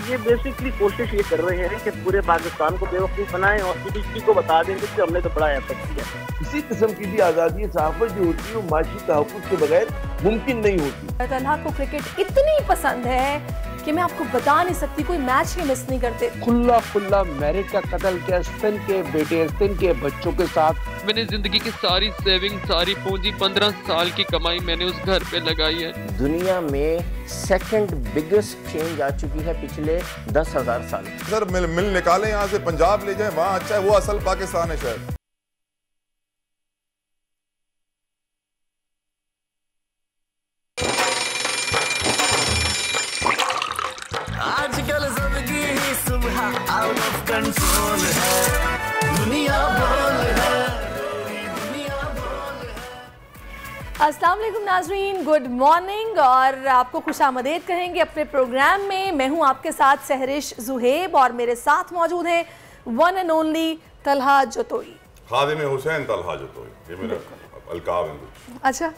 ये बेसिकली कोशिश ये कर रहे हैं कि पूरे पाकिस्तान को बेवकूफ़ बनाएं और किसी को बता दें कि हमने तो बड़ा एफर्ट किया। किसी किस्म की भी आज़ादी सहाफ़त जो होती है वो माशी तहफ़्फ़ुज़ के बगैर मुमकिन नहीं होती। तलहा को क्रिकेट इतनी पसंद है कि मैं आपको बता नहीं सकती, कोई मैच ही मिस नहीं करते। खुला खुला मैरिट का कत्ल किया स्पिन के बेटे, स्पिन के बच्चों के साथ। मैंने जिंदगी की सारी सेविंग, सारी पूंजी, 15 साल की कमाई मैंने उस घर पे लगाई है। दुनिया में सेकंड बिगेस्ट चेंज आ चुकी है पिछले 10,000 साल। सर मिल निकालें यहाँ से, पंजाब ले जाएं, वहाँ अच्छा है, वो असल पाकिस्तान है शायद। आजकल जिंदगी ही सुबह आउट ऑफ कंट्रोल है, दुनिया बोल है, दुनिया बोल है। अस्सलाम वालेकुम नाजरीन, गुड मॉर्निंग और आपको खुशामदीद कहेंगे अपने प्रोग्राम में। मैं हूं आपके साथ सहरिश जुहेब और मेरे साथ मौजूद हैं one and only Talha Jatoi. Khadim Hussain Talha Jatoi, ये मेरा अलकाब है। अच्छा,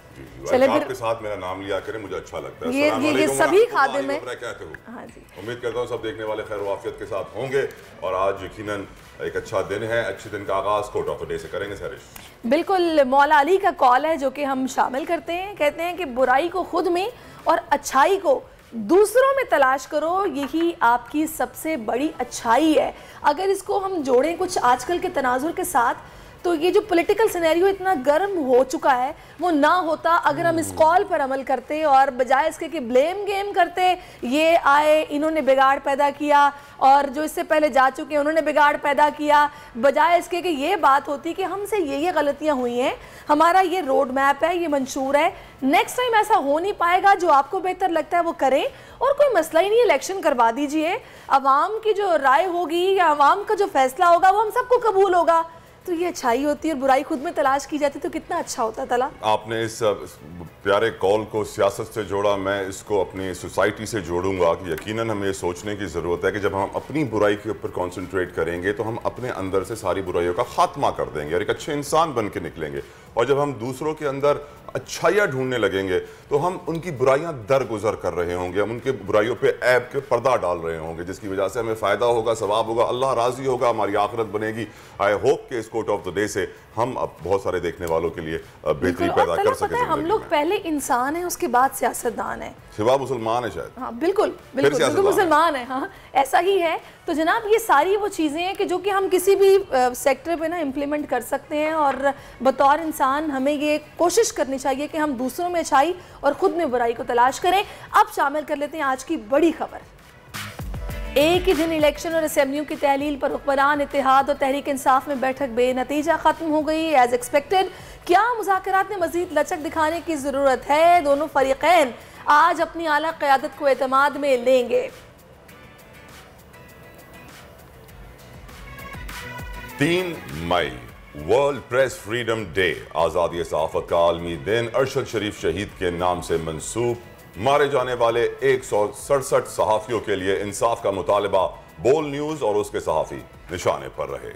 चले फिर के साथ मेरा नाम लिया करें, मुझे अच्छा लगता है। ये सभी खादिम हैं। कहते हो। हाँ जी, उम्मीद करता हूँ सब देखने वाले खैर वाफियत के साथ होंगे और आज यकीनन एक अच्छा दिन है। अच्छे दिन का आगाज कोट ऑफ द डे से करेंगे सहरिश। बिल्कुल, मौला अली का कॉल है जो कि हम शामिल करते हैं। कहते हैं कि बुराई को खुद में और अच्छाई को दूसरों में तलाश करो, यही आपकी सबसे बड़ी अच्छाई है। अगर इसको हम जोड़ें कुछ आजकल के तनाजुर के साथ, तो ये जो पॉलिटिकल सिनेरियो इतना गर्म हो चुका है वो ना होता अगर हम इस कॉल पर अमल करते और बजाय इसके कि ब्लेम गेम करते, ये आए इन्होंने बिगाड़ पैदा किया और जो इससे पहले जा चुके हैं उन्होंने बिगाड़ पैदा किया, बजाय इसके कि ये बात होती कि हमसे ये गलतियां हुई हैं, हमारा ये रोड मैप है, ये मंशूर है, नेक्स्ट टाइम ऐसा हो नहीं पाएगा, जो आपको बेहतर लगता है वो करें और कोई मसला ही नहीं, इलेक्शन करवा दीजिए, अवाम की जो राय होगी या अवाम का जो फैसला होगा वो हम सबको कबूल होगा। तो ये अच्छाई होती है और बुराई खुद में तलाश की जाती तो कितना अच्छा होता। तला आपने इस प्यारे कॉल को सियासत से जोड़ा, मैं इसको अपनी सोसाइटी से जोड़ूंगा कि यकीनन हमें ये सोचने की ज़रूरत है कि जब हम अपनी बुराई के ऊपर कॉन्सेंट्रेट करेंगे तो हम अपने अंदर से सारी बुराइयों का खात्मा कर देंगे और एक अच्छे इंसान बन के निकलेंगे। और जब हम दूसरों के अंदर अच्छाइयाँ ढूंढने लगेंगे तो हम उनकी बुराइयाँ दरगुजर कर रहे होंगे, हम उनके बुराइयों पे ऐब के पर्दा डाल रहे होंगे, जिसकी वजह से हमें फ़ायदा होगा, सवाब होगा, अल्लाह राज़ी होगा, हमारी आखिरत बनेगी। आई होप कि इस कोट ऑफ द डे से हम अब बहुत सारे देखने वालों के लिए बेहतरी पैदा कर सकें। हम लोग पहले इंसान हैं, उसके बाद सियासतदान है, सिवा मुसलमान है शायद। हाँ बिल्कुल बिल्कुल मुसलमान है, हाँ ऐसा ही है। तो जनाब ये सारी वो चीज़ें हैं कि जो कि हम किसी भी सेक्टर पे ना इम्प्लीमेंट कर सकते हैं और बतौर इंसान हमें ये कोशिश करनी चाहिए कि हम दूसरों में अच्छाई और ख़ुद में बुराई को तलाश करें। अब शामिल कर लेते हैं आज की बड़ी खबर। एक ही दिन इलेक्शन और असेंबलियों की तहलील पर हुक्मरान इत्तेहाद और तहरीक इंसाफ में बैठक बेनतीजा ख़त्म हो गई एज एक्सपेक्टेड। क्या मुज़ाकरात में मज़ीद लचक दिखाने की ज़रूरत है? दोनों फरीक़ैन आज अपनी आला क़यादत को एतमाद में लेंगे। 3 मई वर्ल्ड प्रेस फ्रीडम डे, आज़ादी सहाफ़त का आलमी दिन, अरशद शरीफ शहीद के नाम से मंसूब। मारे जाने वाले 167 सहाफ़ियों के लिए इंसाफ का मुतालबा, बोल न्यूज़ और उसके सहाफ़ी निशाने पर रहे।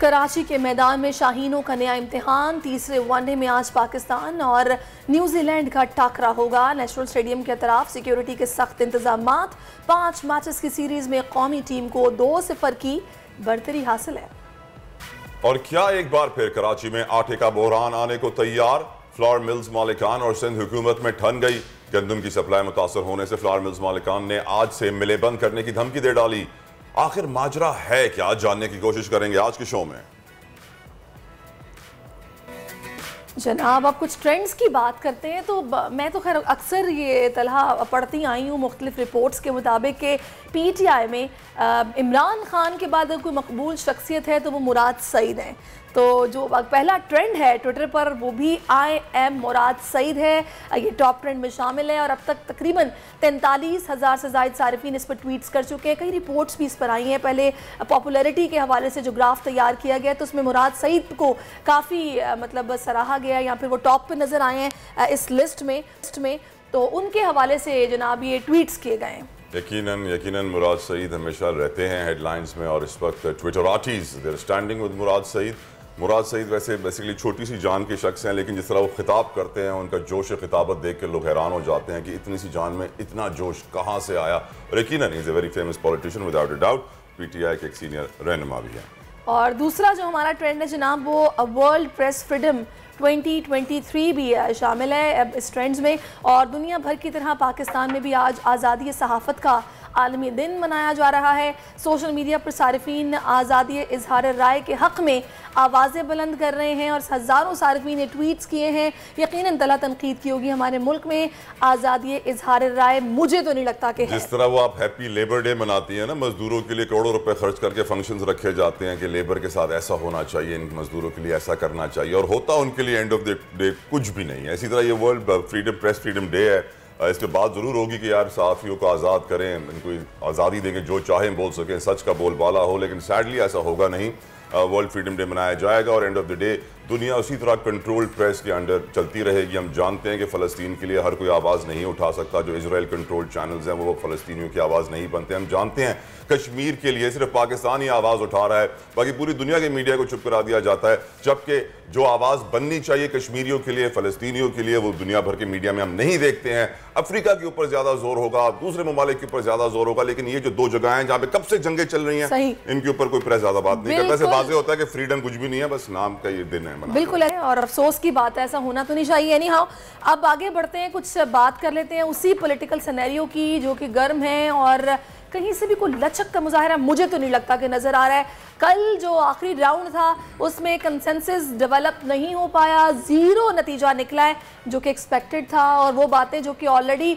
कराची के मैदान में शाहीनों का नया इम्तिहान। तीसरे वनडे में आज पाकिस्तान और न्यूजीलैंड का टाकरा होगा। नेशनल स्टेडियम के अतराफ सिक्योरिटी के सख्त इंतजामात। 5 मैचेस की सीरीज में कौमी टीम को 2-0 की बढ़तरी हासिल है। और क्या एक बार फिर कराची में आटे का बहरान आने को तैयार? फ्लावर मिल्स मालिकान और सिंध हुकूमत में ठन गई। गंदम की सप्लाई मुतासर होने से फ्लावर मिल्स मालिकान ने आज से मिलें बंद करने की धमकी दे डाली। आखिर माजरा है क्या, जानने की कोशिश करेंगे आज के शो में। जनाब अब कुछ ट्रेंड्स की बात करते हैं तो मैं तो खैर अक्सर ये तलहा पढ़ती आई हूँ मुख्तलिफ रिपोर्ट्स के मुताबिक कि PTI में इमरान खान के बाद कोई मकबूल शख्सियत है तो वो मुराद सईद हैं। तो जो पहला ट्रेंड है ट्विटर पर वो भी आई एम मुराद सईद है, ये टॉप ट्रेंड में शामिल है और अब तक तकरीबन 43,000 से ज़ायद सारिफीन इस पर ट्वीट्स कर चुके हैं। कई रिपोर्ट्स भी इस पर आई हैं। पहले पॉपुलैरिटी के हवाले से जो ग्राफ तैयार किया गया तो उसमें मुराद सईद को काफ़ी मतलब सराहा गया या फिर वो टॉप पे नज़र आए हैं इस लिस्ट में तो उनके हवाले से जनाब ये ट्वीट्स किए गए हैं। यकीनन मुराद सईद हमेशा रहते हैं हेडलाइंस में और इस वक्त ट्विटराटीज़ देयर स्टैंडिंग विद मुराद सईद। मुराद सईद वैसे बेसिकली छोटी सी जान के शख्स हैं, लेकिन जिस तरह वो खिताब करते हैं, उनका जोश खिताबत देख कर लोग हैरान हो जाते हैं कि इतनी सी जान में इतना जोश कहाँ से आया। और यकीनन is a very famous politician without a doubt, PTI के एक सीनियर रहनुमा भी हैं। और दूसरा जो हमारा ट्रेंड है जनाब, वो वर्ल्ड प्रेस फ्रीडम 2023 भी शामिल है इस ट्रेंड्स में। और दुनिया भर की तरह पाकिस्तान में भी आज आज़ादी सहाफ़त का आलमी दिन मनाया जा रहा है। सोशल मीडिया पर सारिफीन आज़ादी इजहार राय के हक़ में आवाज़ें बुलंद कर रहे हैं और हज़ारों सारिफीन ने ट्वीट्स किए हैं। यकीनन तला तनकीद की होगी हमारे मुल्क में आज़ादी इजहार राय, मुझे तो नहीं लगता कि जिस तरह वो आप हैप्पी लेबर डे मनाती हैं ना, मजदूरों के लिए करोड़ों रुपए खर्च करके फंक्शंस रखे जाते हैं कि लेबर के साथ ऐसा होना चाहिए, इन मजदूरों के लिए ऐसा करना चाहिए, और होता उनके लिए एंड ऑफ द डे कुछ भी नहीं है। इसी तरह ये world freedom press freedom day है, इस पर बात ज़रूर होगी कि यार सहाफ़ियों को आज़ाद करें, इनको आज़ादी देंगे, जो चाहें बोल सकें, सच का बोलबाला हो, लेकिन सैडली ऐसा होगा नहीं। वर्ल्ड फ्रीडम डे मनाया जाएगा और एंड ऑफ द डे दुनिया उसी तरह कंट्रोल्ड प्रेस के अंडर चलती रहेगी। हम जानते हैं कि फ़लस्तीन के लिए हर कोई आवाज़ नहीं उठा सकता, जो इजराइल कंट्रोल्ड चैनल्स हैं वो फ़लस्तीनियों की आवाज़ नहीं बनते। हम जानते हैं कश्मीर के लिए सिर्फ पाकिस्तान ही आवाज़ उठा रहा है, बाकी पूरी दुनिया के मीडिया को चुप करा दिया जाता है, जबकि जो आवाज़ बननी चाहिए कश्मीरियों के लिए, फ़लस्तीनियों के लिए, वो दुनिया भर के मीडिया में हम नहीं देखते हैं। अफ्रीका के ऊपर ज़्यादा जोर होगा, दूसरे ममालिक के ऊपर ज़्यादा जोर होगा, लेकिन ये जो दो जगह हैं जहाँ पे कब से जंगें चल रही हैं, इनके ऊपर कोई प्रेस ज़्यादा बात नहीं करता। ऐसे वाज़ेह होता है कि फ्रीडम कुछ भी नहीं है, बस नाम का ये दिन है। बिल्कुल है, और अफसोस की बात है, ऐसा होना तो नहीं चाहिए। नहीं, हाँ, अब आगे बढ़ते हैं, कुछ बात कर लेते हैं उसी पॉलिटिकल सिनेरियो की जो कि गर्म है और कहीं से भी कोई लचक का मुजाहरा मुझे तो नहीं लगता कि नज़र आ रहा है। कल जो आखिरी राउंड था उसमें कंसेंसस डेवलप नहीं हो पाया, ज़ीरो नतीजा निकला है जो कि एक्सपेक्टेड था, और वो बातें जो कि ऑलरेडी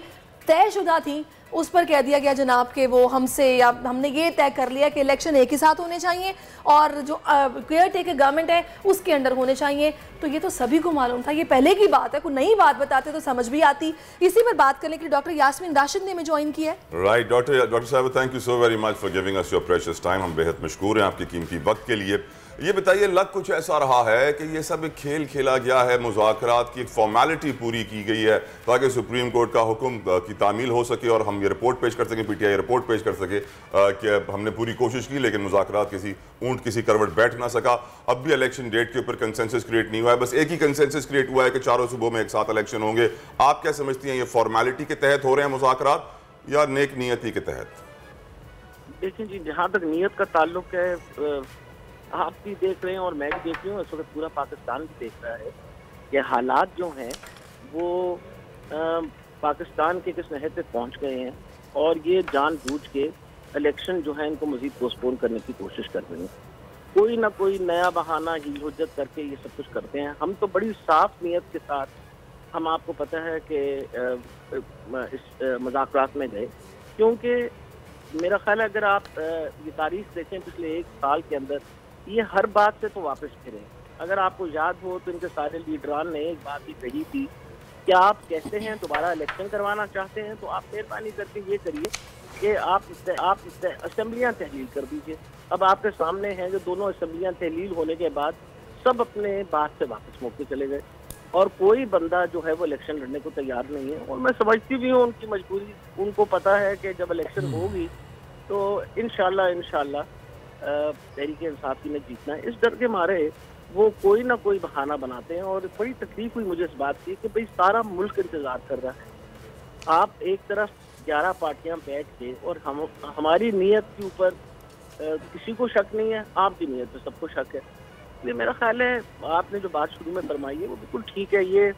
तयशुदा थी उस पर कह दिया गया जनाब कि वो हमसे, या हमने ये तय कर लिया कि इलेक्शन एक ही साथ होने चाहिए और जो केयर टेकर गवर्नमेंट है उसके अंडर होने चाहिए। तो ये तो सभी को मालूम था, ये पहले की बात है, कोई नई बात बताते तो समझ भी आती। इसी पर बात करने के लिए डॉक्टर यास्मीन राशिद ने हमें ज्वाइन किया है। राइट डॉक्टर साहब, thank you so very much for giving us your precious time. हम बेहद मशकूर हैं आपके कीमती वक्त के लिए। ये बताइए, लग कुछ ऐसा रहा है कि ये सब एक खेल खेला गया है, मुज़ाकरात की एक फॉर्मेलिटी पूरी की गई है ताकि सुप्रीम कोर्ट का हुक्म की तामील हो सके और हम ये रिपोर्ट पेश कर सकें, PTI रिपोर्ट पेश कर सके कि हमने पूरी कोशिश की लेकिन मुज़ाकरात किसी करवट बैठ ना सका। अब भी इलेक्शन डेट के ऊपर कंसेंसस क्रिएट नहीं हुआ है, बस एक ही कंसेंसस क्रिएट हुआ है कि चारों सूबों में एक साथ इलेक्शन होंगे। आप क्या समझती हैं, ये फॉर्मेलिटी के तहत हो रहे हैं मुज़ाकरात या नेक नियति के तहत? देखिए जी, जहाँ तक नीयत का ताल्लुक है, आप भी देख रहे हैं और मैं भी देख रही हूँ, इस वक्त पूरा पाकिस्तान भी देख रहा है कि हालात जो हैं वो पाकिस्तान के किस नहर पे पहुँच गए हैं और ये जानबूझ के इलेक्शन जो है इनको मजीद पोस्टपोन करने की कोशिश कर रहे हैं। कोई ना कोई नया बहाना ही हुज्जत करके ये सब कुछ करते हैं। हम तो बड़ी साफ नीयत के साथ, हम आपको पता है कि इस मुज़ाकरात में गए, क्योंकि मेरा ख्याल है अगर आप ये तारीख देखें पिछले एक साल के अंदर, ये हर बात से तो वापस फिरे। अगर आपको याद हो तो इनके सारे लीडरान ने एक बात ही कही थी कि आप कहते हैं दोबारा इलेक्शन करवाना चाहते हैं तो आप मेहरबानी करके ये करिए कि आप असेंबलियाँ तहलील कर दीजिए। अब आपके सामने हैं जो दोनों असेंबलियाँ तहलील होने के बाद सब अपने बात से वापस मुड़ के चले गए और कोई बंदा जो है वो इलेक्शन लड़ने को तैयार नहीं है। और मैं समझती भी हूँ उनकी मजबूरी, उनको पता है कि जब इलेक्शन होगी तो इंशाल्लाह तहरीक इंसाफ की ने जीतना है। इस डर के मारे वो कोई ना कोई बहाना बनाते हैं और बड़ी तकलीफ हुई मुझे इस बात की कि भाई सारा मुल्क इंतजार कर रहा है। आप एक तरफ 11 पार्टियां बैठ के, और हमारी नीयत के ऊपर किसी को शक नहीं है, आपकी नीयत पे सबको शक है। इसलिए मेरा ख्याल है आपने जो बात शुरू में फरमाई है वो बिल्कुल ठीक है। ये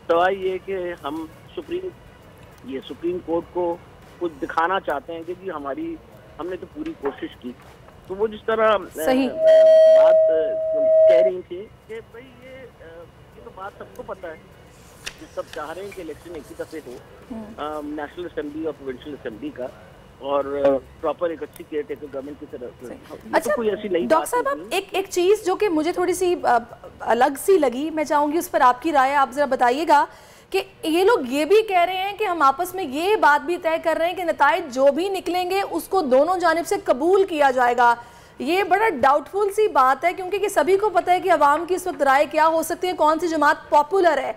सवाल ये कि हम सुप्रीम कोर्ट को कुछ दिखाना चाहते हैं कि हमने तो पूरी कोशिश की। तो वो जिस तरह बात कह रही थी कि भाई ये तो बात सबको पता है, सब चाह रहे हैं कि इलेक्शन एक ही दफे हो, नेशनल असेंबली और प्रोविंशियल असेंबली का, और प्रॉपर एक अच्छी केयर टेकर गवर्नमेंट की तरफ से। अच्छा, तो कोई ऐसी नहीं डॉक्टर साहब, एक चीज़ जो कि मुझे थोड़ी सी अलग सी लगी, मैं चाहूँगी उस पर आपकी राय आप ज़रा बताइएगा कि ये लोग ये भी कह रहे हैं कि हम आपस में ये बात भी तय कर रहे हैं कि नताइज जो भी निकलेंगे उसको दोनों जानिब से कबूल किया जाएगा। ये बड़ा डाउटफुल सी बात है क्योंकि कि सभी को पता है कि अवाम की इस वक्त राय क्या हो सकती है, कौन सी जमात पॉपुलर है।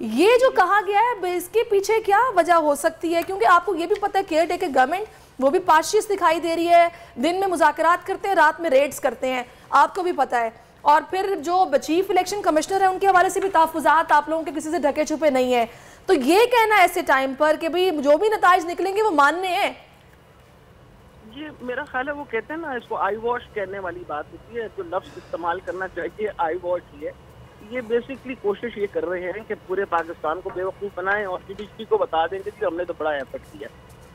ये जो कहा गया है इसके पीछे क्या वजह हो सकती है? क्योंकि आपको ये भी पता है केयर टेकर गवर्नमेंट वो भी पार्शियस दिखाई दे रही है, दिन में मुज़ाकरात करते हैं, रात में रेड्स करते हैं, आपको भी पता है। और फिर जो चीफ इलेक्शन कमिश्नर है उनके हवाले से भी तहफ़्फ़ुज़ात आप लोगों के किसी से ढके छुपे नहीं है। तो ये कहना ऐसे टाइम पर कि भाई जो भी नताइज निकलेंगे वो मानने हैं, ये मेरा ख्याल है वो कहते हैं ना, इसको आई वॉश कहने वाली बात होती है, जो लफ्ज़ इस्तेमाल करना चाहिए आई वॉश ही है। ये बेसिकली कोशिश ये कर रहे हैं कि पूरे पाकिस्तान को बेवकूफ़ बनाएं और सीबीसी को बता देंगे कि हमने तो बड़ा एफर्ट किया।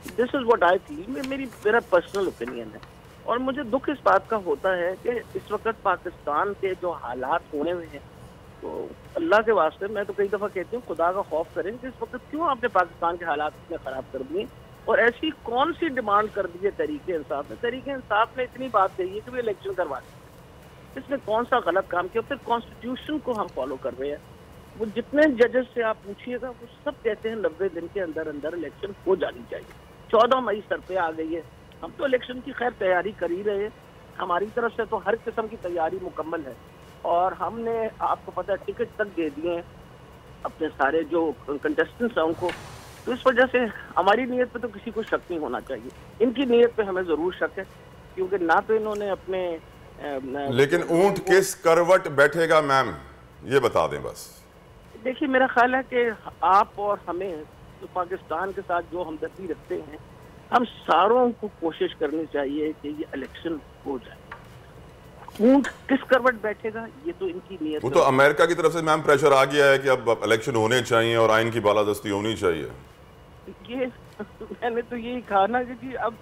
This is what I feel, मेरा पर्सनल ओपिनियन है। और मुझे दुख इस बात का होता है कि इस वक्त पाकिस्तान के जो हालात होने में हैं, तो अल्लाह के वास्ते मैं तो कई दफ़ा कहती हूँ खुदा का खौफ करें कि इस वक्त क्यों आपने पाकिस्तान के हालात इतने ख़राब कर दिए और ऐसी कौन सी डिमांड कर दी है तहरीक इंसाफ ने। तहरीक इंसाफ ने इतनी बात कही है कि भाई इलेक्शन करवा दें, इसमें कौन सा गलत काम किया? फिर कॉन्स्टिट्यूशन को हम फॉलो कर रहे हैं। वो जितने जजेस से आप पूछिएगा वो सब कहते हैं 90 दिन के अंदर अंदर इलेक्शन हो जानी चाहिए। 14 मई सर पे आ गई है, हम तो इलेक्शन की खैर तैयारी कर ही रहे हैं, हमारी तरफ से तो हर किस्म की तैयारी मुकम्मल है और हमने आपको पता है टिकट तक दे दिए हैं अपने सारे जो कंटेस्टेंट्स हैं उनको। तो इस वजह से हमारी नीयत पे तो किसी को शक नहीं होना चाहिए, इनकी नीयत पे हमें ज़रूर शक है क्योंकि ना तो इन्होंने अपने लेकिन ऊंट किस करवट बैठेगा मैम, ये बता दें बस। देखिए मेरा ख्याल है कि आप और हमें तो पाकिस्तान के साथ जो हमदर्दी रखते हैं, हम सारों को कोशिश करनी चाहिए कि ये इलेक्शन हो जाए। ऊंट किस करवट बैठेगा ये तो इनकी नीयत। वो तो अमेरिका की तरफ से मैम प्रेशर आ गया है कि अब इलेक्शन होने चाहिए और आइन की बालादस्ती होनी चाहिए। ये मैंने तो यही कहा ना कि अब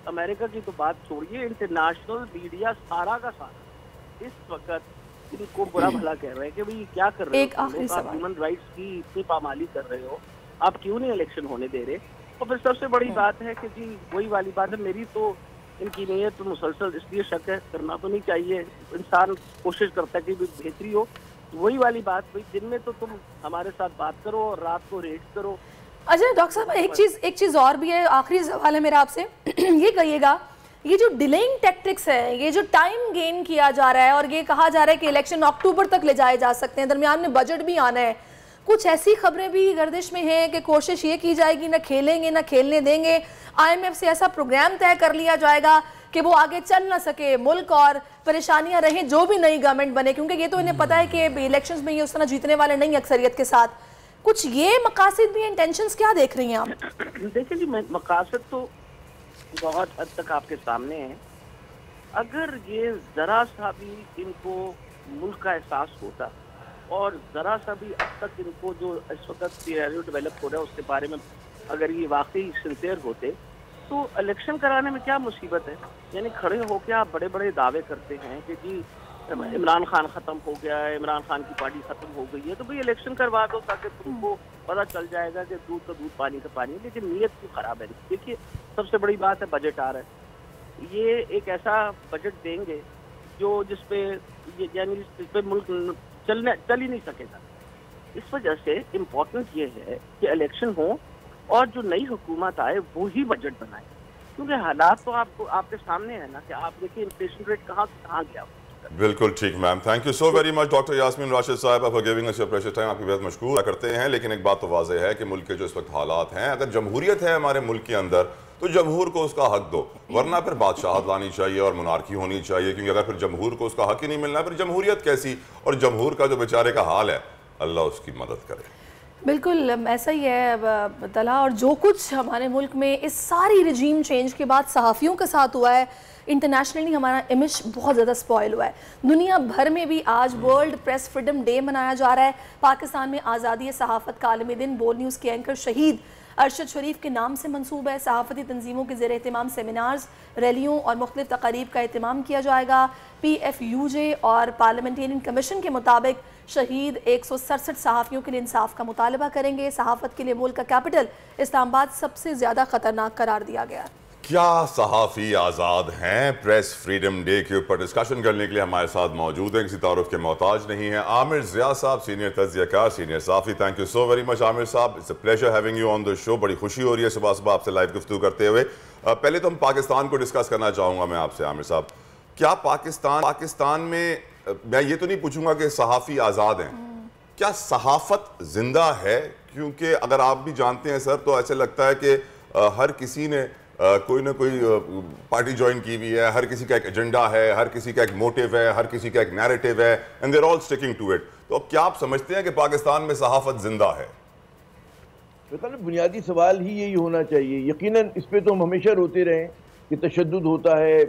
अमेरिका की तो बात छोड़िए, इंटरनेशनल मीडिया सारा का सारा इस वक्त इनको बुरा भला कह रहे हैं कि भाई क्या कर रहे हो, आप ह्यूमन राइट्स की इतनी पामाली कर रहे हो, आप क्यों नहीं इलेक्शन होने दे रहे। और फिर सबसे बड़ी बात है कि जी वही वाली बात है, मेरी तो इनकी नीयत तो मुसलसल इसलिए शक है, करना तो नहीं चाहिए, इंसान कोशिश करता है कि बेहतरी हो। वही वाली बात, भाई दिन में तो तुम हमारे साथ बात करो और रात को रेट करो। अच्छा डॉक्टर साहब एक चीज़ और भी है, आखिरी सवाल है मेरा आपसे, ये कहिएगा ये जो डिलेइंग टैक्टिक्स है, ये जो टाइम गेन किया जा रहा है और ये कहा जा रहा है कि इलेक्शन अक्टूबर तक ले जाए जा सकते हैं, दरमियान में बजट भी आना है, कुछ ऐसी खबरें भी गर्दिश में हैं कि कोशिश ये की जाएगी ना खेलेंगे ना खेलने देंगे, IMF से ऐसा प्रोग्राम तय कर लिया जाएगा कि वो आगे चल ना सके मुल्क और परेशानियां रहें जो भी नई गवर्नमेंट बने, क्योंकि ये तो इन्हें पता है कि इलेक्शंस में ये उस तरह जीतने वाले नहीं अक्सरियत के साथ। कुछ ये मकासद भी, इंटेंशंस क्या देख रही हैं आप? देखिए जी, मकासद तो बहुत हद तक आपके सामने है। अगर ये जरा सा भी इनको मुल्क का एहसास होता और ज़रा सा भी अब तक इनको जो इस वक्त सिनेरियो डेवलप हो रहा है उसके बारे में अगर ये वाकई सिंसियर होते तो इलेक्शन कराने में क्या मुसीबत है। यानी खड़े होकर आप बड़े बड़े दावे करते हैं कि जी इमरान खान ख़त्म हो गया है, इमरान खान की पार्टी ख़त्म हो गई है, तो भाई इलेक्शन करवा दो ताकि तुमको पता चल जाएगा कि दूध का दूध पानी का पानी। लेकिन नीयत क्यों ख़राब है। देखिए सबसे बड़ी बात है बजट आ रहा है, ये एक ऐसा बजट देंगे जो जिसपे यानी इस पे मुल्क चल ही नहीं सकेगा। इस वजह से इम्पोर्टेंट ये है कि इलेक्शन हो और जो नई हुकूमत आए वो ही बजट बनाए, क्योंकि हालात तो आपके सामने है ना कि आप देखिए इन्फ्लेशन रेट कहाँ से कहाँ गया। बिल्कुल ठीक ma'am, thank you so very much doctor Yasmeen Rashid साहब for giving us your precious time. आपकी बहुत मशकूर करते हैं। लेकिन एक बात तो वाज़ेह है कि मुल्क के जो इस वक्त हालात हैं, अगर जमहूरियत है हमारे मुल्क के अंदर तो जमहूर को उसका हक दो, वरना फिर बादशाहत लानी चाहिए और मुनारकी होनी चाहिए, क्योंकि अगर फिर जमहूर को उसका हक ही नहीं मिलना फिर जमहूरियत कैसी। और जमहूर का जो बेचारे का हाल है अल्लाह उसकी मदद करे। बिल्कुल ऐसा ही है तला। और जो कुछ हमारे मुल्क में इस सारी रजीम चेंज के बाद सहाफ़ियों के साथ हुआ है, इंटरनेशनली हमारा इमेज बहुत ज़्यादा स्पॉइल हुआ है। दुनिया भर में भी आज वर्ल्ड प्रेस फ्रीडम डे मनाया जा रहा है। पाकिस्तान में आज़ादी सहाफ़त का आलमी दिन बोल न्यूज़ के एंकर शहीद अरशद शरीफ के नाम से मंसूब है। सहाफ़ती तंजीमों के ज़ेर एहतमाम सेमिनार्स, रैलियों और मुख्तलिफ तकारीब का एहतमाम किया जाएगा। PFUJ और पार्लियामेंटेरियन कमीशन के मुताबिक शहीद 167 सहाफ़ियों के लिए इंसाफ का मुतालबा करेंगे। सहाफ़त के लिए मुल्क का कैपिटल इस्लामाबाद सबसे ज़्यादा ख़तरनाक करार दिया गया। क्या सहाफ़ी आज़ाद हैं? प्रेस फ्रीडम डे के ऊपर डिस्कशन करने के लिए हमारे साथ मौजूद हैं, किसी तारुफ के मोहताज नहीं है, आमिर ज़िया साहब, सीनियर तज़कियाकार, सीनियर सहाफ़ी। Thank you so very much Aamir साहब, it's a pleasure having you on the show. बड़ी खुशी हो रही है सुबह सुबह आपसे लाइव गुफ्तगू करते हुए। पहले तो हम पाकिस्तान को डिस्कस करना चाहूँगा मैं आपसे आमिर साहब। क्या पाकिस्तान में, मैं ये तो नहीं पूछूंगा कि सहाफ़ी आज़ाद हैं, क्या सहाफ़त जिंदा है? क्योंकि अगर आप भी जानते हैं सर तो ऐसे लगता है कि हर किसी ने कोई ना कोई पार्टी ज्वाइन की हुई है, हर किसी का एक एजेंडा है, हर किसी का एक मोटिव है, हर किसी का एक नैरेटिव है, and they are all sticking to it. तो अब क्या आप समझते हैं कि पाकिस्तान में सहाफत जिंदा है? मतलब बुनियादी सवाल ही यही होना चाहिए। यकीनन इस पे तो हम हमेशा रोते रहे कि तशद्दुद होता है,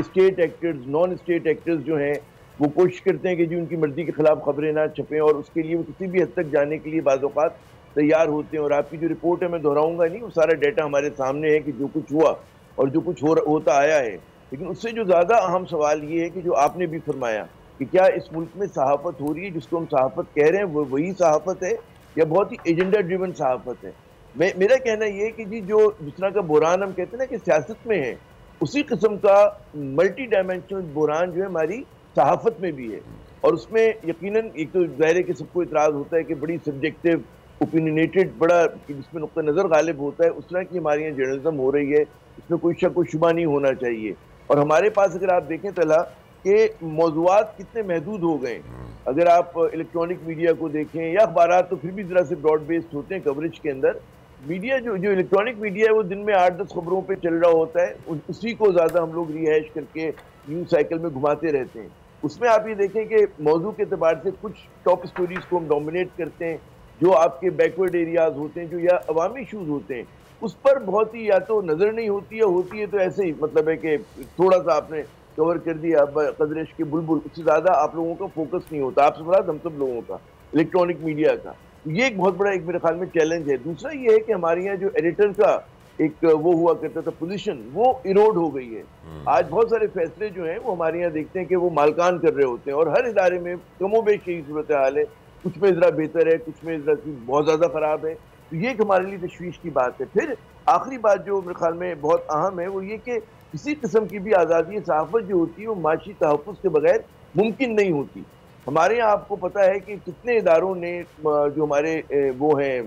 state actors, non state actors जो हैं वो कोशिश करते हैं कि जी उनकी मर्जी के खिलाफ खबरें ना छपें, और उसके लिए वो किसी भी हद तक जाने के लिए बाज़ औक़ात तैयार होते हैं। और आपकी जो रिपोर्ट है मैं दोहराऊंगा नहीं, वो सारा डाटा हमारे सामने है कि जो कुछ हुआ और जो कुछ होता आया है। लेकिन उससे जो ज़्यादा अहम सवाल ये है कि जो आपने भी फरमाया कि क्या इस मुल्क में सहाफ़त हो रही है, जिसको हम सहाफ़त कह रहे हैं वो वही सहाफ़त है या बहुत ही एजेंडा ड्रिवन सहाफ़त है? मेरा कहना ये है कि जी जो जिस तरह का बुरान हम कहते हैं ना कि सियासत में है, उसी किस्म का मल्टी डायमेंशनल बुरान जो है हमारी सहाफ़त में भी है। और उसमें यकीनन एक तो ज़ाहिर के सबको इतराज़ होता है कि बड़ी सब्जेक्टिव ओपिनियनेटेड, बड़ा जिसमें नुक्ता नज़र गालिब होता है, उस तरह की हमारी यहाँ जर्नलिज्म हो रही है, इसमें कोई शक व शुबा नहीं होना चाहिए। और हमारे पास अगर आप देखें तला कि मौज़ूआत कितने महदूद हो गए, अगर आप इलेक्ट्रॉनिक मीडिया को देखें या अखबार तो फिर भी ज़रा से ब्रॉड बेस्ड होते हैं कवरेज के अंदर, मीडिया जो इलेक्ट्रॉनिक मीडिया है वो दिन में 8-10 खबरों पे चल रहा होता है, उसी को ज़्यादा हम लोग रिहाइश करके न्यूज़ साइकिल में घुमाते रहते हैं। उसमें आप ये देखें कि मौजू के अतबार से कुछ टॉप स्टोरीज को हम डोमिनेट करते हैं, जो आपके बैकवर्ड एरियाज होते हैं, जो या अवामी इशूज़ होते हैं, उस पर बहुत ही या तो नज़र नहीं होती है, होती है तो ऐसे ही मतलब है कि थोड़ा सा आपने कवर कर दिया कदरेश के बुलबुल, उससे ज़्यादा आप लोगों का फोकस नहीं होता, आपसे बड़ा हम सब लोगों का इलेक्ट्रॉनिक मीडिया का। ये एक बहुत बड़ा एक मेरे ख्याल में चैलेंज है। दूसरा ये है कि हमारे यहाँ जो एडिटर का एक वो हुआ करता था पोजीशन, वो इरोड हो गई है। आज बहुत सारे फैसले जो हैं वो हमारे यहाँ देखते हैं कि वो मालकान कर रहे होते हैं, और हर इदारे में कमोबेश यही सूरत हाल है, कुछ में ज़रा बेहतर है, कुछ में ज़रा बहुत ज़्यादा ख़राब है। तो ये एक हमारे लिए तशवीश की बात है। फिर आखिरी बात जो मेरे ख्याल में बहुत अहम है वो ये कि किसी किस्म की भी आज़ादी सहाफ़त जो होती है वो माशी तहफ़्फ़ुज़ के बगैर मुमकिन नहीं होती। हमारे यहाँ आपको पता है कि कितने इदारों ने जो हमारे वो हैं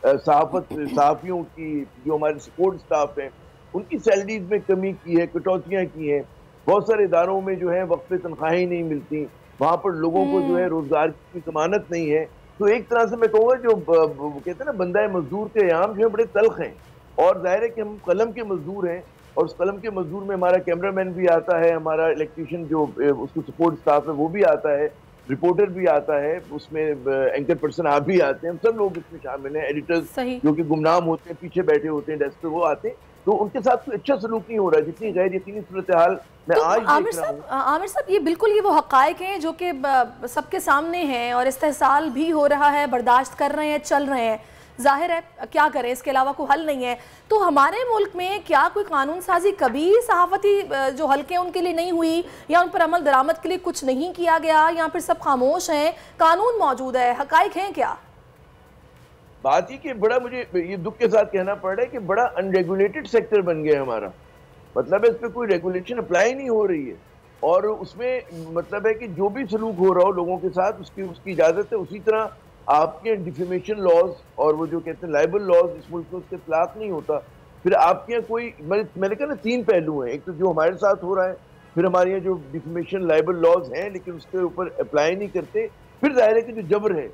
सहाफ़ियों की, जो हमारे सपोर्ट स्टाफ हैं, उनकी सैलरीज में कमी की है, कटौतियाँ की हैं। बहुत सारे इदारों में जो है वक्त पे तनख्वाहें नहीं मिलती, वहाँ पर लोगों को जो है रोज़गार की ज़मानत नहीं है। तो एक तरह से मैं कहूँगा जो कहते हैं ना बंदा मजदूर के आयाम जो है बड़े तल्ख हैं, और जाहिर है कि हम कलम के मजदूर हैं, और उस कलम के मजदूर में हमारा कैमरामैन भी आता है, हमारा इलेक्ट्रीशियन जो उसको सपोर्ट स्टाफ है वो भी आता है, रिपोर्टर भी आता है, उसमें एंकर पर्सन आप भी आते हैं, हम सब लोग इसमें शामिल हैं, एडिटर्स जो कि गुमनाम होते हैं, पीछे बैठे होते हैं डेस्क पे, वो आते हैं। तो उनके साथ कोई अच्छा सलूक नहीं हो रहा है, जितनी गैर यकीनी सूरत हाल मैं आज देख रहा हूं। आमिर साहब, ये बिल्कुल ये वो हक़ाइक़ हैं जो कि सबके सामने हैं, और इस्तेहसाल भी हो रहा है, बर्दाश्त कर रहे हैं, चल रहे हैं। जाहिर है क्या करें, इसके अलावा कोई हल नहीं है। तो हमारे मुल्क में क्या कोई कानून साजी कभी सहाफ़ती जो हल्के उनके लिए नहीं हुई, या उन पर अमल दरामद के लिए कुछ नहीं किया गया, या फिर सब खामोश हैं? कानून मौजूद है, हक़ाइक़ हैं क्या? बात ही कि बड़ा मुझे ये दुख के साथ कहना पड़ रहा है कि बड़ा अनरेगुलेटेड सेक्टर बन गया हमारा। मतलब है इस पर कोई रेगुलेशन अप्लाई नहीं हो रही है, और उसमें मतलब है कि जो भी सलूक हो रहा हो लोगों के साथ उसकी इजाज़त है। उसी तरह आपके डिफेमेशन लॉज और वो जो कहते हैं लाइबल लॉज इस मुल्क में उसके खिलाफ नहीं होता। फिर आपके यहाँ कोई मैंने कहा ना 3 पहलू हैं, एक तो जो हमारे साथ हो रहा है, फिर हमारे यहाँ जो डिफेमेशन लाइबल लॉज हैं लेकिन उसके ऊपर अप्लाई नहीं करते, फिर जाहिर है कि जो जबर है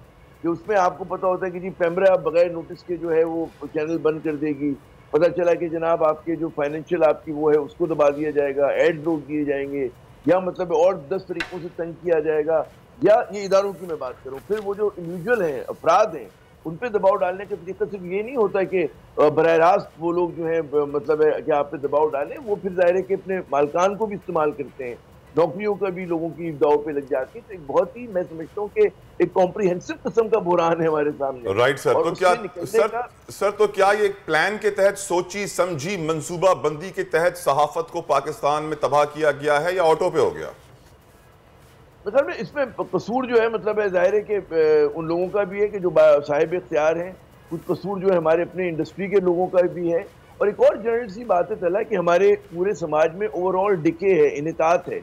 जो उसमें आपको पता होता है कि जी पैमरा बगैर नोटिस के जो है वो चैनल बंद कर देगी, पता चला कि जनाब आपके जो फाइनेंशियल आपकी वो है उसको दबा दिया जाएगा, एड रोक दिए जाएंगे, या मतलब और 10 तरीकों से तंग किया जाएगा, या ये इदारों की मैं बात करूँ। फिर वो जो इंडिविजुअल हैं, अफराद हैं, उन पर दबाव डालने का तरीका सिर्फ ये नहीं होता कि बराह रास्त वो लोग जो है मतलब है कि आप पे दबाव डालें, वो फिर जाहिर है कि अपने मालकान को भी इस्तेमाल करते हैं, नौकरियों का भी लोगों की दाव पे लग जाती है। तो एक बहुत ही मैं समझता हूँ कि एक कॉम्प्रिहेंसिव किस्म का बुरान है हमारे सामने। राइट सर, तो क्या सर तो क्या ये प्लान के तहत सोची समझी मंसूबा बंदी के तहत सहाफत को पाकिस्तान में तबाह किया गया है या ऑटो पे हो गया? मतलब इसमें कसूर जो है मतलब है जाहिर है कि उन लोगों का भी है कि जो साहिब इख्तियार हैं, कुछ कसूर जो है हमारे अपने इंडस्ट्री के लोगों का भी है। और एक और जनरल सी बात है तला कि हमारे पूरे समाज में ओवरऑल डिके है, इनतात है।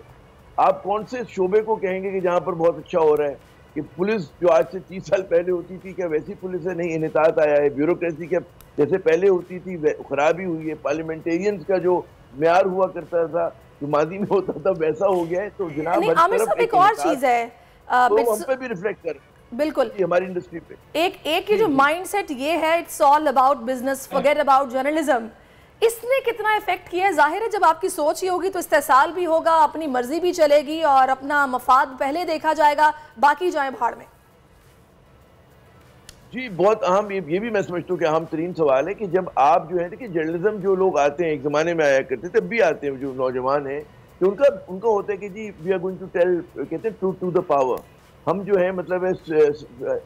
आप कौन से शोबे को कहेंगे कि जहाँ पर बहुत अच्छा हो रहा है? कि पुलिस जो आज से 30 साल पहले होती थी क्या वैसी पुलिस है? नहीं, इनतात आया है। ब्यूरोक्रेसी क्या जैसे पहले होती थी खराबी हुई है। पार्लियामेंटेरियंस का जो म्यार हुआ करता था, जो मादी में होता था, वैसा हो गया है। तो जनाब एक और चीज है तो हम पे भी रिफ्लेक्ट कर बिल्कुल हमारी इंडस्ट्री पे एक ये जो माइंडसेट ये है, it's all about business, forget about journalism, इसने कितना इफेक्ट किया है? जाहिर है जब आपकी सोच ही होगी तो इस्तेसाल भी होगा, अपनी मर्जी भी चलेगी और अपना मफाद पहले देखा जाएगा, बाकी जाए भाड़ में। जी बहुत अहम, ये भी मैं समझता हूँ कि अहम तरीन सवाल है कि जब आप जो है देखिए जर्नलिज्म जो लोग आते हैं, एक ज़माने में आया करते थे, तब भी आते हैं जो नौजवान हैं, तो उनका होता है कि जी we are going to tell, कहते हैं ट्रूथ टू द पावर। हम जो है मतलब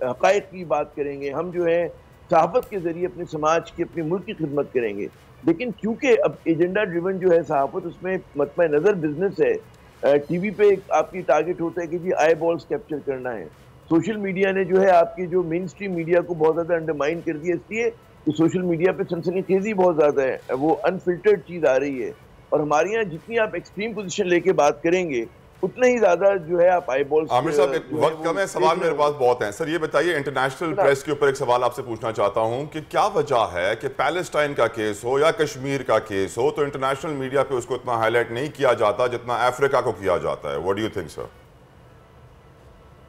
हक़ाइक़ की बात करेंगे, हम जो है सहाफ़त के ज़रिए अपने समाज की, अपने मुल्क की खिदमत करेंगे। लेकिन क्योंकि अब एजेंडा ड्रिवन जो है सहाफ़त, उसमें मतमय नज़र बिजनेस है। टीवी पे आपकी टारगेट होता है कि जी आई बॉल्स कैप्चर करना है। सोशल मीडिया ने जो है आपकी जो मेन स्ट्रीम मीडिया को बहुत ज़्यादा अंडरमाइन कर दिया, इसलिए कि सोशल मीडिया पे सनसनीखेज़ी बहुत ज़्यादा है, वो अनफिल्टर्ड चीज़ आ रही है। और हमारे यहाँ जितनी आप एक्सट्रीम पोजीशन लेके बात करेंगे उतना ही ज्यादा जो है आप आई बॉल्स। आमिर साहब एक वक्त कम है, सवाल मेरे पास बहुत हैं। सर ये बताइए, इंटरनेशनल प्रेस के ऊपर एक सवाल आपसे पूछना चाहता हूं कि क्या वजह है कि पैलेस्टाइन का केस हो या कश्मीर का केस हो तो इंटरनेशनल मीडिया पे उसको इतना हाईलाइट नहीं किया जाता जितना अफ्रीका को किया जाता है? What do you think sir?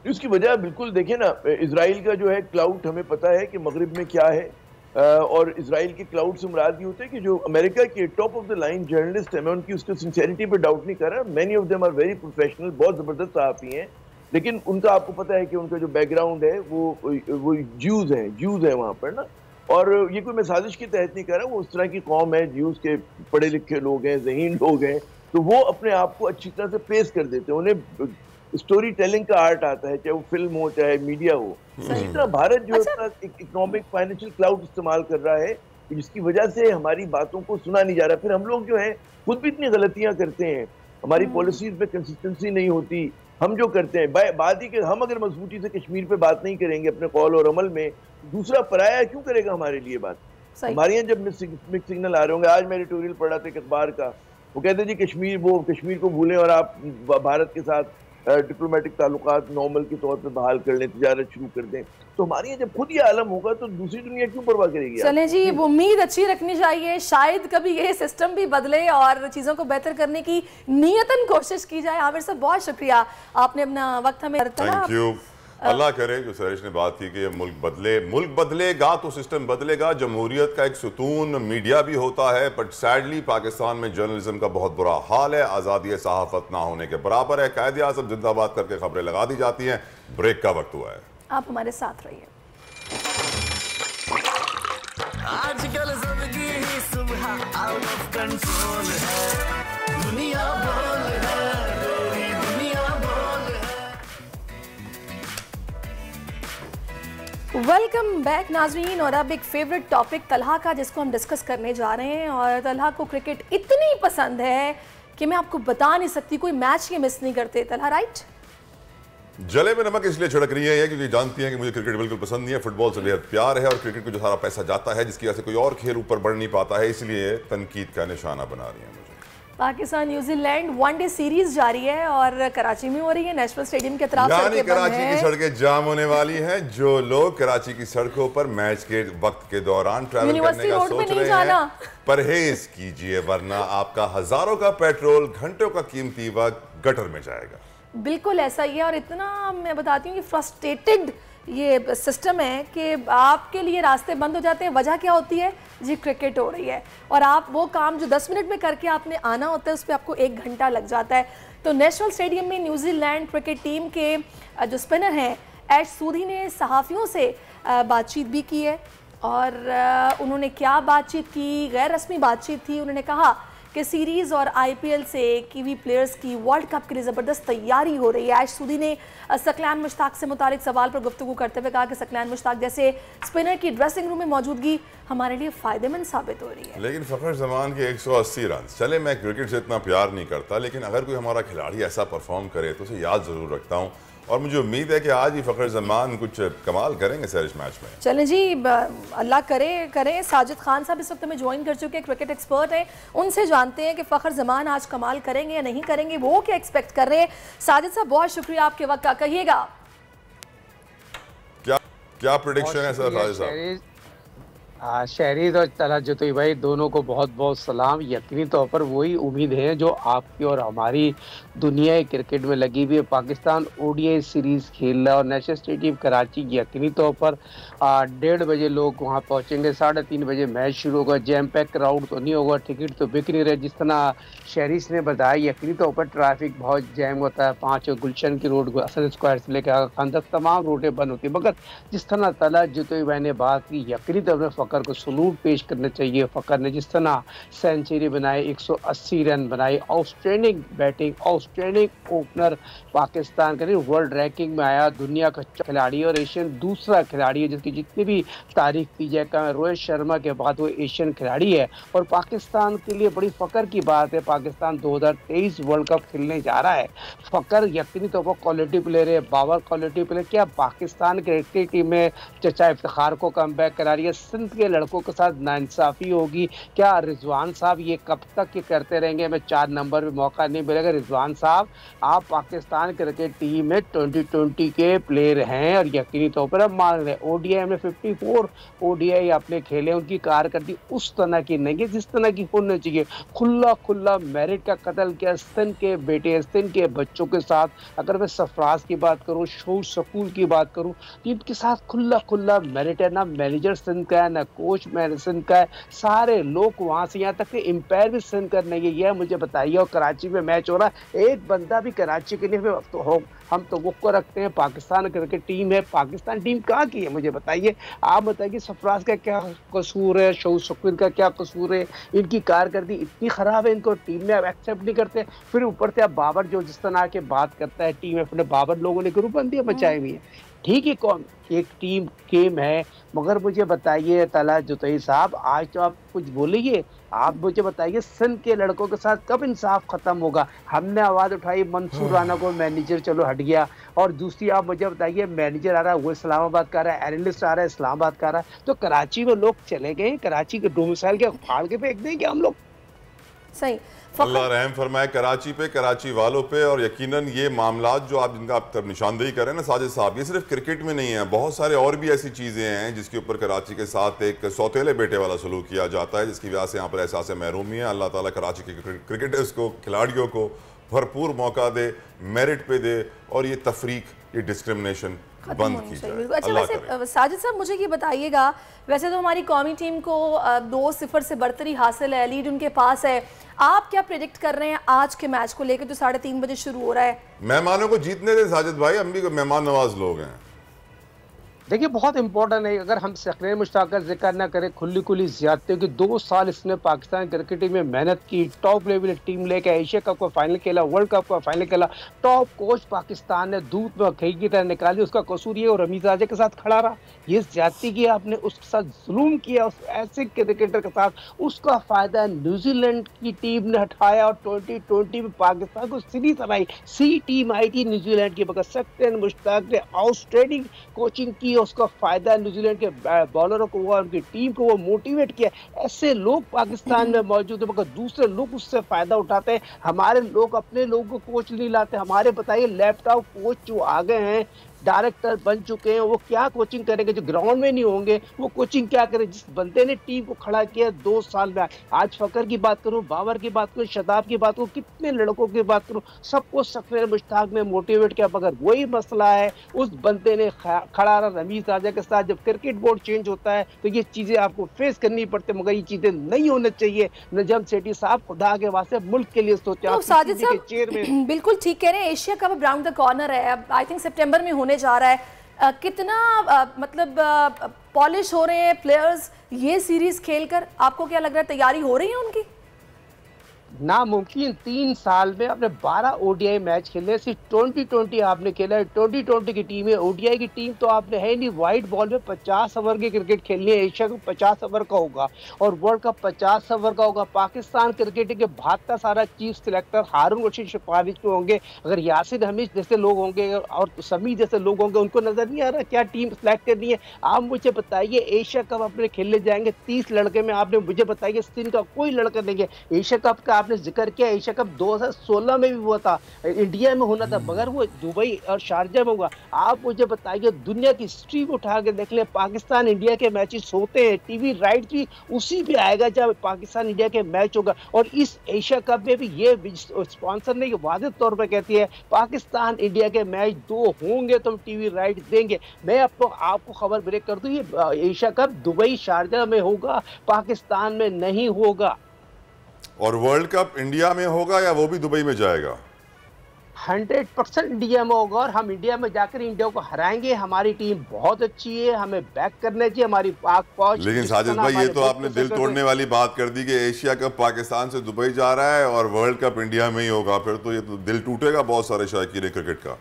उसकी वजह बिल्कुल देखिए ना, इजराइल का जो है क्लाउड हमें पता है कि मगरिब में क्या है, और इजराइल के क्लाउड से मुराद ये होता है कि जो अमेरिका के top of the line journalist है, मैं उनकी उसके सिंसेरिटी पे डाउट नहीं कर रहा, many of them are very professional, बहुत ज़बरदस्त सहाफ़ी हैं, लेकिन उनका आपको पता है कि उनका जो बैकग्राउंड है वो ज्यूज़ हैं वहाँ पर ना। और ये कोई मैं साजिश के तहत नहीं कर रहा, वो उस तरह की कौम है, ज्यूज़ के पढ़े लिखे लोग हैं, ज़हीन लोग हैं, तो वो अपने आप को अच्छी तरह से पेश कर देते हैं। उन्हें स्टोरी टेलिंग का आर्ट आता है, चाहे वो फिल्म हो चाहे मीडिया हो। इसी तरह भारत जो है इकोनॉमिक फाइनेंशियल क्लाउड इस्तेमाल कर रहा है जिसकी वजह से हमारी बातों को सुना नहीं जा रहा। फिर हम लोग जो है खुद भी इतनी गलतियां करते हैं, हमारी पॉलिसीज पे कंसिस्टेंसी नहीं होती। हम जो करते हैं बात ही कि हम अगर मजबूती से कश्मीर पे बात नहीं करेंगे अपने कौल और अमल में, दूसरा पराया क्यों करेगा हमारे लिए बात? हमारे यहाँ जब मिक्स सिग्नल आ रहे होंगे, आज मैं एडिटोरियल पढ़ा था एक अखबार का, वो कहते जी कश्मीर को भूलें और आप भारत के साथ डिप्लोमेटिक ताल्लुकात नॉर्मल के तौर पे बहाल कर लें, तिजारत शुरू कर दें। तो हमारे यहाँ जब खुद ये आलम होगा तो दूसरी दुनिया क्यों परवाह करेगी? चलें जी, वो उम्मीद अच्छी रखनी चाहिए, शायद कभी ये सिस्टम भी बदले और चीज़ों को बेहतर करने की नियतन कोशिश की जाए। आमिर साहब बहुत शुक्रिया, आपने अपना वक्त हमें। Thank you. अल्लाह करे जो सरिश ने बात की कि मुल्क बदलेगा तो सिस्टम बदलेगा। जमहूरियत का एक सुतून मीडिया भी होता है, बट सैडली पाकिस्तान में जर्नलिज्म का बहुत बुरा हाल है। आज़ादी सहाफ़त ना होने के बराबर है। कायदे आज़म जिंदाबाद करके खबरें लगा दी जाती हैं। ब्रेक का वक्त हुआ है, आप हमारे साथ रहिए। आजकल जिंदगी ही सुबह आउट ऑफ कंट्रोल है, दुनिया बोल है, दुनिया बोल है। वेलकम बैक नाजरीन, और अब एक फेवरेट टॉपिक तलहा का जिसको हम डिस्कस करने जा रहे हैं। और तलहा को क्रिकेट इतनी पसंद है कि मैं आपको बता नहीं सकती, कोई मैच ये मिस नहीं करते। तलहा राइट? जले में नमक इसलिए छिड़क रही है क्योंकि जानती हैं कि मुझे क्रिकेट बिल्कुल पसंद नहीं है, फुटबॉल से बेहद प्यार है और क्रिकेट को जो सारा पैसा जाता है जिसकी वजह से कोई और खेल ऊपर बढ़ नहीं पाता है, इसलिए तनकीद का निशाना बना रही है मुझे। पाकिस्तान न्यूजीलैंड वनडे सीरीज जारी है और कराची में हो रही है, नेशनल स्टेडियम के तरफ। यानी कराची की सड़कें जाम होने वाली हैं। जो लोग कराची की सड़कों पर मैच के वक्त के दौरान ट्रैवल करने का सोच रहे हैं, परहेज कीजिए वरना आपका हजारों का पेट्रोल, घंटों का कीमती वक्त गटर में जाएगा। बिल्कुल ऐसा ही है, और इतना मैं बताती हूँ कि फ्रस्ट्रेटेड ये सिस्टम है कि आपके लिए रास्ते बंद हो जाते हैं। वजह क्या होती है जी? क्रिकेट हो रही है और आप वो काम जो 10 मिनट में करके आपने आना होता है उस पर आपको 1 घंटा लग जाता है। तो नेशनल स्टेडियम में न्यूजीलैंड क्रिकेट टीम के जो स्पिनर हैं एश सूदी ने सहाफ़ियों से बातचीत भी की है। और उन्होंने क्या बातचीत की? गैर रस्मी बातचीत थी। उन्होंने कहा कि सीरीज़ और आईपीएल से कीवी प्लेयर्स की वर्ल्ड कप के लिए ज़बरदस्त तैयारी हो रही है। एश सूदी ने सकलैन मुश्ताक से मुतालिक सवाल पर गुफ्तगू करते हुए कहा कि सकलैन मुश्ताक जैसे स्पिनर की ड्रेसिंग रूम में मौजूदगी हमारे लिए फ़ायदेमंद साबित हो रही है। लेकिन फ़खर जमान के 180 रन, चले मैं क्रिकेट से इतना प्यार नहीं करता, लेकिन अगर कोई हमारा खिलाड़ी ऐसा परफॉर्म करे तो उसे याद ज़रूर रखता हूँ और मुझे उम्मीद है कि आज ही फ़खर जमान कुछ कमाल करेंगे सैरिश मैच में। चलें जी, अल्लाह करें। साजिद खान साहब इस वक्त हमें ज्वाइन कर चुके हैं, क्रिकेट एक्सपर्ट हैं, उनसे जानते हैं कि फ़खर जमान आज कमाल करेंगे या नहीं करेंगे, वो क्या एक्सपेक्ट कर रहे हैं। साजिद साहब बहुत शुक्रिया आपके वक्त का, कहिएगा क्या प्रेडिक्शन है सर साजिद साहब? शहरीद और तलत जोतोई भाई दोनों को बहुत बहुत सलाम। यकीनी तौर पर वही उम्मीद है जो आपकी और हमारी दुनिया क्रिकेट में लगी हुई है। पाकिस्तान ओडीआई सीरीज खेल रहा है और नेशनल स्टेडियम कराची यकीनी तौर पर 1:30 बजे लोग वहां पहुंचेंगे, 3:30 बजे मैच शुरू होगा। जैम पैक क्राउड तो नहीं होगा, टिकट तो बिक नहीं रहे। जिस तरह शहरीज ने बताया यकीनी तौर पर ट्रैफिक बहुत जैम होता है। 5 गुलशन की रोड असल स्क्वायर से लेकर आगा खान तक तमाम रोडें बंद होती है। मगर जिस तरह तलत जोतोई भाई ने बात की, यकीनी तौर पर फ़कर को सलूट पेश करना चाहिए। फ़कर ने जिस तरह सेंचुरी बनाई, 180 रन बनाए, outstanding batting, outstanding opener Pakistan का वर्ल्ड रैंकिंग में आया, दुनिया का खिलाड़ी और एशियन दूसरा खिलाड़ी है जिसकी जितनी भी तारीफ की जाए कम। रोहित शर्मा के बाद वो एशियन खिलाड़ी है और पाकिस्तान के लिए बड़ी फ़कर की बात है। पाकिस्तान 2023 वर्ल्ड कप खेलने जा रहा है। फ़कर यकीनी तौर पर क्वालिटी प्लेयर है, बाबर क्वालिटी प्लेयर। क्या पाकिस्तान क्रिकेट टीम में चचा इफ्तिखार को कम बैक करा रही है? सिंध के लड़कों के साथ नाइंसाफ़ी होगी क्या? रिजवान साहब ये कब तक ये करते रहेंगे? हमें 4 नंबर पे मौका नहीं मिलेगा। रिजवान साहब आप पाकिस्तान क्रिकेट टीम में 2020 के प्लेयर हैं और यकीनी तौर पर अब मान रहे हैं। ओडीआई में 54 ओडीआई आपने खेले, उनकी कारकर्दगी उस तरह की नहीं है जिस तरह की होनी चाहिए। खुला मेरिट का कत्ल किया सिंध के बेटे, सिंध के बच्चों के साथ। अगर मैं सरफराज की बात करूँ, शोर सकूल की बात करूँ, तो इनके साथ खुला मेरिट है। ना मैनेजर सिंध का है, ना कोच सिंध का है, सारे लोग वहां से यहाँ तक कि एम्पायर भी सिंध का नहीं है। यह मुझे बताइए। और कराची में मैच हो रहा है, एक बंदा भी कराची के लिए तो हो, हम तो वो को रखते हैं। पाकिस्तान क्रिकेट टीम है, पाकिस्तान टीम कहाँ की है मुझे बताइए। आप बताइए सरफराज का क्या कसूर है, शोर सकूल का क्या कसूर है? इनकी कारकर्दगी इतनी खराब है, इनको टीम में अब एक्सेप्ट नहीं करते। फिर ऊपर से अब बाबर जो जिस तरह के बात करता है टीम में, अपने बाबर लोगों ने ग्रुपबंदियां मचाई हुई है। ठीक है, कौन एक टीम गेम है, मगर मुझे बताइए तलत जोतोई साहब, आज तो आप कुछ बोलिए। आप मुझे बताइए सिंध के लड़कों के साथ कब इंसाफ खत्म होगा? हमने आवाज़ उठाई, मंसूर राना को मैनेजर चलो हट गया, और दूसरी आप मुझे बताइए मैनेजर आ रहा है वो इस्लामाबाद का आ रहा है, एनालिस्ट आ रहा है इस्लामाबाद का आ रहा है। तो कराची में लोग चले गए, कराची के डोमिसाइल के फाड़ के फेंक देंगे हम लोग। सही, अल्लाह रहम फरमाए कराची पे, कराची वालों पे। और यकीनन ये मामलात जो आप जिनका आप तब निशानदेही करें ना साजिद साहब, ये सिर्फ क्रिकेट में नहीं है, बहुत सारे और भी ऐसी चीज़ें हैं जिसके ऊपर कराची के साथ एक सौतेले बेटे वाला सलूक किया जाता है, जिसकी वजह से यहाँ पर एहसास महरूमी है। अल्लाह ताला कराची के क्रिकेटर्स को, खिलाड़ियों को भरपूर मौका दे, मेरिट पे दे और ये तफरीक, ये डिस्क्रिमिनेशन बंद की जाए। अच्छा, वैसे साजिद साहब मुझे ये बताइएगा, वैसे तो हमारी कौमी टीम को 2-0 से बढ़तरी हासिल है, लीड उनके पास है। आप क्या प्रेडिक्ट कर रहे हैं आज के मैच को लेकर जो 3:30 बजे शुरू हो रहा है? मेहमानों को जीतने दे साजिद भाई, हम भी मेहमान नवाज लोग हैं। देखिए बहुत इंपॉर्टेंट है, अगर हम शक्ल मुश्ताक का जिक्र ना करें, खुली ज्यादती कि 2 साल इसने पाकिस्तान क्रिकेट टीम में मेहनत की, टॉप लेवल टीम लेके एशिया कप का फाइनल खेला, वर्ल्ड कप का फाइनल खेला, टॉप कोच पाकिस्तान ने दूध में खई की तरह निकाली। उसका कसूर ये और रमीज राजा के साथ खड़ा रहा, ये ज्यादती की आपने, उसके साथ जुल्म किया, उस ऐसे क्रिकेटर के साथ। उसका फायदा न्यूजीलैंड की टीम ने उठाया और 2020 में पाकिस्तान को सीरीज हराई। सी टीम आई थी न्यूजीलैंड की, मगर शक्ल मुश्ताक ने आउटस्टैंडिंग कोचिंग की, उसका फायदा न्यूजीलैंड के बॉलरों को हुआ, उनकी टीम को वो मोटिवेट किया। ऐसे लोग पाकिस्तान में मौजूद है, मगर दूसरे लोग उससे फायदा उठाते हैं। हमारे लोग अपने लोगों को कोच नहीं लाते। हमारे बताइए लैपटॉप कोच जो आ गए हैं, डायरेक्टर बन चुके हैं, वो क्या कोचिंग करेंगे? जो ग्राउंड में नहीं होंगे वो कोचिंग क्या करें? जिस बंदे ने टीम को खड़ा किया 2 साल में, आज फ़कर की बात करूं, बाबर की बात करूं, शदाब की बात करूं, कितने लड़कों की बात करूं, सबको शक्ल मुश्ताक में मोटिवेट किया। मगर वही मसला है, उस बंदे ने खड़ा रहा रमीज राजा के साथ। जब क्रिकेट बोर्ड चेंज होता है तो ये चीज़ें आपको फेस करनी पड़ती है, मगर ये चीज़ें नहीं होनी चाहिए। नजम सेठी साहब, खुदा के वास्ते मुल्क के लिए सोचें। तो साजिद साहब बिल्कुल ठीक कह रहे हैं, Asia cup around the corner है, अब आई थिंक सितंबर में होने जा रहा है। कितना मतलब पॉलिश हो रहे हैं प्लेयर्स ये सीरीज खेलकर? आपको क्या लग रहा है, तैयारी हो रही है उनकी? नामुमकिन 3 साल में आपने 12 ओडीआई मैच खेले, सिर्फ 2020 आपने खेला है। 2020 की टीम है, ओडीआई की टीम तो आपने है नहीं। वाइट बॉल में 50 ओवर की क्रिकेट खेलनी है, एशिया कप 50 ओवर का होगा और वर्ल्ड कप 50 ओवर का होगा। पाकिस्तान क्रिकेट के 72 सारा चीफ सिलेक्टर हारून रशीद सिफारिश पे होंगे। अगर यासिर हमीद जैसे लोग होंगे और समी जैसे लोग होंगे, उनको नजर नहीं आ रहा क्या टीम सिलेक्ट करनी है? आप मुझे बताइए, एशिया कप अपने खेलने जाएंगे 30 लड़के में, आपने मुझे बताइए सिंध का कोई लड़का नहीं है। एशिया कप का आपने जिक्र किया एशिया कप 2016 में भी हुआ था, इंडिया में होना था, मगर वो दुबई और शारजा में हुआ। आप मुझे बताइए, दुनिया की हिस्ट्री को उठा के देख ले, पाकिस्तान इंडिया के मैचेस होते हैं, टीवी राइट भी उसी पे आएगा जब पाकिस्तान इंडिया के मैच होगा। और इस एशिया कप में भी ये स्पॉन्सर ने वाज़ेह तौर पर कहती है पाकिस्तान इंडिया के मैच 2 होंगे तो हम टीवी राइट देंगे। मैं आपको खबर ब्रेक कर दूं, ये एशिया कप दुबई शारजा में होगा, पाकिस्तान में नहीं होगा। और वर्ल्ड कप इंडिया में होगा या वो भी दुबई में जाएगा? 100% इंडिया में होगा और हम इंडिया में जाकर इंडिया को हराएंगे। हमारी टीम बहुत अच्छी है, हमें बैक करना चाहिए, हमारी पाक फौज। लेकिन साजिद भाई, ये तो आपने दिल तोड़ने वाली बात कर दी कि एशिया कप पाकिस्तान से दुबई जा रहा है और वर्ल्ड कप इंडिया में ही होगा, फिर तो ये तो दिल टूटेगा बहुत सारे शायकीन क्रिकेट का।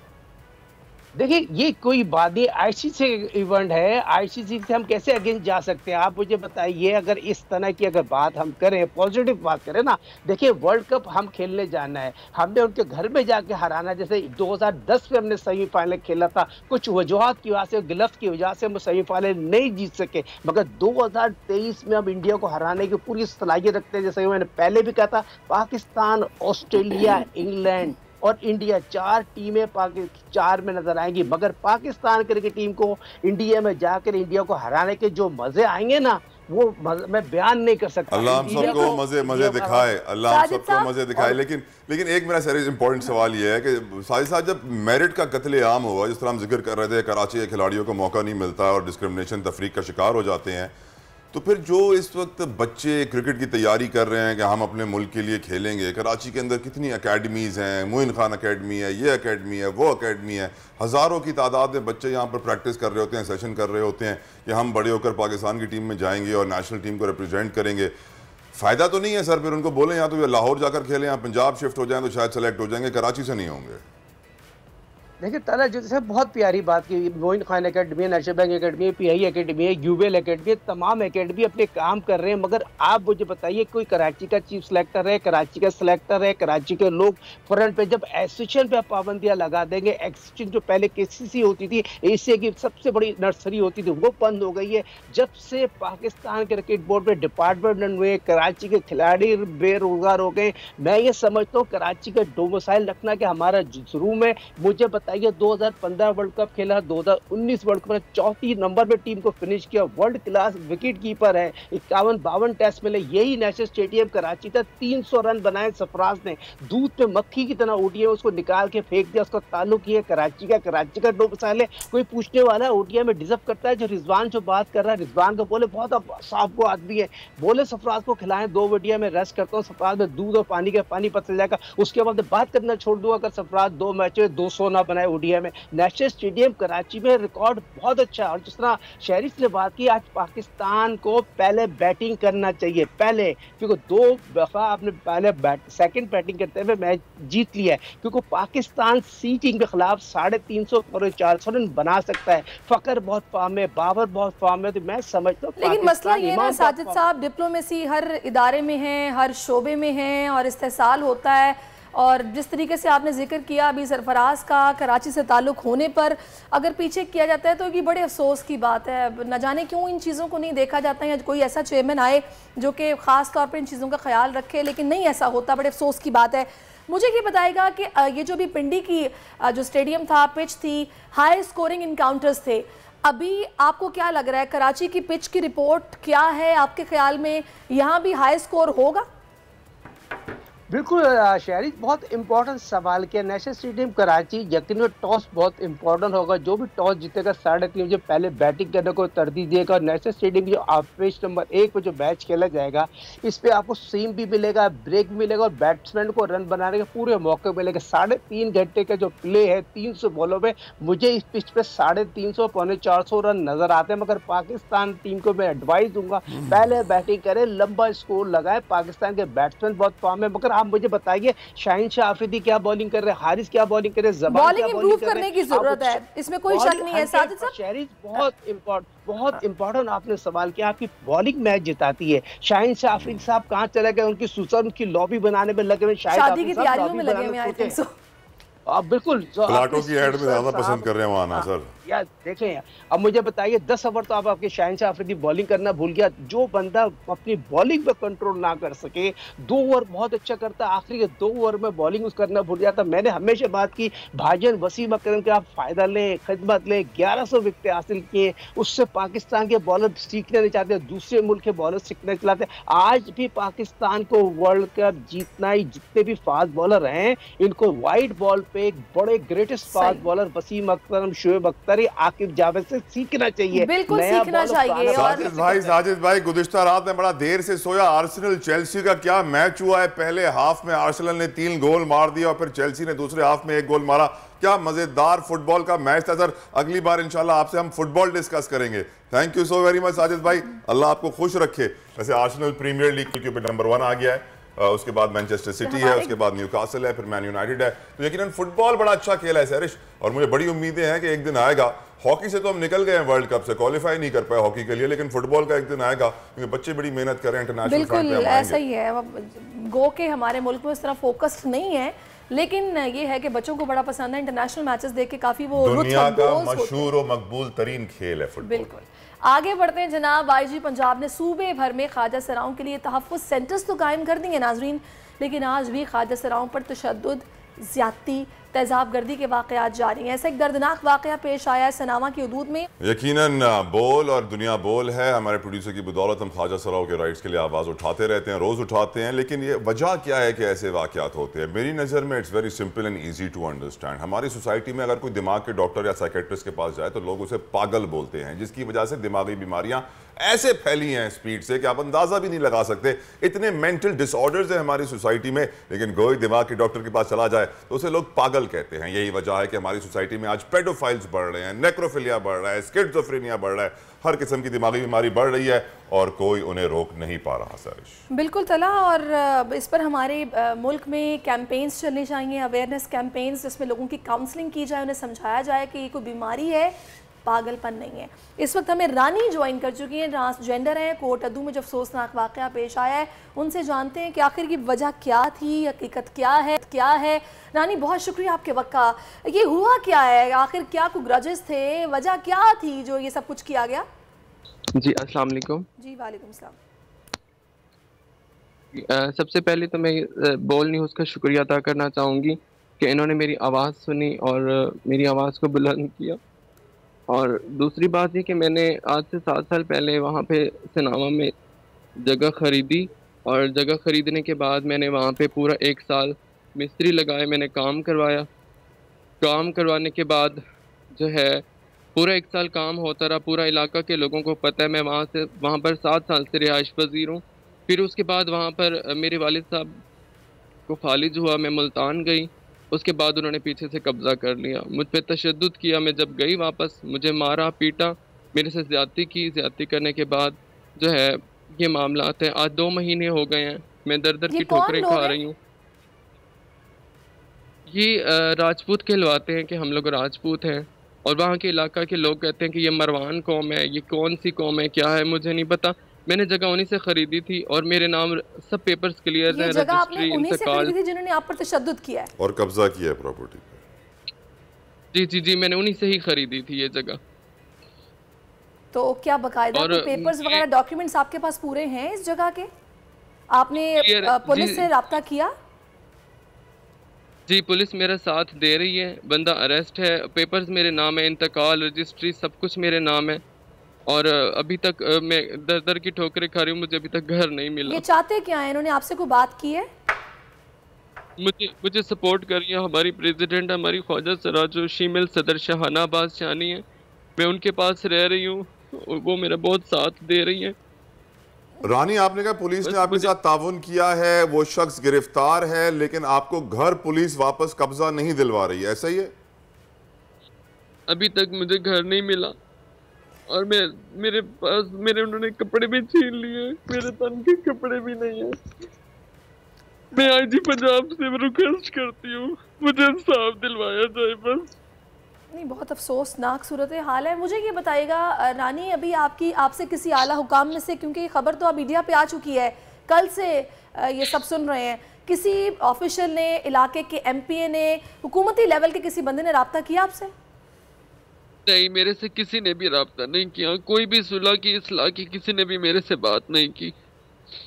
देखिए, ये कोई बात नहीं, आईसीसी इवेंट है, आईसीसी से हम कैसे अगेंस्ट जा सकते हैं? आप मुझे बताइए, अगर इस तरह की अगर बात हम करें, पॉजिटिव बात करें ना, देखिए वर्ल्ड कप हम खेलने जाना है, हमने उनके घर में जाके हराना। जैसे 2010 में हमने सेमीफाइनल खेला था, कुछ वजूहत की वजह से, गिलफ्ट की वजह से हम सेमीफाइनल नहीं जीत सके, मगर 2023 में हम इंडिया को हराने की पूरी सलाहियत रखते हैं। जैसे मैंने पहले भी कहा था, पाकिस्तान, ऑस्ट्रेलिया, इंग्लैंड और इंडिया 4 टीमें 4 में नजर आएंगी, मगर पाकिस्तान क्रिकेट टीम को इंडिया में जाकर इंडिया को हराने के जो मजे आएंगे ना, वो मैं बयान नहीं कर सकता। अल्लाह हम सबको मजे दिखाए, अल्लाह हम सबको मजे दिखाए। लेकिन एक मेरा सीरियस इंपॉर्टेंट सवाल ये है कि साजिद साहब, जब मेरिट का कत्लेआम हुआ, जिस तरह हम जिक्र कर रहे थे, कराची के खिलाड़ियों को मौका नहीं मिलता और डिस्क्रिमिनेशन, तफरीक का शिकार हो जाते हैं, तो फिर जो इस वक्त बच्चे क्रिकेट की तैयारी कर रहे हैं कि हम अपने मुल्क के लिए खेलेंगे, कराची के अंदर कितनी अकेडमीज़ हैं, मोइन खान अकेडमी है, ये अकेडमी है, वो अकेडमी है, हज़ारों की तादाद में बच्चे यहाँ पर प्रैक्टिस कर रहे होते हैं, सेशन कर रहे होते हैं कि हम बड़े होकर पाकिस्तान की टीम में जाएंगे और नेशनल टीम को रिप्रेजेंट करेंगे। फ़ायदा तो नहीं है सर, फिर उनको बोलें या तो ये लाहौर जाकर खेलें या पंजाब शिफ्ट हो जाएं तो शायद सेलेक्ट हो जाएंगे, कराची से नहीं होंगे। देखिए ताला जैसे बहुत प्यारी बात की, Moin Khan academy, national bank academy, PI academy है, यूबेल अकेडमी, तमाम अकेडमी अपने काम कर रहे हैं, मगर आप मुझे बताइए, कोई कराची का चीफ सेलेक्टर है, कराची का सेलेक्टर है, कराची के लोग फ्रंट पे जब एसोसिएशन पे पाबंदियां लगा देंगे, एसोसिएशन जो पहले केसीसी होती थी, एशिया की सबसे बड़ी नर्सरी होती थी, वो बंद हो गई है। जब से पाकिस्तान क्रिकेट बोर्ड में डिपार्टमेंट हुए, कराची के खिलाड़ी बेरोजगार हो गए। मैं ये समझता हूँ कराची का डोमिसाइल रखना कि हमारा जुर्म है। मुझे बताइए, 2015 वर्ल्ड कप खेला, 2019 वर्ल्ड कप में 34 नंबर पे टीम को फिनिश किया, वर्ल्ड क्लास विकेट कीपर है, 51-52 टेस्ट मिले, यही नेशनल स्टेडियम कराची था, 300 रन बनाए सरफराज ने, दूध पे मक्खी की तरह ओडीआई उसको निकाल के फेंक दिया, उसका ताल्लुक ये कराची का डोमिसाइल है। कोई पूछने वाला ओडीआई में डिजर्व करता है? जो रिजवान जो बात कर रहा है, रिजवान को बोले बहुत साफ को आदमी है, बोले सरफराज को खिलाएं, 2 ओडीआई में रेस्ट करता हूँ, सरफराज में दूध और पानी पता चल जाएगा, उसके बाद बात करना छोड़ दूंगा अगर सरफराज 2 मैच में 200 ना बनाए ओडीआई में। नेशनल स्टेडियम कराची में रिकॉर्ड बहुत अच्छा है। और जिस तरह शहरी ने बात की, आज पाकिस्तान को पहले बैटिंग करना चाहिए, पहले, क्योंकि 2 दफा आपने पहले सेकंड बैटिंग करते हुए मैच जीत लिया है, क्योंकि पाकिस्तान सी टीम के खिलाफ 350 और 400 रन बना सकता है। फकर बहुत फॉर्म में, बाबर बहुत फॉर्म में, तो मैं समझता हूँ। लेकिन मसला ये ना साजिद साहब, डिप्लोमेसी हर इदारे में है, हर शोबे में है और इस्तेसाल होता है। और जिस तरीके से आपने जिक्र किया अभी सरफराज का कराची से ताल्लुक़ होने पर, अगर पीछे किया जाता है तो ये बड़े अफसोस की बात है। न जाने क्यों इन चीज़ों को नहीं देखा जाता है, या कोई ऐसा चेयरमैन आए जो कि ख़ास तौर पर इन चीज़ों का ख्याल रखे, लेकिन नहीं ऐसा होता। बड़े अफसोस की बात है। मुझे ये बताएगा कि ये जो भी पिंडी की जो स्टेडियम था, पिच थी, हाई स्कोरिंग इनकाउंटर्स थे, अभी आपको क्या लग रहा है, कराची की पिच की रिपोर्ट क्या है आपके ख्याल में? यहाँ भी हाई स्कोर होगा? बिल्कुल शहरी, बहुत इंपॉर्टेंट सवाल किया। नेशनल स्टेडियम कराची यकीनन टॉस बहुत इंपॉर्टेंट होगा, जो भी टॉस जीतेगा 3:30 बजे पहले बैटिंग करने को तरजीह देगा। और नेशनल स्टेडियम जो पेज नंबर 1 पर जो मैच खेला जाएगा, इस पे आपको सीम भी मिलेगा, ब्रेक भी मिलेगा और बैट्समैन को रन बनाने के पूरे मौके मिलेगा। 3.5 घंटे का जो प्ले है 300 बॉलों में, मुझे इस पिच पे 350 पौने 400 रन नजर आते हैं। मगर पाकिस्तान टीम को मैं एडवाइस दूंगा, पहले बैटिंग करे, लंबा स्कोर लगाए। पाकिस्तान के बैट्समैन बहुत फॉर्म है, मगर आप मुझे बताइए शाहीन शाह आफरीदी क्या बॉलिंग कर रहे हैं, हारिस क्या बॉलिंग कर रहे हैं, ज़बान बॉलिंग इंप्रूव करने की जरूरत है, इसमें कोई शक नहीं है। साजिद साहब, शहरी बहुत इंपॉर्टेंट आपने सवाल किया, आपकी बॉलिंग मैच जिताती है। शाहीन शाह अफरीदी साहब कहाँ चले गए? उनकी सुसन की लॉबी बनाने में लगे हुए, शादी की तैयारियों में लगे हुए। बिल्कुल प्लाटो की एड में ज्यादा पसंद कर रहे हैं वहां ना सर। यार देखें, अब मुझे बताइए 10 ओवर तो आप आपके शहनशाह अफरीदी बॉलिंग करना भूल गया। जो बंदा अपनी बॉलिंग पे कंट्रोल ना कर सके, 2 ओवर बहुत अच्छा करता, आखिरी के 2 ओवर में बॉलिंग करना भूल जाता। मैंने हमेशा बात की भाईजान वसीम अकरम के आप फायदा लें, खिदमत लें, 1100 विकेट हासिल किए, उससे पाकिस्तान के बॉलर सीखना नहीं चाहते, दूसरे मुल्क के बॉलर सीखना चाहते। आज भी पाकिस्तान को वर्ल्ड कप जीतना ही, जितने भी फास्ट बॉलर हैं इनको वाइड बॉल पे एक बड़े ग्रेटेस्ट फास्ट बॉलर वसीम अकरम, शोएब अख्तर, आकिब जावेद से सीखना चाहिए। बिल्कुल सीखना चाहिए। साजिद भाई गुज़िश्ता रात में बड़ा देर से सोया। आर्सेनल चेल्सी का क्या मैच हुआ है। पहले हाफ में आर्सेनल ने 3 गोल मार दिया और फिर चेल्सी ने दूसरे हाफ में 1 गोल मारा। क्या मजेदार फुटबॉल का मैच था सर। अगली बार इंशाल्लाह आपसे हम फुटबॉल डिस्कस करेंगे। Thank you so very much Sajid भाई, अल्लाह आपको खुश रखे। वैसे आर्सेनल प्रीमियर लीग के नंबर 1 आ गया है, उसके बाद मैनचेस्टर सिटी है, उसके बाद न्यूकासल है, फिर मैन यूनाइटेड है। तो यकीनन फुटबॉल बड़ा अच्छा खेला है सरिश, और मुझे बड़ी उम्मीदें हैं कि एक दिन आएगा। हॉकी से तो हम निकल गए हैं, वर्ल्ड कप से क्वालिफाई नहीं कर पाए हॉकी के लिए, लेकिन फुटबॉल का एक दिन आएगा क्योंकि बच्चे बड़ी मेहनत कर रहे हैं इंटरनेशनल फ्रंट पे। बिल्कुल ऐसा ही है। गो के हमारे मुल्क में इस तरह फोकस्ड नहीं है, लेकिन ये है कि बच्चों को बड़ा पसंद है। इंटरनेशनल मैचेस देख के काफी वो दुनिया का मशहूर और मकबूल तरीन खेल है फुटबॉल। बिल्कुल। आगे बढ़ते हैं जनाब। आईजी पंजाब ने सूबे भर में ख्वाजा सराओं के लिए तहफ़्फ़ुज़ सेंटर्स तो कायम कर दिए नाजरीन, लेकिन आज भी ख्वाजा सराओं पर तशद्दुद, ज़्यादती, तेज़ाब गर्दी के वाक़यात जारी हैं। ऐसा एक दर्दनाक वाक़या पेश आया है सनावा की हदूद में। यकीनन बोल और दुनिया बोल है। हमारे प्रोड्यूसर की बदौलत हम ख्वाजा सराओं के राइट्स के लिए आवाज़ उठाते रहते हैं, रोज़ उठाते हैं, लेकिन ये वजह क्या है कि ऐसे वाक़यात होते हैं। मेरी नज़र में it's very simple and easy to understand. हमारी सोसाइटी में अगर कोई दिमाग के डॉक्टर या साइकेट्रिस्ट के पास जाए तो लोग उसे पागल बोलते हैं, जिसकी वजह से दिमागी बीमारियाँ ऐसे फैली हैं स्पीड से कि आप अंदाजा भी नहीं लगा सकते। इतने मेंटल डिसऑर्डर्स हैं हमारी सोसाइटी में, लेकिन कोई दिमाग के डॉक्टर के पास चला जाए तो उसे लोग पागल कहते हैं। यही वजह है कि हमारी सोसाइटी में आज पेडोफाइल्स बढ़ रहे हैं, नेक्रोफिलिया बढ़ रहा है, स्किज़ोफ्रेनिया बढ़ रहा है, हर किस्म की दिमागी बीमारी बढ़ रही है और कोई उन्हें रोक नहीं पा रहा। सरिश बिल्कुल तला, और इस पर हमारे मुल्क में कैंपेन्स चलने चाहिए, अवेयरनेस कैंपेन्स, जिसमें लोगों की काउंसलिंग की जाए, उन्हें समझाया जाए कि ये कोई बीमारी है, पागलपन नहीं है। इस वक्त हमें रानी ज्वाइन कर चुकी हैं, ट्रांसजेंडर हैं। कोट अदू में जो अफसोसनाक वाक़या पेश आया है उनसे जानते हैं कि आखिर की वजह क्या थी, हकीकत क्या है। रानी बहुत शुक्रिया आपके वक्त का। ये हुआ क्या है आखिर, क्या कोई ग्रजेस थे, वजह क्या थी जो ये सब कुछ किया गया? जी अस्सलाम वालेकुम। जी वालेकुम सलाम। सबसे पहले तो मैं बोल न्यूज़ का शुक्रिया अदा करना चाहूँगी कि इन्होंने मेरी आवाज़ सुनी और मेरी आवाज़ को बुलंद किया। और दूसरी बात ये कि मैंने आज से 7 साल पहले वहाँ पे सनावा में जगह ख़रीदी, और जगह ख़रीदने के बाद मैंने वहाँ पे पूरा 1 साल मिस्त्री लगाए, मैंने काम करवाया। काम करवाने के बाद जो है पूरा 1 साल काम होता रहा, पूरा इलाका के लोगों को पता है। मैं वहाँ पर 7 साल से रिहाइश पज़ीर हूँ। फिर उसके बाद वहाँ पर मेरे वालिद साहब को फालिज हुआ, मैं मुल्तान गई, उसके बाद उन्होंने पीछे से कब्ज़ा कर लिया, मुझ पे तशद्दुद किया। मैं जब गई वापस, मुझे मारा पीटा, मेरे से ज़्यादती की। ज़्यादती करने के बाद जो है ये मामला आते हैं। आज 2 महीने हो गए हैं, मैं दर दर की ठोकरें खा रही हूँ। ये राजपूत कहलवाते हैं कि हम लोग राजपूत हैं, और वहाँ के इलाका के लोग कहते हैं कि ये मरवान कौम है। ये कौन सी कौम है, क्या है, मुझे नहीं पता। मैंने जगह उन्हीं से खरीदी थी और मेरे नाम सब पेपर्स क्लियर हैं, रजिस्ट्री, उन्हीं से खरीदी थी जिन्होंने आप पर तशद्दुद किया है और कब्जा किया है प्रॉपर्टी पे। जी मैंने उन्हीं से ही खरीदी थी ये जगह। तो क्या बकायदा पेपर्स वगैरह डॉक्यूमेंट्स आपके पास पूरे हैं इस जगह के? आपने पुलिस से राब्ता किया? जी पुलिस मेरा साथ दे रही है, बंदा अरेस्ट है, पेपर्स मेरे नाम है, इंतकाल, रजिस्ट्री सब कुछ मेरे नाम है, और अभी तक मैं दर दर की ठोकरें खा रही हूँ, मुझे अभी तक घर नहीं मिला। ये चाहते क्या है? इन्होंने आपसे कोई बात की है? मुझे सपोर्ट कर रही है हमारी प्रेसिडेंट, हमारी ख्वाजा सरा जो शीमेल सदर शाहाना अब्बास शानी है, मैं उनके पास रह रही हूँ, वो मेरा बहुत साथ दे रही है। रानी आपने कहा पुलिस ने आपके साथ ताउन किया है, वो शख्स गिरफ्तार है, लेकिन आपको घर पुलिस वापस कब्जा नहीं दिलवा रही है, ऐसा ही है? अभी तक मुझे घर नहीं मिला, और मेरे पास उन्होंने कपड़े भी छीन लिए, मेरे तन के कपड़े भी नहीं है। मैं आईजी पंजाब से रिक्वेस्ट करती हूँ मुझे इंसाफ दिलवाया जाए बस। नहीं, बहुत अफसोसनाक सूरत हाल है। मुझे ये बताइएगा रानी, अभी आपसे किसी आला हुकाम में से, क्योंकि खबर तो अब मीडिया पे आ चुकी है, कल से ये सब सुन रहे हैं, किसी ऑफिशियल ने, इलाके के MPA ने, हुकूमती लेवल के किसी बंदे ने रब्ता किया आपसे? नहीं, मेरे से किसी ने भी रब्ता नहीं किया, कोई भी सुलह की इस्लाह की किसी ने भी मेरे से बात नहीं की।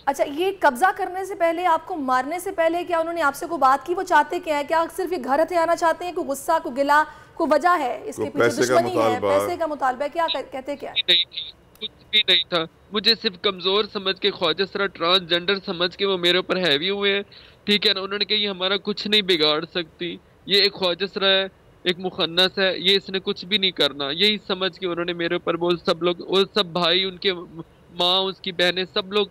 अच्छा, ये कब्जा करने से पहले, आपको मारने से पहले क्या उन्होंने आपसे कोई बात की? वो चाहते क्या है? क्या सिर्फ ये घर हथियाना चाहते हैं? कोई गुस्सा, कोई गिला, कोई वजह है इसके पीछे? दुश्मनी है, पैसे का मुतालबा, क्या कहते क्या? कुछ भी नहीं था, मुझे सिर्फ कमजोर समझ के, ख्वाजा ट्रांसजेंडर समझ के वो मेरे ऊपर हैवी हुए हैं, ठीक है ना। उन्होंने कहा ये हमारा कुछ नहीं बिगाड़ सकती, ये एक ख्वाजा है, एक मुखन्नस है, ये इसने कुछ भी नहीं करना, यही समझ के उन्होंने मेरे ऊपर वो सब लोग, वो सब भाई, उनके माँ, उसकी बहनें, सब लोग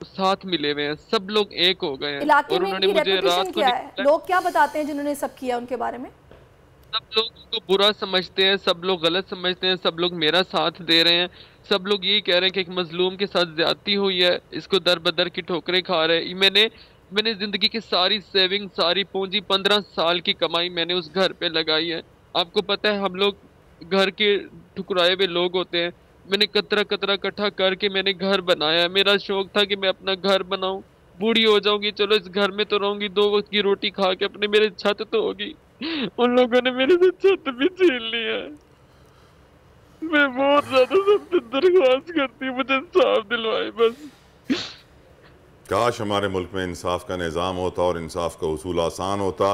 साथ मिले हुए हैं, सब लोग एक हो गए हैं। इलाके और में उन्होंने इनकी मुझे रेपुटेशन रात क्या को है? लोग क्या बताते हैं जिन्होंने सब किया उनके बारे में? सब लोग उसको बुरा समझते हैं, सब लोग गलत समझते हैं, सब लोग मेरा साथ दे रहे हैं, सब लोग यही कह रहे हैं कि एक मजलूम के साथ ज्यादती हुई है, इसको दर बदर की ठोकरें खा रहे हैं। मैंने जिंदगी की सारी सेविंग, सारी पूंजी, 15 साल की कमाई मैंने उस घर पे लगाई है। आपको पता है हम लोग घर के ठुकराए हुए लोग होते हैं, मैंने कतरा कतरा इकट्ठा करके मैंने घर बनाया। मेरा शौक था कि मैं अपना घर बनाऊं, बूढ़ी हो जाऊंगी चलो इस घर में तो रहूंगी, 2 वक्त की रोटी खा के अपने, मेरे छत तो होगी। उन लोगों ने मेरे से छत भी छीन ली है। मैं बहुत ज्यादा सबसे दरख्वास्त करती हूँ, मुझे इंसाफ दिलवाए बस। काश हमारे मुल्क में इंसाफ का निज़ाम होता और इंसाफ का उसूल आसान होता,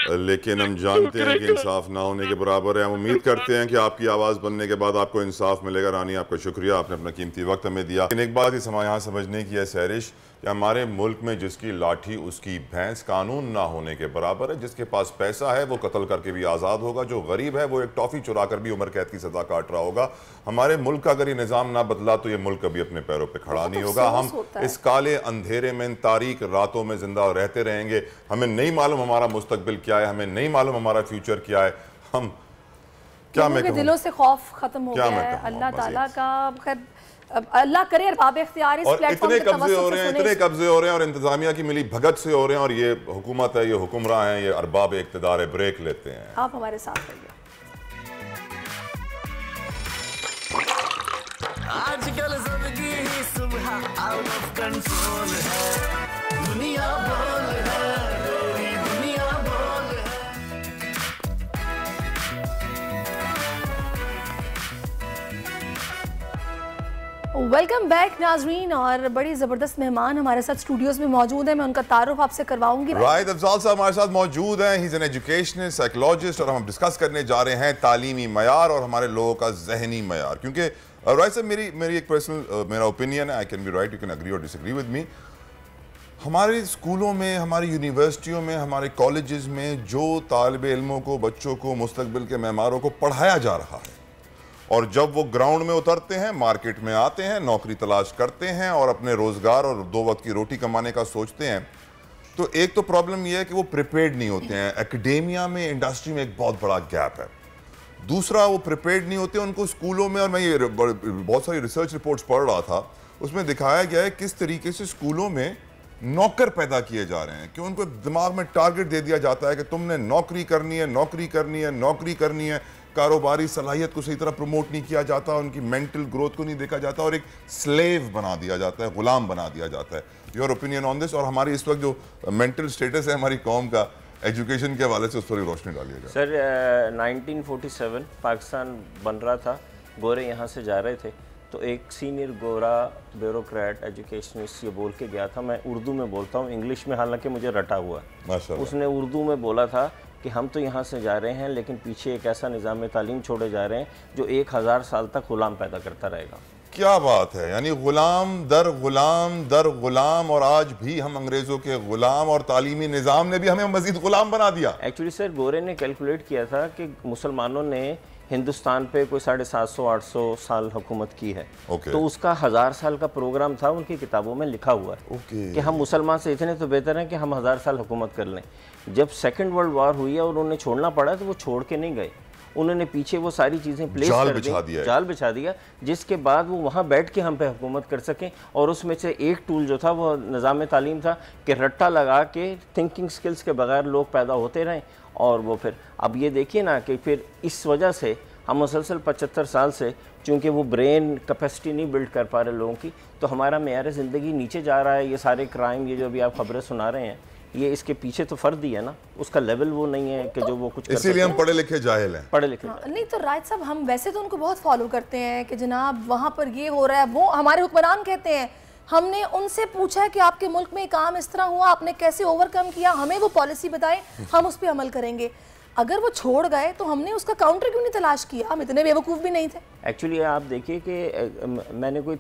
लेकिन हम जानते हैं कि इंसाफ ना होने के बराबर है। हम उम्मीद करते हैं कि आपकी आवाज़ बनने के बाद आपको इंसाफ मिलेगा। रानी, आपका शुक्रिया, आपने अपना कीमती वक्त हमें दिया। लेकिन एक बात इस यहाँ समझने की है सैरिश, कि हमारे मुल्क में जिसकी लाठी उसकी भैंस कानून ना होने के बराबर है। जिसके पास पैसा है वो कत्ल करके भी आज़ाद होगा, जो गरीब है वो एक टॉफ़ी चुरा कर भी उम्र कैद की सज़ा काट रहा होगा। हमारे मुल्क का अगर ये निज़ाम ना बदला तो ये मुल्क कभी अपने पैरों पे खड़ा नहीं होगा। हम इस काले अंधेरे में, तारीक रातों में जिंदा रहते रहेंगे। हमें नहीं मालूम हमारा मुस्तकबिल क्या है, हमें नहीं मालूम हमारा फ्यूचर क्या है। हम क्या, मैं दिलों से खौफ खत्म हो गया है अल्लाह ताला का। खैर अल्लाह करे अरबाब इख्तियार इस प्लेटफॉर्म इतने कब्जे हो रहे हैं, इतने कब्जे हो रहे हैं और इंतजामिया की मिली भगत से हो रहे हैं, और ये हुकूमत है, ये हुक्मरां हैं, ये अरबाब इख्तिदार है, ब्रेक लेते हैं। आप हमारे साथ रहिए। आजकल जिंदगी ही सुबह आउट ऑफ कंट्रोल है, दुनिया बोल है, तेरी दुनिया बोल है। वेलकम बैक नाजरीन, और बड़ी ज़बरदस्त मेहमान हमारे साथ स्टूडियोज़ में मौजूद है। मैं उनका तारुफ आपसे करवाऊंगी। राहिद अफजाल साहब हमारे साथ मौजूद हैं। He is an educationist, psychologist, और हम डिस्कस करने जा रहे हैं तालीमी मयार और हमारे लोगों का जहनी मयार। क्योंकि राहिद साहब, मेरी एक पर्सनल मेरा ओपिनियन है, I can be right, you can agree or disagree with me. हमारे स्कूलों में, हमारी यूनिवर्सिटियों में, हमारे कॉलेजेस में जो तालिब इल्मों को, बच्चों को, मुस्तकबिल के मेहमारों को पढ़ाया जा रहा है, और जब वो ग्राउंड में उतरते हैं, मार्केट में आते हैं, नौकरी तलाश करते हैं और अपने रोज़गार और 2 वक्त की रोटी कमाने का सोचते हैं, तो एक तो प्रॉब्लम यह है कि वो प्रिपेयर्ड नहीं होते हैं। एकेडेमिया में, इंडस्ट्री में एक बहुत बड़ा गैप है। दूसरा, वो प्रिपेयर्ड नहीं होते, उनको स्कूलों में, और मैं ये बहुत सारी रिसर्च रिपोर्ट्स पढ़ रहा था, उसमें दिखाया गया है किस तरीके से स्कूलों में नौकर पैदा किए जा रहे हैं, कि उनको दिमाग में टारगेट दे दिया जाता है कि तुमने नौकरी करनी है, नौकरी करनी है, नौकरी करनी है। कारोबारी सलाहियत को सही तरह प्रमोट नहीं किया जाता, उनकी मेंटल ग्रोथ को नहीं देखा जाता, और एक स्लेव बना दिया जाता है, गुलाम बना दिया जाता है। योर ओपिनियन ऑन दिस, और हमारी इस वक्त जो मेंटल स्टेटस है हमारी कौम का एजुकेशन के हवाले से, उस पर रोशनी डालिएगा। सर 1947 पाकिस्तान बन रहा था, गोरे यहाँ से जा रहे थे, तो एक सीनियर गोरा ब्यूरोक्रेट एजुकेशनिस्ट ये बोल के गया था, मैं उर्दू में बोलता हूँ, इंग्लिश में हालांकि मुझे रटा हुआ है, उसने उर्दू में बोला था कि हम तो यहाँ से जा रहे हैं, लेकिन पीछे एक ऐसा निज़ाम तालीम छोड़े जा रहे हैं जो 1000 साल तक गुलाम पैदा करता रहेगा। क्या बात है, यानी गुलाम दर गुलाम दर गुलाम, और आज भी हम अंग्रेज़ों के गुलाम, और तालीमी निज़ाम ने भी हमें मज़ीद गुलाम बना दिया। एक्चुअली सर गोरे ने कैलकुलेट किया था कि मुसलमानों ने हिंदुस्तान पे कोई 750-800 साल हुकूमत की है, तो उसका 1000 साल का प्रोग्राम था, उनकी किताबों में लिखा हुआ है कि हम मुसलमान से इतने तो बेहतर हैं कि हम 1000 साल हुकूमत कर लें। जब सेकंड वर्ल्ड वॉर हुई है और उन्हें छोड़ना पड़ा, तो वो छोड़ के नहीं गए, उन्होंने पीछे वो सारी चीज़ें प्लेस कर दी, जाल बिछा दिया, जिसके बाद वो वहाँ बैठ के हम पे हुकूमत कर सकें। और उसमें से एक टूल जो था वो निज़ाम तालीम था कि रट्टा लगा के थिंकिंग स्किल्स के बगैर लोग पैदा होते रहें। और वो फिर अब ये देखिए ना कि फिर इस वजह से हम मुसलसल 75 साल से, चूँकि वो ब्रेन कैपेसिटी नहीं बिल्ड कर पा रहे लोगों की, तो हमारा मेयार ज़िंदगी नीचे जा रहा है। ये सारे क्राइम, ये जो अभी आप खबरें सुना रहे हैं, ये इसके पीछे तो फर्द ही है ना, उसका लेवल वो नहीं है कि जो वो कुछ इसीलिए हम पढ़े लिखे जाहिल हैं, पढ़े लिखे नहीं तो राज साहब हम वैसे तो उनको बहुत फॉलो करते हैं कि जनाब वहाँ पर ये हो रहा है, वो हमारे हुक्मरान कहते हैं, हमने उनसे पूछा है कि आपके मुल्क में काम इस तरह हुआ, आपने कैसे ओवरकम किया, हमें वो पॉलिसी बताएं, हम उस पर अमल करेंगे। अगर वो छोड़ गए तो हमने उसका काउंटर क्यों नहीं तलाश किया? हम इतने बेवकूफ़ भी नहीं थे। एक्चुअली आप देखिए कि मैंने कोई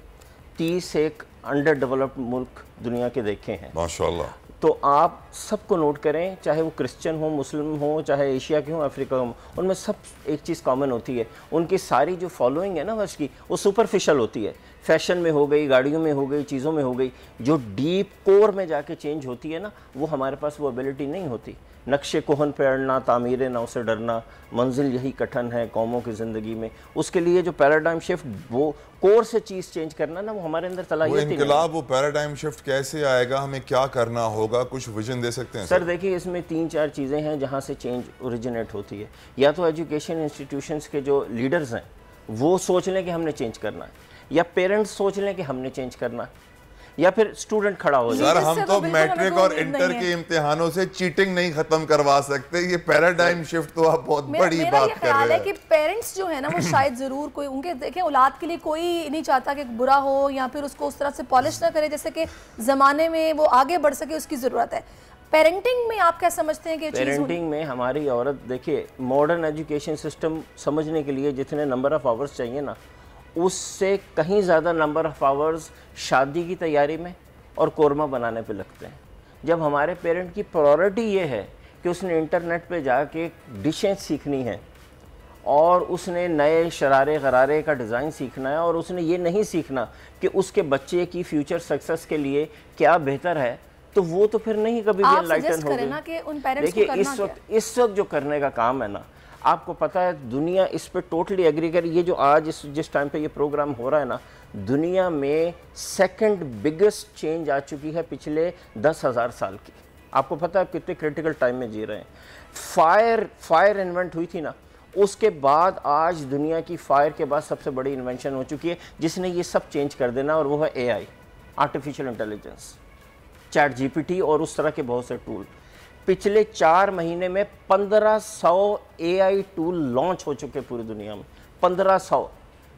30 एक अंडर डेवलप्ड मुल्क दुनिया के देखे हैं माशाल्लाह। तो आप सबको नोट करें, चाहे वो क्रिश्चियन हो, मुस्लिम हो, चाहे एशिया के हो, अफ्रीका हो, उनमें सब एक चीज़ कॉमन होती है, उनकी सारी जो फॉलोइंग है ना वर्ष की, वो सुपरफिशियल होती है। फैशन में हो गई, गाड़ियों में हो गई, चीज़ों में हो गई, जो डीप कोर में जाके चेंज होती है ना, वो हमारे पास वो एबिलिटी नहीं होती। नक्शे कोहन पे अड़ना, तामीर नौ से डरना, मंजिल यही कठिन है कौमों की ज़िंदगी में, उसके लिए जो पैराडाइम शिफ्ट, वो कोर से चीज़ चेंज करना ना, वो हमारे अंदर सलाहियत ही इनकलाब, वो पैराडाइम शिफ्ट कैसे आएगा, हमें क्या करना होगा, कुछ विजन दे सकते हैं सर? देखिए इसमें 3-4 चीज़ें हैं जहाँ से चेंज ओरिजिनेट होती है। या तो एजुकेशन इंस्टीट्यूशंस के जो लीडर्स हैं वो सोच लें कि हमने चेंज करना है, या पेरेंट्स सोच लें कि हमने चेंज करना है, या फिर स्टूडेंट खड़ा हो जाए। सर हम तो मैट्रिक और इंटर के इम्तिहानों से चीटिंग नहीं खत्म करवा सकते, ये पैराडाइम शिफ्ट तो आप बहुत बड़ी बात कर रहे हैं। कि पेरेंट्स जो है ना वो शायद जरूर कोई उनके देखें औलाद के लिए कोई नहीं चाहता कि बुरा हो या फिर उसको उस तरह से पॉलिश ना करे जैसे कि ज़माने में वो आगे बढ़ सके, उसकी ज़रूरत है। पेरेंटिंग में आप क्या समझते हैं कि पेरेंटिंग में हमारी औरत, देखिए मॉडर्न एजुकेशन सिस्टम समझने के लिए जितने नंबर ऑफ आवर्स चाहिए ना, उससे कहीं ज़्यादा नंबर ऑफ आवर्स शादी की तैयारी में और कोरमा बनाने पे लगते हैं। जब हमारे पेरेंट की प्रायोरिटी ये है कि उसने इंटरनेट पे जाके डिशें सीखनी हैं और उसने नए शरारे गरारे का डिज़ाइन सीखना है, और उसने ये नहीं सीखना कि उसके बच्चे की फ्यूचर सक्सेस के लिए क्या बेहतर है, तो वो तो फिर नहीं कभी भी एनलाइटन होगी। देखिए इस वक्त जो करने का काम है ना, आपको पता है दुनिया इस पे टोटली एग्री कर, ये जो आज जिस टाइम पे ये प्रोग्राम हो रहा है ना, दुनिया में सेकंड बिगेस्ट चेंज आ चुकी है पिछले 10,000 साल की। आपको पता है कितने क्रिटिकल टाइम में जी रहे हैं। फायर इन्वेंट हुई थी ना, उसके बाद आज दुनिया की फायर के बाद सबसे बड़ी इन्वेंशन हो चुकी है जिसने ये सब चेंज कर देना, और वो है AI, artificial intelligence, chat GPT और उस तरह के बहुत से टूल। पिछले 4 महीने में 1500 AI टूल लॉन्च हो चुके पूरी दुनिया में, 1500,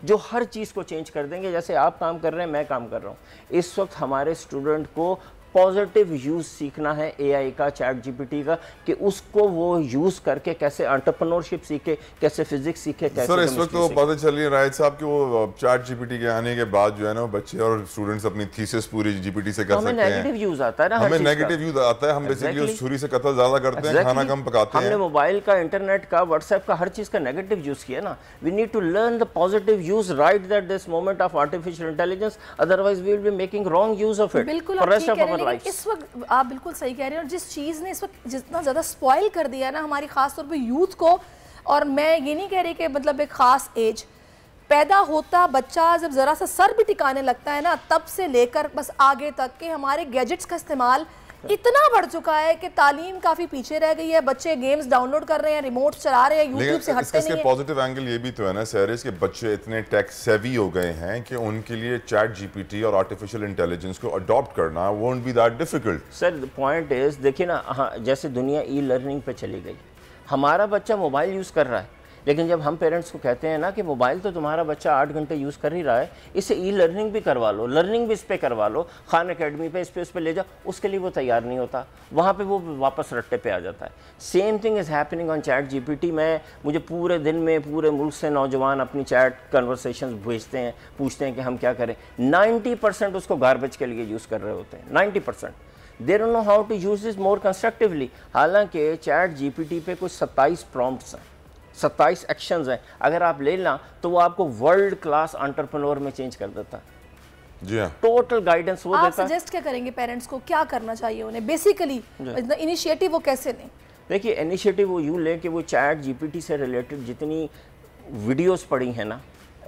जो हर चीज़ को चेंज कर देंगे। जैसे आप काम कर रहे हैं, मैं काम कर रहा हूँ। इस वक्त हमारे स्टूडेंट को पॉजिटिव यूज़ सीखना है AI का, चैट GPT का, कि उसको वो यूज़ करके कैसे एंटरप्रेन्योरशिप सीखे, कैसे फिजिक्स सीखे, कैसे। सर इस वक्त तो पता चल रही है राहिद साहब कि वो चैट GPT के आने के बाद जो है ना, बच्चे और स्टूडेंट्स अपनी थीसिस पूरी GPT से कर सकते हैं। हमें नेगेटिव यूज़ आता है ना, हमें नेगेटिव यूज़ आता है, हम बेसिकली उस छुरी से कत्ल ज़्यादा करते हैं, खाना कम पकाते हैं। हमने मोबाइल का, इंटरनेट का, व्हाट्सएप का, हर चीज़ का नेगेटिव यूज़ किया ना। We need to learn the positive use right at this moment of artificial intelligence, otherwise we will be making wrong use of it for rest of our life. इस वक्त आप बिल्कुल सही कह रहे हैं, और जिस चीज़ ने इस वक्त जितना ज़्यादा स्पॉइल कर दिया है ना हमारी ख़ास तौर पे यूथ को, और मैं ये नहीं कह रही कि मतलब एक ख़ास एज, पैदा होता बच्चा जब ज़रा सा सर भी टिकाने लगता है ना, तब से लेकर बस आगे तक के हमारे गैजेट्स का इस्तेमाल इतना बढ़ चुका है कि तालीम काफ़ी पीछे रह गई है। बच्चे गेम्स डाउनलोड कर रहे हैं, रिमोट चला रहे हैं, यूट्यूब से हटते नहीं हैं। पॉजिटिव एंगल ये भी तो है ना सहरिस के बच्चे इतने टेक सेवी हो गए हैं कि उनके लिए चैट GPT और आर्टिफिशियल इंटेलिजेंस को अडॉप्ट करना won't be that difficult. Sir point is, देखिए ना, हाँ जैसे दुनिया ई-लर्निंग पे चली गई, हमारा बच्चा मोबाइल यूज़ कर रहा है, लेकिन जब हम पेरेंट्स को कहते हैं ना कि मोबाइल तो तुम्हारा बच्चा 8 घंटे यूज़ कर ही रहा है, इसे ई-लर्निंग भी करवा लो, लर्निंग भी इस पर करवा लो, खान अकेडमी पे इस पे ले जाओ, उसके लिए वो तैयार नहीं होता, वहाँ पे वो वापस रट्टे पे आ जाता है। Same thing is happening on chat GPT। मुझे पूरे दिन में पूरे मुल्क से नौजवान अपनी चैट कन्वर्सेशन भेजते हैं, पूछते हैं कि हम क्या करें। 90% उसको गार्बेज के लिए यूज़ कर रहे होते हैं, 90%। They don't know how to use this more constructively. हालांकि चैट GPT पे कुछ 27 प्रॉम्प्ट्स हैं, 27 एक्शंस हैं, अगर आप ले लें तो वो आपको वर्ल्ड क्लास एंटरप्रेन्योर में चेंज कर देता है। जी हाँ, टोटल गाइडेंस वो देता है। आप सजेस्ट क्या करेंगे पेरेंट्स को, क्या करना चाहिए उन्हें बेसिकली, इनिशिएटिव वो कैसे लें? देखिए इनिशिएटिव वो यूँ लें कि वो चैट GPT से रिलेटेड जितनी वीडियोस पड़ी हैं ना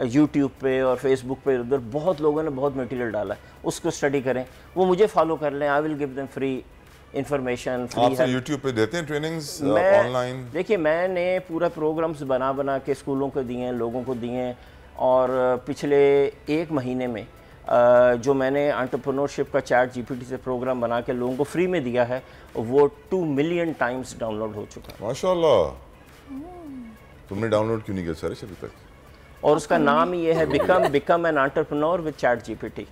यूट्यूब पे और फेसबुक पे, उधर बहुत लोगों ने बहुत मटेरियल डाला है, उसको स्टडी करें, वो मुझे फॉलो कर लें। I will give them free information, आप यूट्यूब पे देते हैं ट्रेनिंग्स ऑनलाइन? देखिए मैंने पूरा प्रोग्राम्स बना के स्कूलों को दिए हैं, लोगों को दिए हैं, और पिछले 1 महीने में जो मैंने एंटरप्रेन्योरशिप का चैट जीपीटी से प्रोग्राम बना के लोगों को फ्री में दिया है, वो 2 मिलियन टाइम्स डाउनलोड हो चुका है। माशाल्लाह। तुमने डाउनलोड क्यों नहीं किया सर अभी तक? और उसका नाम ये है become an entrepreneur with chat GPT.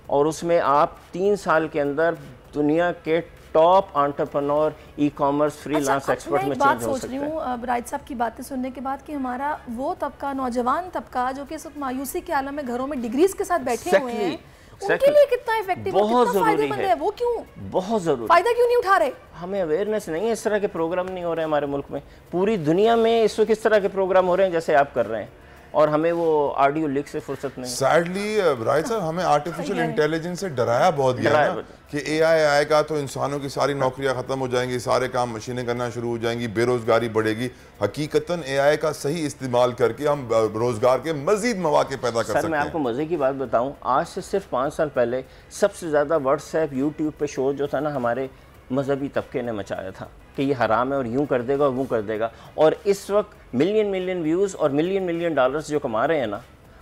और उसमें आप 3 साल के अंदर दुनिया के top entrepreneur, e commerce, freelance expert में चेंज हो सकते हैं। मैं सोच रही हूँ राइट साहब की बातें सुनने के बाद कि हमारा वो तबका, नौजवान तबका जो कि इस वक्त मायूसी के आलम में घरों में डिग्रीज के साथ बैठे हुए हैं, उनके लिए कितना इफेक्टिव है, कितना फायदेमंद है, वो क्यों बहुत जरूरी, फायदा क्यों नहीं उठा रहे? हमें अवेयरनेस नहीं है, इस तरह के प्रोग्राम नहीं हो रहे हमारे मुल्क में। पूरी दुनिया में इस वक्त इस तरह के प्रोग्राम हो रहे हैं जैसे आप कर रहे हैं, और हमें वो ऑडियो लीक से फुर्सत नहीं। सैडली राइट सर, हमें आर्टिफिशियल इंटेलिजेंस से डराया बहुत गया ना कि एआई आएगा तो इंसानों की सारी नौकरियां खत्म हो जाएंगी, सारे काम मशीनें करना शुरू हो जाएंगी, बेरोजगारी बढ़ेगी। हकीकतन एआई का सही इस्तेमाल करके हम रोजगार के मजीद मौके पैदा कर सकते हैं। सर मैं आपको मजे की बात बताऊं, आज से सिर्फ 5 साल पहले सबसे ज्यादा व्हाट्सएप, यूट्यूब पे शो जो था ना हमारे मजहबी तबके ने मचाया था कि ये हराम है और यूं कर देगा और वो कर देगा। और इस वक्त मिलियन व्यूज और मिलियन डॉलर्स जो कमा रहे हैं ना,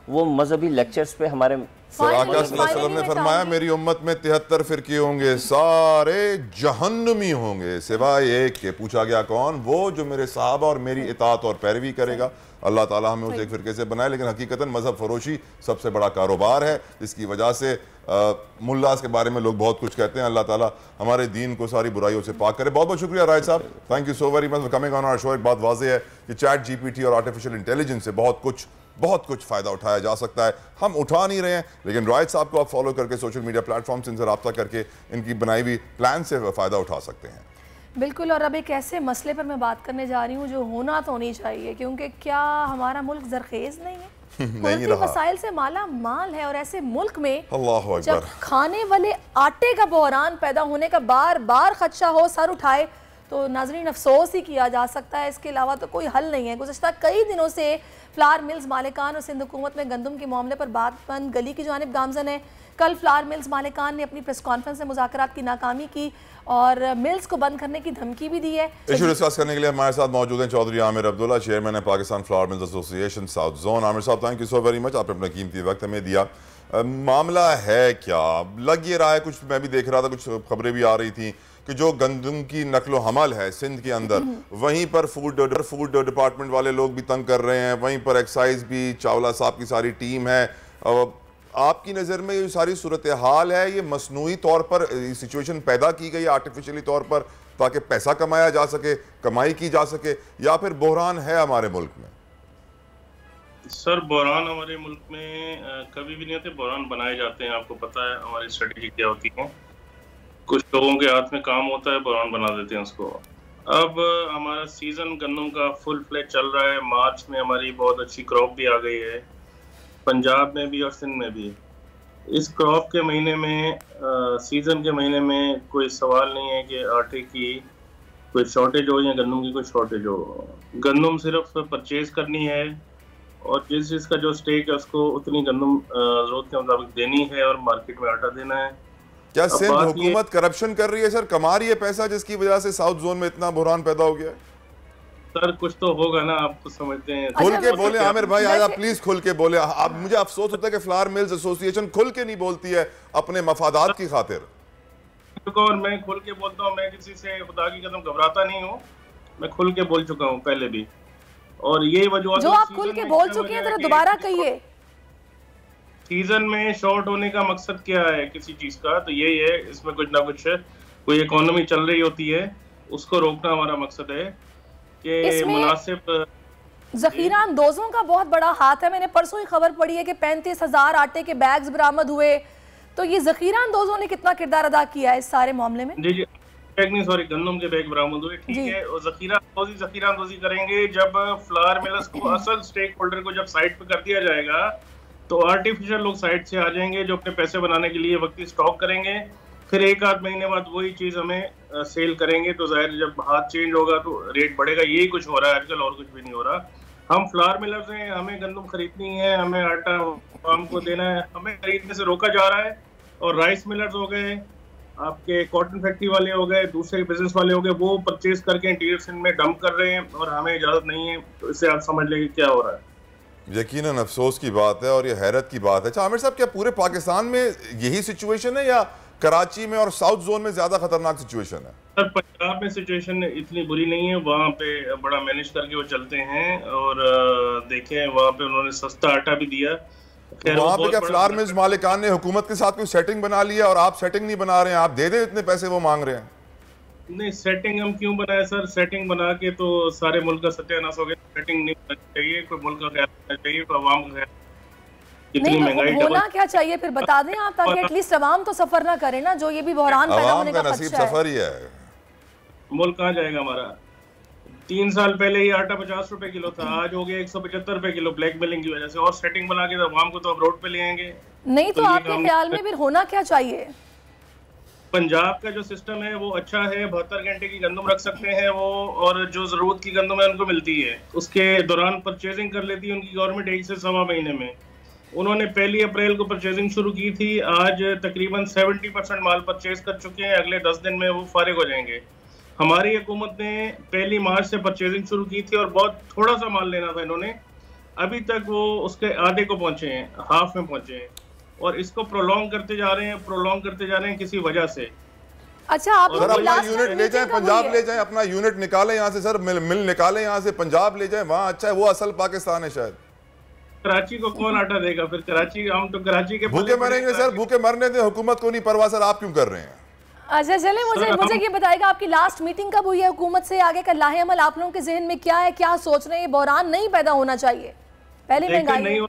वो मजहबी लेक्चर्स पे हमारे आका सल्लल्लाहु अलैहि वसल्लम ने फरमाया मेरी उम्मत में 73 फिरके होंगे, सारे जहन्नमी होंगे सिवाय एक के। पूछा गया कौन? वो जो मेरे सहाबा और मेरी इताअत और पैरवी करेगा। अल्लाह ताला हमें उस एक फिरके से बनाए, लेकिन हकीकतन मजहब फरोशी सबसे बड़ा कारोबार है, जिसकी वजह से मुल्लास के बारे में लोग बहुत कुछ कहते हैं। अल्लाह ताला हमारे दीन को सारी बुराइयों से पाक करे। बहुत बहुत शुक्रिया राय साहब, thank you so very much for coming on our show. एक बात वाज़ेह है कि चैट जीपीटी और आर्टिफिशियल इंटेलिजेंस से बहुत कुछ फ़ायदा उठाया जा सकता है। हम उठा नहीं रहे हैं, लेकिन राइट साहब को आप फॉलो करके सोशल मीडिया प्लेटफॉर्म से इनसे रब्ता करके इनकी बनाई हुई प्लान से फ़ायदा उठा सकते हैं। बिल्कुल। और अब एक ऐसे मसले पर मैं बात करने जा रही हूँ जो होना तो नहीं चाहिए, क्योंकि क्या हमारा मुल्क जरखेज़ नहीं है? नहीं रहा, मसाइल से माला माल है, और ऐसे मुल्क में अल्लाहु जब अकबर खाने वाले आटे का बहरान पैदा होने का बार बार खदशा हो, सर उठाए, तो नाज़रीन अफसोस ही किया जा सकता है। इसके अलावा तो कोई हल नहीं है। गुज़श्ता कई दिनों से फ्लावर मिल्स मालिकान और सिंध हुकूमत में गंदम के मामले पर बात बंद गली की जानिब गामजन है। कल फ्लावर मिल्स मालिकान ने अपनी प्रेस कॉन्फ्रेंस में मुज़ाकरात की नाकामी की और मिल्स को बंद करने की धमकी भी दी है। इशू डिस्कस करने के लिए हमारे साथ मौजूद हैं चौधरी आमिर अब्दुल्ला, चेयरमैन है Pakistan flour mills association south zone. Aamir साहब thank you so very much, आपने अपना कीमती वक्त हमें दिया। मामला है क्या? लग ये रहा है, कुछ मैं भी देख रहा था, कुछ खबरें भी आ रही थी कि जो गंदम की नकलो हमल है सिंध के अंदर, वहीं पर फूड डिपार्टमेंट वाले लोग भी तंग कर रहे हैं, वहीं पर एक्साइज भी, चावला साहब की सारी टीम है। आपकी नज़र में ये सारी सूरत हाल है, ये मसनूई तौर पर सिचुएशन पैदा की गई आर्टिफिशियली तौर पर ताकि पैसा कमाया जा सके, कमाई की जा सके, या फिर बहरान है हमारे मुल्क में? सर बहरान हमारे मुल्क में कभी भी नहीं होते, बहरान बनाए जाते हैं। आपको पता है हमारी स्ट्रेटेजी क्या होती है, कुछ लोगों के हाथ में काम होता है, बहरान बना देते हैं उसको। अब हमारा सीजन गंदम का फुल फ्लेज चल रहा है। मार्च में हमारी बहुत अच्छी क्रॉप भी आ गई है, पंजाब में भी और सिंध में भी। इस क्रॉप के महीने में, सीजन के महीने में कोई सवाल नहीं है कि आटे की कोई शॉर्टेज हो या गंदम की कोई शॉर्टेज हो। गंदम सिर्फ परचेज करनी है और जिस जिसका जो स्टेक है उसको उतनी गंदम जरूरत के मुताबिक देनी है और मार्केट में आटा देना है। क्या सिंध हुकूमत करप्शन कर रही है सर, कमा रही है पैसा, जिसकी वजह से साउथ जोन में इतना बहरान पैदा हो गया है? सर कुछ तो होगा ना, आप तो समझते हैं। खुल के बोले आमिर भाई, आज आप प्लीज खुल के बोले। आप, मुझे अफसोस होता है कि फ्लावर मिल्स एसोसिएशन खुल के नहीं बोलती है अपने मफादात की खातिर। और मैं खुल के बोलता हूँ, मैं किसी से खुदा की कसम घबराता नहीं हूँ, मैं खुल के बोल चुका हूँ पहले भी। और ये वजह जो आप खुल के बोल चुके हैं जरा दोबारा कहिए। सीजन में शॉर्ट होने का मकसद क्या है किसी चीज का? तो यही है, इसमें कुछ ना कुछ कोई इकोनॉमी चल रही होती है, उसको रोकना हमारा मकसद है कि मुनासिब। जखीरा अंदोजों का बहुत बड़ा हाथ है। मैंने परसों ही खबर पड़ी है कि 35,000 आटे के बैग्स बरामद हुए। तो ये जखीरा अंदोजों ने कितना किरदार अदा किया है इस सारे मामले में? जी सॉरी, गंदम के बैग बरामद हुए, ठीक है। और जखीरा अंदोजी करेंगे जब फ्लावर मिलर्स को, असल स्टेक होल्डर को जब साइट पे कर दिया जाएगा तो आर्टिफिशियल लोग साइट से आ जाएंगे जो अपने पैसे बनाने के लिए वक्ती स्टॉक करेंगे, फिर एक आध महीने बाद वही चीज हमें सेल करेंगे। तो जाहिर जब हाथ चेंज होगा तो रेट बढ़ेगा। यही कुछ हो रहा है आजकल, और कुछ भी नहीं हो रहा। हम फ्लावर मिलर्स हैं, हमें गंदम खरीदनी है, हमें आटा फार्म को देना है, हमें खरीदने से रोका जा रहा है। और राइस मिलर्स हो गए, आपके कॉटन फैक्ट्री वाले हो गए, दूसरे बिजनेस वाले हो गए, वो परचेज करके इंटीरियर सिंध में डंप कर रहे हैं और हमें इजाजत नहीं है। तो इससे आप समझ लेंगे क्या हो रहा है। यकीनन अफसोस की बात है और ये हैरत की बात है। अच्छा आमिर साहब, क्या पूरे पाकिस्तान में यही सिचुएशन है या कराची में और साउथ जोन में ज्यादा खतरनाक सिचुएशन है? सर पंजाब में सिचुएशन इतनी बुरी नहीं है, वहाँ पे बड़ा मैनेज करके वो चलते हैं और देखें वहाँ पे उन्होंने सस्ता आटा भी दिया। वहाँ पे क्या फ्लावर मिल्स मालिकान ने हुकूमत के साथ कोई सेटिंग बना लिया और आप सेटिंग नहीं बना रहे हैं? आप दे दे इतने पैसे वो मांग रहे हैं। नहीं, सेटिंग हम क्यों बनाए सर? सेटिंग बना के तो सारे मुल्क का सत्यानाश हो गया। सेटिंग नहीं बनानी चाहिए, कोई मुल्क का ख्याल रखना चाहिए, कोई आवाम का ख्याल। नहीं तो होना क्या चाहिए फिर बता दें आप, ताकि एटलीस्ट अवाम तो सफर ना करे ना, जो ये भी बहरान पैदा होने का नसीब सफर ही है। मुल्क कहाँ जाएगा हमारा? 3 साल पहले ये आटा 50 रुपए किलो था, आज हो गया 175 रुपए किलो ब्लैकमेलिंग की वजह से। और सेटिंग बना के अवाम को तो अब रोड पे ले आएंगे। नहीं तो आपके ख्याल में फिर होना क्या चाहिए? पंजाब का जो सिस्टम है वो अच्छा है, 72 घंटे की गंदम रख सकते हैं वो, और जो जरूरत की गंदम है उनको मिलती है, उसके दौरान परचेजिंग कर लेती है उनकी गवर्नमेंट 1 से सवा महीने में। उन्होंने 1 अप्रैल को परचेजिंग शुरू की थी, आज तकरीबन 70% माल परचेज कर चुके हैं, अगले 10 दिन में वो फारिग हो जाएंगे। हमारी हुकूमत ने 1 मार्च से परचेजिंग शुरू की थी और बहुत थोड़ा सा माल लेना था इन्होंने, अभी तक वो उसके आधे को पहुंचे हैं, हाफ में पहुंचे हैं, और इसको प्रोलॉन्ग करते जा रहे हैं किसी वजह से। अच्छा आप अपना यूनिट ले जाएं, पंजाब ले जाएं, अपना यूनिट निकालें यहाँ से सर, मिल निकालें यहाँ से, पंजाब ले जाएं, वहाँ अच्छा है, वो असल पाकिस्तान है। शायद कराची को कौन आटा देगा फिर? कराची, हम तो कराची के भूखे मरेंगे सर, भूखे मरने दे, हुकूमत को नहीं परवाह सर, आप क्यों कर रहे हैं? अच्छा चले, मुझे ये बताएगा आपकी लास्ट मीटिंग कब हुई है हुकूमत से? आगे का लाहे अमल आप लोगों के जहन में क्या है, क्या सोच रहे हैं? बहरान नहीं पैदा होना चाहिए, पहले महंगाई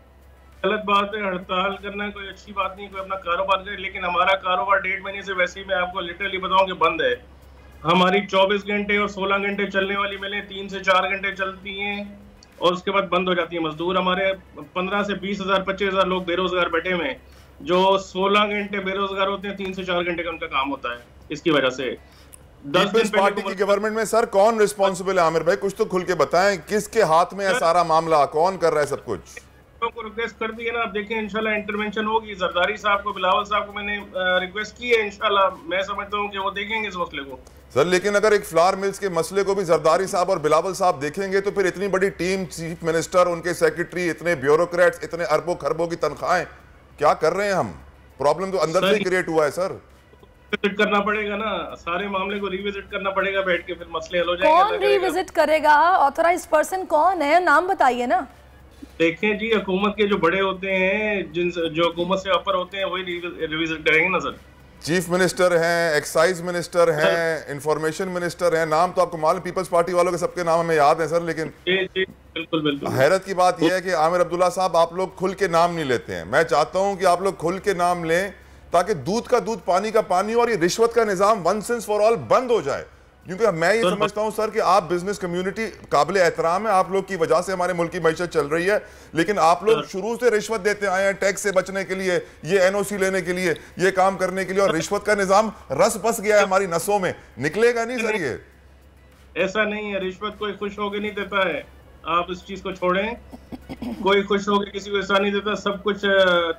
गलत बात है, हड़ताल करना कोई अच्छी बात नहीं, कोई अपना कारोबार करे, लेकिन हमारा कारोबार 1.5 महीने से वैसे ही मैं आपको लिटरली बताऊं कि बंद है। हमारी 24 घंटे और 16 घंटे चलने वाली मिलें 3 से 4 घंटे चलती हैं और उसके बाद बंद हो जाती है। मजदूर हमारे 15 से 20 हजार 25 हजार लोग बेरोजगार बैठे हुए हैं, जो 16 घंटे बेरोजगार होते हैं, 3 से 4 घंटे का उनका काम होता है। इसकी वजह से 10 दिन पार्टी की गवर्नमेंट में सर कौन रिस्पॉन्सिबल है? आमिर भाई कुछ तो खुल के बताएं, किसके हाथ में है सारा मामला, कौन कर रहा है सब कुछ? को रिक्वेस्ट कर दी है ना, आप देखें इंशाल्लाह इंटरवेंशन होगी। जरदारी साहब को, बिलावल साहब को मैंने रिक्वेस्ट की है, इंशाल्लाह मैं समझता हूँ कि वो देखेंगे इस मसले को सर। लेकिन अगर एक फ्लावर मिल्स के मसले को भी जरदारी साहब और बिलावल साहब देखेंगे तो फिर इतनी बड़ी टीम, चीफ मिनिस्टर, उनके सेक्रेटरी, इतने ब्यूरोक्रेट्स, इतने अरबों खरबों की तनख्वाहें, क्या कर रहे हैं हम? प्रॉब्लम तो अंदर से क्रिएट हुआ है सर। रिविजिट करना पड़ेगा ना, सारे मामले को रिविजिट करना पड़ेगा बैठ के, फिर मसले हल हो जाएंगे। कौन रिविजिट करेगा? ऑथराइज्ड पर्सन कौन है? नाम बताइए ना। देखें जी, हुकूमत के जो बड़े होते हैं, जो हुकूमत से ऊपर होते हैं, वही रिविजिट करेंगे ना सर। चीफ मिनिस्टर हैं, एक्साइज मिनिस्टर हैं, इंफॉर्मेशन मिनिस्टर हैं, नाम तो आपको मालूम, पीपल्स पार्टी वालों के सबके नाम हमें याद है सर। लेकिन बिल्कुल हैरत की बात यह है कि आमिर अब्दुल्ला साहब, आप लोग खुल के नाम नहीं लेते हैं। मैं चाहता हूं कि आप लोग खुल के नाम लें ताकि दूध का दूध, पानी का पानी और ये रिश्वत का निजाम वंस एंड फॉर ऑल बंद हो जाए। क्योंकि मैं ये समझता हूं सर कि आप बिजनेस कम्युनिटी काबिल एहतराम है, आप लोग की वजह से हमारे मुल्क की मैशत चल रही है, लेकिन आप लोग शुरू से रिश्वत देते आए हैं, टैक्स से बचने के लिए, ये एनओसी लेने के लिए, ये काम करने के लिए, और रिश्वत का निजाम रस बस गया है हमारी नसों में, निकलेगा नहीं सर ये। ऐसा नहीं है, रिश्वत कोई खुश होकर नहीं देता है, आप इस चीज को छोड़ें। कोई खुश होकर किसी को ऐसा नहीं देता, सब कुछ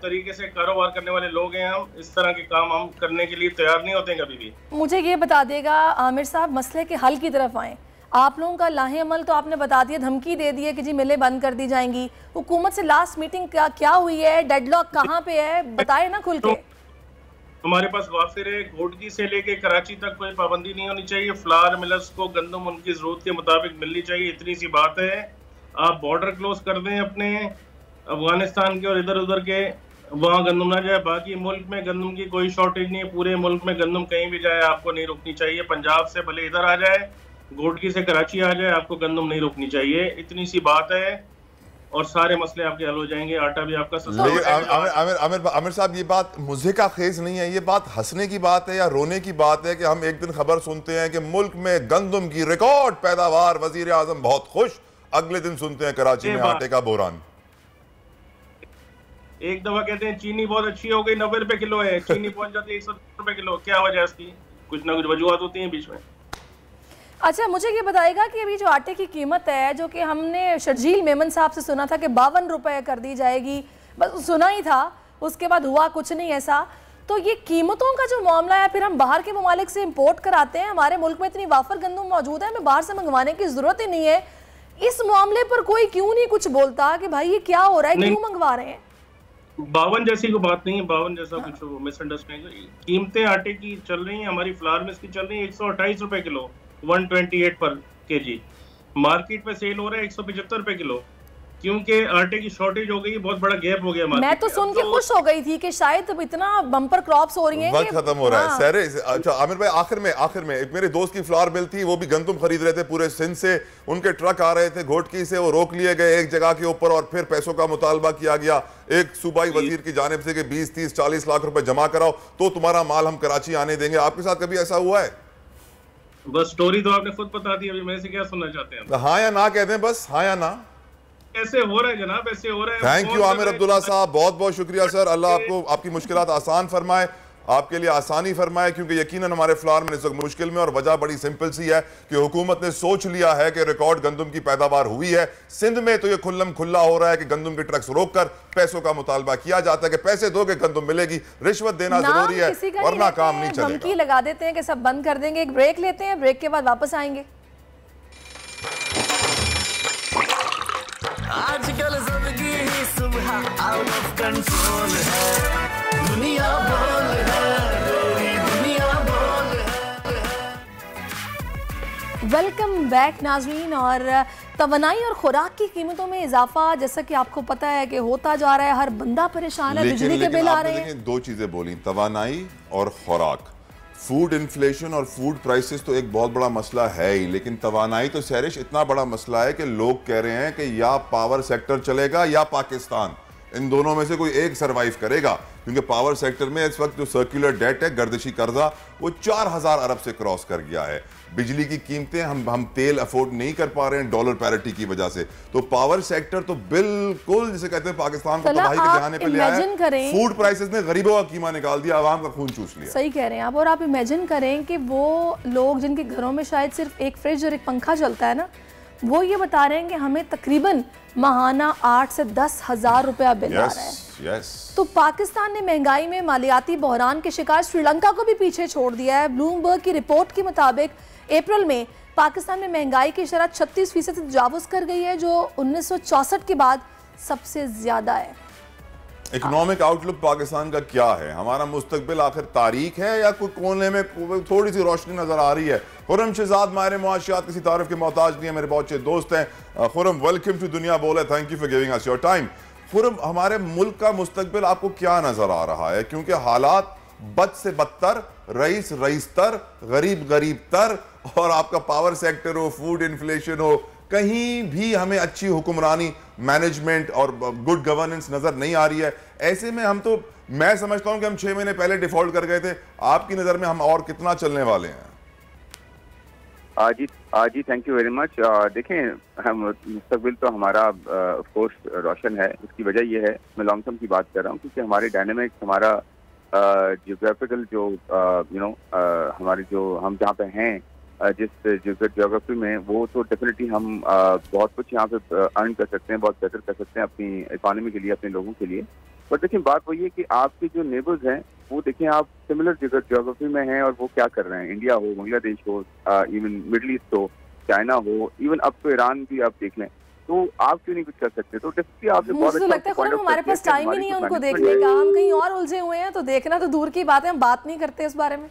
तरीके से कारोबार करने वाले लोग हैं हम, इस तरह के काम हम करने के लिए तैयार नहीं होते कभी भी। मुझे ये बता देगा आमिर साहब, मसले के हल की तरफ आए। आप लोगों का लाहे अमल तो आपने बता दिया, धमकी दे दी है कि जी मिलें बंद कर दी जाएंगी। हुकूमत से लास्ट मीटिंग क्या हुई है? डेडलॉक कहाँ पे है? बताए ना खुल के। हमारे पास वाफिर है, घोटकी से लेके कराची तक कोई पाबंदी नहीं होनी चाहिए। फ्लावर मिलर्स को गंदम उनकी जरूरत के मुताबिक मिलनी चाहिए, इतनी सी बात है। आप बॉर्डर क्लोज कर दें अपने अफगानिस्तान के और इधर उधर के, वहाँ गंदम ना जाए। बाकी मुल्क में गंदम की कोई शॉर्टेज नहीं है, पूरे मुल्क में गंदम कहीं भी जाए आपको नहीं रुकनी चाहिए। पंजाब से भले इधर आ जाए, घोटकी से कराची आ जाए, आपको गंदम नहीं रुकनी चाहिए, इतनी सी बात है और सारे मसले आपके हल हो जाएंगे। आटा भी आपका सस्ता। आमिर साहब, ये बात मुझे का खेज नहीं है, ये बात हंसने की बात है या रोने की बात है कि हम एक दिन खबर सुनते हैं कि मुल्क में गंदम की रिकॉर्ड पैदावार, वजीर आजम बहुत खुश, अगले दिन सुनते हैं कराची में आटे का बोरान। एक दफा कहते हैं चीनी बहुत अच्छी हो गई, 90 रुपए किलो है, चीनी पहुंच जाती है 170 रुपए किलो। क्या वजह है इसकी? कुछ ना कुछ वजूहत होती हैं बीच में। अच्छा, मुझे ये बताएगा कि अभी जो आटे की कीमत है, जो कि हमने शर्जील मेमन साहब से सुना था कि 52 रुपए कर दी जाएगी, बस सुना ही था, उसके बाद हुआ कुछ नहीं ऐसा। तो ये कीमतों का जो मामला है, फिर हम बाहर के ममालिक से इम्पोर्ट कराते हैं, हमारे मुल्क में इतनी वाफर गंदम मौजूद है, हमें बाहर से मंगवाने की ज़रूरत ही नहीं है। इस मामले पर कोई क्यों नहीं कुछ बोलता कि भाई ये क्या हो रहा है, क्यों मंगवा रहे हैं? 52 जैसी कोई बात नहीं है, 52 जैसा कुछ मिसअंडरस्टैंडिंग। कीमतें आटे की चल रही हैं, हमारी फ्लावर मिल्स की चल रही है 128 रुपए किलो, 128 पर केजी। मार्केट पे सेल हो रहा है 175 रुपए किलो, क्योंकि आटे की शॉर्टेज हो गई, बहुत बड़ा गैप हो गया। मैं तो सुन के खुश हो गई थी कि शायद अब इतना बम्पर क्रॉप्स हो रही हैं, वक्त खत्म हो रहा है। सारे अच्छा आमिर भाई, आखिर में एक मेरे दोस्त की फ्लावर मिल थी, वो भी गंदम खरीद रहे थे पूरे सिंध से, उनके ट्रक आ रहे थे घोटकी से, वो रोक लिए गए एक जगह के ऊपर और फिर पैसों का मुतालबा किया गया एक सूबाई वजीर की जानिब से कि 20, 30, 40 लाख रुपए जमा कराओ तो तुम्हारा माल हम कराची आने देंगे। आपके साथ कभी ऐसा हुआ है? बस स्टोरी तो आपने खुद बता दी, अभी मेरे से क्या सुनना चाहते हैं? हाँ या ना कहते हैं, बस हाँ या ना। ऐसे हो रहा है जनाब, ऐसे हो रहा है। थैंक यू आमिर अब्दुल्ला साहब, बहुत बहुत शुक्रिया सर। अल्लाह आपको आपकी मुश्किलात आसान फरमाए, आपके लिए आसानी फरमाए, क्योंकि यकीनन हमारे फ्लावर में इस वक्त मुश्किल में, और वजह बड़ी सिंपल सी है कि हुकूमत ने सोच लिया है कि रिकॉर्ड गंदम की पैदावार हुई है सिंध में, तो ये खुल्लम खुल्ला हो रहा है कि गंदम के ट्रक्स रोककर पैसों का मुतालबा किया जाता है कि पैसे दोगे गंदम मिलेगी। रिश्वत देना जरूरी है वरना काम नहीं चलेगा। धमकी लगा देते हैं कि सब बंद कर देंगे। एक ब्रेक लेते हैं, ब्रेक के बाद वापस आएंगे। आजकल जिंदगी ही सुबह आउट ऑफ कंट्रोल है, दुनिया बोल है, दुनिया बोल है। वेलकम बैक नाज़रीन। और तवानाई और खुराक की कीमतों में इजाफा जैसा कि आपको पता है कि होता जा रहा है, हर बंदा परेशान है, बिजली के बिल आ रहे हैं। दो चीजें बोली, तवानाई और खुराक। फूड इन्फ्लेशन और फूड प्राइसेस तो एक बहुत बड़ा मसला है ही, लेकिन तवानाई तो सैरिश इतना बड़ा मसला है कि लोग कह रहे हैं कि या पावर सेक्टर चलेगा या पाकिस्तान, इन दोनों में से कोई एक सरवाइव करेगा, क्योंकि पावर सेक्टर में इस वक्त जो सर्कुलर डेट है, गर्दिशी कर्जा, वो 4000 अरब से क्रॉस कर गया है। बिजली की कीमतें हम तेल अफोर्ड नहीं कर पा रहे हैं डॉलर पैरिटी की वजह से, तो पावर सेक्टर तो बिल्कुल जिसे कहते हैं पाकिस्तान को तबाही के जहाने पे ले आया। फूड प्राइसेस ने गरीबों का कीमा निकाल दिया, आवाम का खून चूस लिया। सही कह रहे हैं आप। और आप इमेजिन करें कि वो लोग जिनके घरों में शायद सिर्फ एक फ्रिज और एक पंखा चलता है ना, वो ये बता रहे हैं कि हमें तकरीबन माहाना 8 से 10 हज़ार रुपया बिल आ रहा है। तो पाकिस्तान ने महंगाई में मालियाती बहरान के शिकार श्रीलंका को भी पीछे छोड़ दिया है। ब्लूमबर्ग की रिपोर्ट के मुताबिक अप्रैल में पाकिस्तान में महंगाई की शरह 36% से तजावुज कर गई है, जो 1964 के बाद सबसे ज्यादा है। इकोनॉमिक आउटलुक पाकिस्तान का क्या है? हमारा मुस्तकबिल आखिर तारीख है या कोई कोने में थोड़ी सी रोशनी नजर आ रही है? खुरम शहजाद माहिर मुआशियात किसी तारीफ के मोहताज नहीं है, मेरे बहुत अच्छे दोस्त हैं। खुरम, वेलकम टू दुनिया बोले, thank you for giving us your time. Khurram, हमारे मुल्क का मुस्तकबिल आपको क्या नजर आ रहा है? क्योंकि हालात बद से बदतर, रईस रईसतर, गरीब गरीब तर, और आपका पावर सेक्टर हो, फूड इन्फ्लेशन हो, कहीं भी हमें अच्छी हुक्मरानी, मैनेजमेंट और गुड गवर्नेंस नजर नहीं आ रही है। ऐसे में मैं समझता हूं कि हम 6 महीने पहले डिफॉल्ट कर गए थे। आपकी नजर में हम और कितना चलने वाले हैं? जी थैंक यू वेरी मच। देखें, हम मुस्तकबिल तो हमारा ऑफ कोर्स रोशन है। उसकी वजह यह है, मैं लॉन्ग टर्म की बात कर रहा हूँ, क्योंकि हमारे डायनेमिक्स, हमारा जियोग्राफिकल जो हमारे जो हम जहाँ पे हैं, जिस जियोग्राफी में, वो तो डेफिनेटली हम बहुत कुछ यहाँ पे अर्न कर सकते हैं, बहुत बेहतर कर सकते हैं अपनी इकोनॉमी के लिए, अपने लोगों के लिए। बट देखिए, बात वही है कि आपके जो नेबर्स हैं, वो देखें आप सिमिलर जियोग्राफी में हैं और वो क्या कर रहे हैं। इंडिया हो, बांग्लादेश हो, इवन मिडल ईस्ट हो, चाइना हो, इवन अब तो ईरान भी आप देख लें, तो आप क्यों नहीं कुछ कर सकते? तो डेफिनेटली आपने बहुत अच्छा लगता है हमारे पास टाइम ही नहीं है उनको देखने का, हम कहीं और उलझे हुए हैं, तो देखना तो दूर की बात है, हम बात नहीं करते इस बारे में।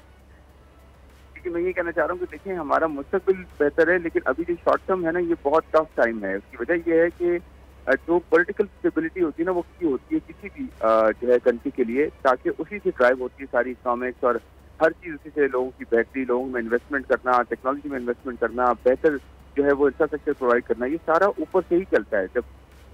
मैं ये कहना चाह रहा हूँ कि देखिए, हमारा मुस्तकबिल बेहतर है, लेकिन अभी जो शॉर्ट टर्म है ना, ये बहुत टफ टाइम है। उसकी वजह ये है कि जो पॉलिटिकल स्टेबिलिटी होती है ना, वो होती है किसी भी जो है कंट्री के लिए, ताकि उसी से ड्राइव होती है सारी इकोनॉमिक्स और हर चीज़, उसी से लोगों की बेहतरी, लोगों में इन्वेस्टमेंट करना, टेक्नोलॉजी में इन्वेस्टमेंट करना, बेहतर जो है वो इंफ्रास्ट्रक्चर प्रोवाइड करना, ये सारा ऊपर से ही चलता है। जब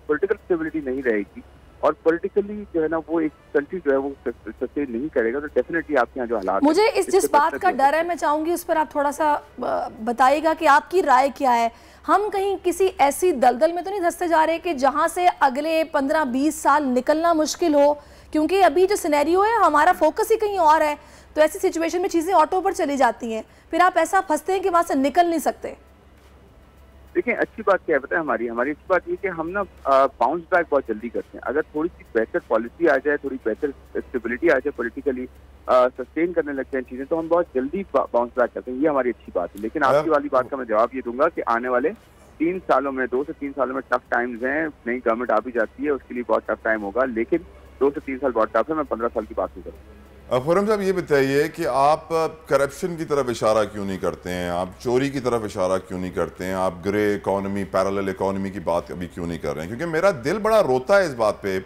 पॉलिटिकल स्टेबिलिटी नहीं रहेगी और पॉलिटिकली जो है ना वो एक कंट्री जो है वो सस्टेन नहीं करेगा, तो डेफिनेटली आपके यहाँ जो हालात, मुझे जिस बात का डर है, मैं चाहूंगी उस पर आप थोड़ा सा बताइएगा कि आपकी राय क्या है। हम कहीं किसी ऐसी दलदल में तो नहीं धंसते जा रहे कि जहां से अगले 15-20 साल निकलना मुश्किल हो? क्योंकि अभी जो सिनेरियो है, हमारा फोकस ही कहीं और है, तो ऐसी सिचुएशन में चीजें ऑटो पर चली जाती हैं, फिर आप ऐसा फंसते हैं कि वहां से निकल नहीं सकते। देखिए, अच्छी बात क्या है पता है, हमारी अच्छी बात ये कि हम ना बाउंस बैक बहुत जल्दी करते हैं। अगर थोड़ी सी बेहतर पॉलिसी आ जाए, थोड़ी बेहतर स्टेबिलिटी आ जाए, पॉलिटिकली सस्टेन करने लगते हैं चीजें, तो हम बहुत जल्दी बाउंस बैक करते हैं। ये हमारी अच्छी बात है। लेकिन आपकी वाली बात का मैं जवाब ये दूंगा कि आने वाले 3 सालों में 2 से 3 सालों में टफ टाइम्स हैं, नई गवर्नमेंट आ भी जाती है, उसके लिए बहुत टफ टाइम होगा, लेकिन 2 से 3 साल बहुत टफ है। मैं 15 साल की बात नहीं करूँ। खुर्रम साहब, ये बताइए कि आप करप्शन की तरफ इशारा क्यों नहीं करते हैं, आप चोरी की तरफ इशारा क्यों नहीं करते हैं, आप ग्रे इकोनॉमी, पैरेलल इकोनॉमी की बात अभी क्यों नहीं कर रहे हैं? क्योंकि मेरा दिल बड़ा रोता है इस बात पे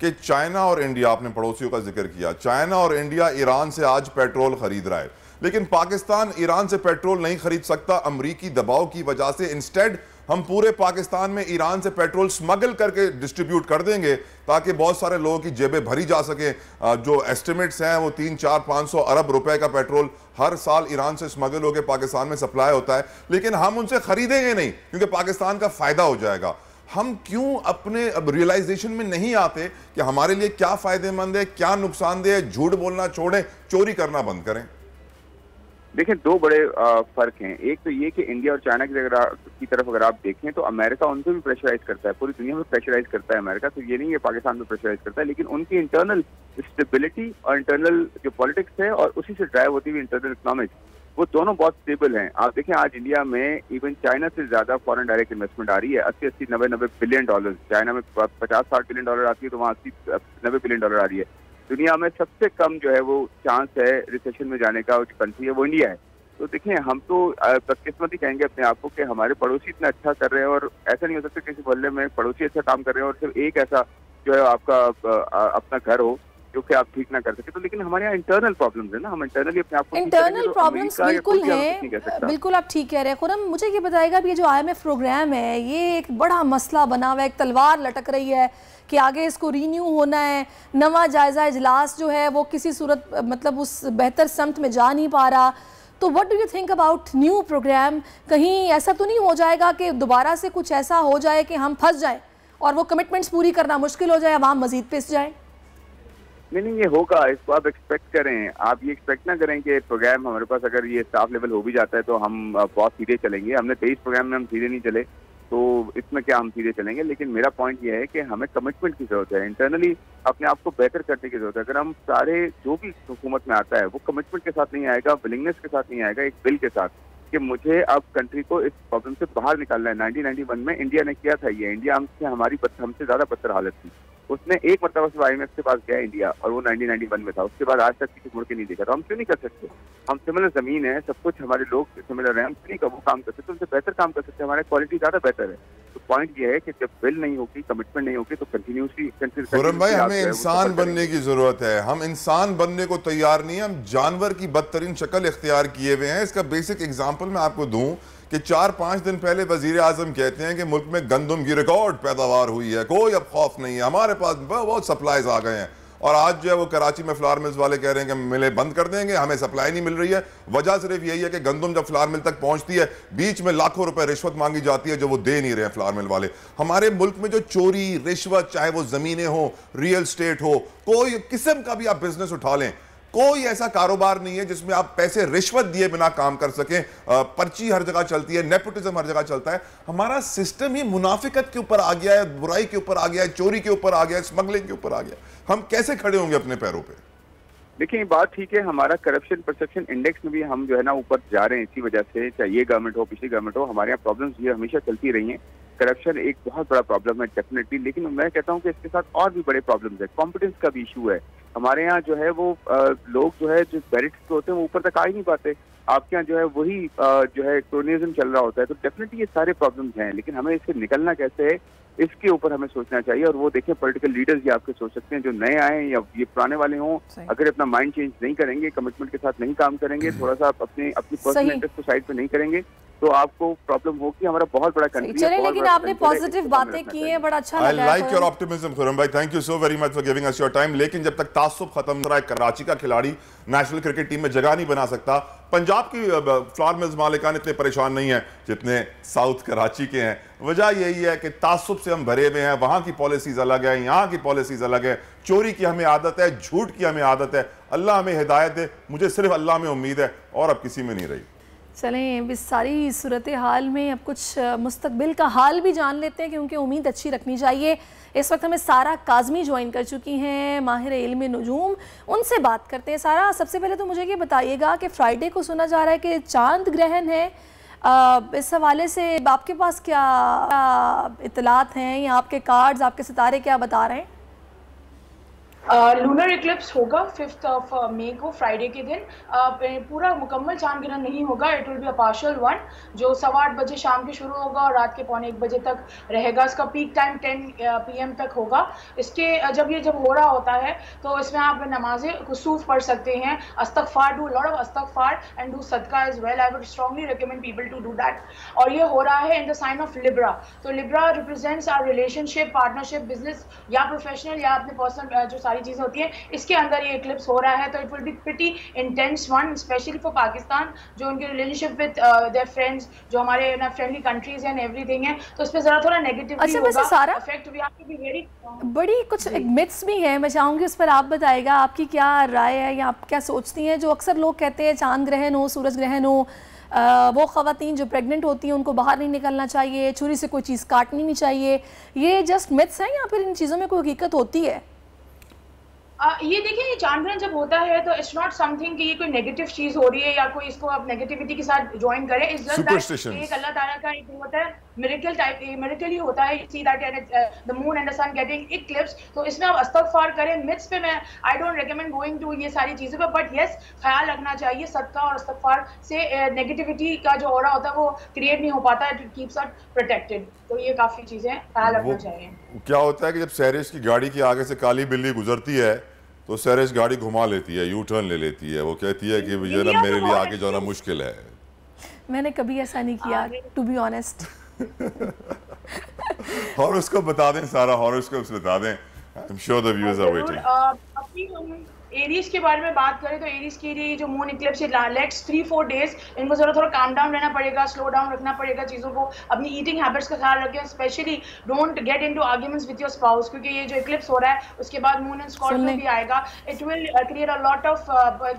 कि चाइना और इंडिया, आपने पड़ोसियों का जिक्र किया, चाइना और इंडिया ईरान से आज पेट्रोल खरीद रहा है, लेकिन पाकिस्तान ईरान से पेट्रोल नहीं खरीद सकता अमरीकी दबाव की वजह से। इंस्टेड हम पूरे पाकिस्तान में ईरान से पेट्रोल स्मगल करके डिस्ट्रीब्यूट कर देंगे ताकि बहुत सारे लोगों की जेबें भरी जा सके। जो एस्टिमेट्स हैं वो 300-400-500 अरब रुपए का पेट्रोल हर साल ईरान से स्मगल होकर पाकिस्तान में सप्लाई होता है, लेकिन हम उनसे खरीदेंगे नहीं क्योंकि पाकिस्तान का फायदा हो जाएगा। हम क्यों अपने अब रियलाइजेशन में नहीं आते कि हमारे लिए क्या फायदेमंद है, क्या नुकसानदेह है? झूठ बोलना छोड़ें, चोरी करना बंद करें। देखिए, 2 बड़े फर्क हैं। एक तो ये कि इंडिया और चाइना की तरफ अगर आप देखें तो अमेरिका उनको भी प्रेशराइज करता है, पूरी दुनिया में प्रेशराइज करता है अमेरिका, तो ये नहीं है पाकिस्तान में प्रेशराइज करता है, लेकिन उनकी इंटरनल स्टेबिलिटी और इंटरनल जो पॉलिटिक्स है और उसी से ड्राइव होती हुई इंटरनल इकोनॉमिक्स, वो दोनों बहुत स्टेबल हैं। आप देखें आज इंडिया में इवन चाइना से ज्यादा फॉरेन डायरेक्ट इन्वेस्टमेंट आ रही है, 80-90 बिलियन डॉलर। चाइना में 50-60 बिलियन डॉलर आती है तो वहाँ 80-90 बिलियन डॉलर आ रही है। दुनिया में सबसे कम जो है वो चांस है रिसेशन में जाने का, जो कंट्री है वो इंडिया है। तो देखिए, हम तो बदकिस्मती कहेंगे अपने आप को कि हमारे पड़ोसी इतना अच्छा कर रहे हैं, और ऐसा नहीं हो सकता किसी मोहल्ले में पड़ोसी अच्छा काम कर रहे हैं और सिर्फ एक ऐसा जो है आपका अपना घर हो जो कि आप ठीक ना कर सके। तो लेकिन हमारे यहाँ इंटरनल प्रॉब्लम्स है ना, हम इंटरनली अपने आप को इंटरनल प्रॉब्लम्स बिल्कुल हैं, बिल्कुल आप ठीक कह रहे हैं। खुर्रम, मुझे ये बताएगा ये जो IMF प्रोग्राम है ये एक बड़ा मसला बना हुआ है, एक तलवार लटक रही है कि आगे इसको रीन्यू होना है, नवा जायजा इजलास जो है वो किसी सूरत मतलब उस बेहतर समत में जा नहीं पा रहा। तो what do you think about new program? कहीं ऐसा तो नहीं हो जाएगा कि दोबारा से कुछ ऐसा हो जाए कि हम फंस जाएं और वो कमिटमेंट्स पूरी करना मुश्किल हो जाए, आवाम मजीद पिस जाए? नहीं, ये होगा, इसको आप एक्सपेक्ट करें। आप ये एक्सपेक्ट ना करें कि प्रोग्राम हमारे पास अगर ये स्टाफ लेवल हो भी जाता है तो हम बहुत सीधे चलेंगे। हमने 23 प्रोग्राम में हम सीधे नहीं चले, तो इसमें क्या हम सीधे चलेंगे। लेकिन मेरा पॉइंट ये है कि हमें कमिटमेंट की जरूरत है, इंटरनली अपने आप को बेहतर करने की जरूरत है। अगर हम सारे जो भी हुकूमत में आता है वो कमिटमेंट के साथ नहीं आएगा, विलिंगनेस के साथ नहीं आएगा, एक बिल के साथ कि मुझे अब कंट्री को इस प्रॉब्लम से बाहर निकालना है। 1991 में इंडिया ने किया था ये, इंडिया हमसे ज्यादा बदतर हालत थी। उसने एक मरतबा सिर्फ IMF के पास गया इंडिया, और वो 1991 में था। उसके बाद आज तक किसी मुड़ के नहीं देखा। तो हम क्यों नहीं कर सकते? हम सिमिलर जमीन है, सब कुछ हमारे लोग सिमिलर है, हम क्यों नहीं वो काम कर सकते? उनसे बेहतर काम कर सकते हैं, हमारी क्वालिटी ज्यादा बेहतर है। तो पॉइंट ये है कि जब बिल नहीं होगी, कमिटमेंट नहीं होगी, तो कंटिन्यूसली खुर्रम भाई, हमें इंसान बनने की जरूरत है। हम इंसान बनने को तैयार नहीं है, हम जानवर की बदतरीन शक्ल इख्तियार किए हुए हैं। इसका बेसिक एग्जाम्पल मैं आपको दूं कि 4-5 दिन पहले वजीर आजम कहते हैं कि मुल्क में गंदम की रिकॉर्ड पैदावार हुई है, कोई अब खौफ नहीं है, हमारे पास बहुत सप्लाईज आ गए हैं। और आज जो है वो कराची में फ्लावर मिल्स वाले कह रहे हैं कि मिलें बंद कर देंगे, हमें सप्लाई नहीं मिल रही है। वजह सिर्फ यही है कि गंदम जब फ्लावर मिल तक पहुंचती है बीच में लाखों रुपए रिश्वत मांगी जाती है जो वो दे नहीं रहे हैं फ्लावर मिल वाले। हमारे मुल्क में जो चोरी, रिश्वत, चाहे वो जमीनें हो, रियल स्टेट हो, कोई किस्म का भी आप बिजनेस उठा लें, कोई ऐसा कारोबार नहीं है जिसमें आप पैसे रिश्वत दिए बिना काम कर सकें। पर्ची हर जगह चलती है, नेपोटिज्म हर जगह चलता है। हमारा सिस्टम ही मुनाफिकत के ऊपर आ गया है, बुराई के ऊपर आ गया है, चोरी के ऊपर आ गया है, स्मगलिंग के ऊपर आ गया। हम कैसे खड़े होंगे अपने पैरों पे? देखिए, बात ठीक है, हमारा करप्शन परसेप्शन इंडेक्स में भी हम जो है ना ऊपर जा रहे हैं। इसी वजह से चाहे ये गवर्नमेंट हो, पिछली गवर्नमेंट हो, हमारे यहाँ प्रॉब्लम्स ये हमेशा चलती रही हैं। करप्शन एक बहुत बड़ा प्रॉब्लम है डेफिनेटली, लेकिन मैं कहता हूँ कि इसके साथ और भी बड़े प्रॉब्लम्स है। कॉम्पिटेंस का भी इशू है। हमारे यहाँ जो है वो लोग जो है जो बैरिट्स पे होते हैं वो ऊपर तक आ ही नहीं पाते। आपके यहाँ जो है वही जो है क्रोनिज्म चल रहा होता है। तो डेफिनेटली ये सारे प्रॉब्लम्स हैं, लेकिन हमें इससे निकलना कैसे है इसके ऊपर हमें सोचना चाहिए। और वो देखें, पॉलिटिकल लीडर्स ये आपके सोच सकते हैं, जो नए आए या ये पुराने वाले हों, अगर अपना माइंड चेंज नहीं करेंगे, कमिटमेंट के साथ नहीं काम करेंगे, थोड़ा सा अपनी पर्सनल इंटरेस्ट को साइड पे नहीं करेंगे, तो आपको प्रॉब्लम होगी। हमारा बहुत बड़ा कंट्री है। लेकिन आपने पॉजिटिव बातें की हैं, बड़ा अच्छा लगा। I like your optimism, Khurram भाई, thank you so very much for giving us your time. लेकिन जब तक तासुब खत्म हो रहा है, कराची का खिलाड़ी नेशनल क्रिकेट टीम में जगह नहीं बना सकता। पंजाब की फ्लावर मिल्स मालिकान इतने परेशान नहीं है जितने साउथ कराची के हैं। वजह यही है कि तासुब से हम भरे हुए हैं, वहां की पॉलिसीज अलग है, यहाँ की पॉलिसीज अलग है, चोरी की हमें आदत है, झूठ की हमें आदत है। अल्लाह हमें हिदायत दे, मुझे सिर्फ अल्लाह में उम्मीद है और अब किसी में नहीं रही। चलें, इस सारी सूरत हाल में अब कुछ मुस्तकबिल का हाल भी जान लेते हैं, क्योंकि उम्मीद अच्छी रखनी चाहिए। इस वक्त हमें सारा काज़मी ज्वाइन कर चुकी हैं, माहिर इल्म नुजूम, उनसे बात करते हैं। सारा, सबसे पहले तो मुझे ये बताइएगा कि फ्राइडे को सुना जा रहा है कि चांद ग्रहण है, इस हवाले से आपके पास क्या इतलात हैं या आपके कार्ड्स, आपके सितारे क्या बता रहे हैं? लूनर इक्लिप्स होगा 5 मई को, फ्राइडे के दिन। पूरा मुकम्मल चांद ग्रहण नहीं होगा, it will be a partial one, जो 8:15 बजे शाम के शुरू होगा और रात के 1:45 बजे तक रहेगा। इसका पीक टाइम 10 PM तक होगा। इसके जब हो रहा होता है तो इसमें आप नमाजें कुसूफ पढ़ सकते हैं, अस्तगफार, डू लॉट ऑफ अस्तगफार एंड डू सदका as well. I would strongly recommend people to do that. और ये हो रहा है in the sign of Libra. तो Libra represents our relationship, partnership, business या प्रोफेशनल या अपने पर्सनल जो सारी चीजें होती हैं, इसके अंदर ये इक्लिप्स हो रहा है। तो it will be pretty intense one, specially for Pakistan, जो उनके रिलेशनशिप विद देयर फ्रेंड्स, जो हमारे फ्रेंडली कंट्रीज हैं, एवरीथिंग है, तो इस पे जरा थोड़ा नेगेटिव अच्छा, वैसे सारा effect we have to be very बड़ी कुछ एक मिथ्स भी हैं, मैं चाहूँगी उस पर आप बताइएगा, आपकी क्या राय है या आप क्या सोचती हैं? जो अक्सर लोग कहते हैं चांद ग्रहण हो, सूरज ग्रहण हो, वो ख़वातीन जो प्रेग्नेंट होती हैं उनको बाहर नहीं निकलना चाहिए, छुरी से कोई चीज़ काटनी नहीं चाहिए, ये जस्ट मिथ्स हैं या फिर इन चीज़ों में कोई हकीकत होती है? ये देखिए, ये चांद ग्रहण जब होता है तो इट्स नॉट समथिंग कि ये कोई नेगेटिव चीज हो रही है या कोई इसको आप नेगेटिविटी के साथ ज्वाइन करें। इट्स जस्ट दैट एक अल्लाह ताला का एक होता है मिरेकल टाइप, मिरेकल ही होता है। See that the moon and the sun getting eclipse, तो इसमें आप अस्तगफार करें। मिथ्स पे मैं I don't recommend going to ये सारी चीज़ों पे, बट येस ख्याल रखना चाहिए सदका और अस्तगफार से नेगेटिविटी का जो ऑरा होता है वो क्रिएट नहीं हो पाता, इट कीप्स अस प्रोटेक्टेड। तो ये काफ़ी चीज़ें ख्याल रखना चाहिए। क्या होता है कि जब सैरिश की गाड़ी के आगे से काली बिल्ली गुजरती है तो सैरिश गाड़ी घुमा लेती है, यू टर्न ले लेती है, वो कहती है कि भैया ना मेरे लिए आगे जाना मुश्किल है। मैंने कभी ऐसा नहीं किया, टू बी ऑनेस्ट। हॉरोस्कोप बता दें, सारा हॉरोस्कोप बता दें। I am sure the viewers are waiting. Aries के बारे में बात करें तो एरीज के लिए जो मून इक्लिप्स है नेक्स्ट 3-4 डेज, इनको जरा थोड़ा काम डाउन रहना पड़ेगा, स्लो डाउन रखना पड़ेगा चीज़ों को, अपनी ईटिंग हैबिट्स का ख्याल रखें, specially don't get into arguments with your spouse, क्योंकि ये जो इक्लिप्स हो रहा है उसके बाद मून एंड स्कॉर्पियो भी आएगा। It will create a lot of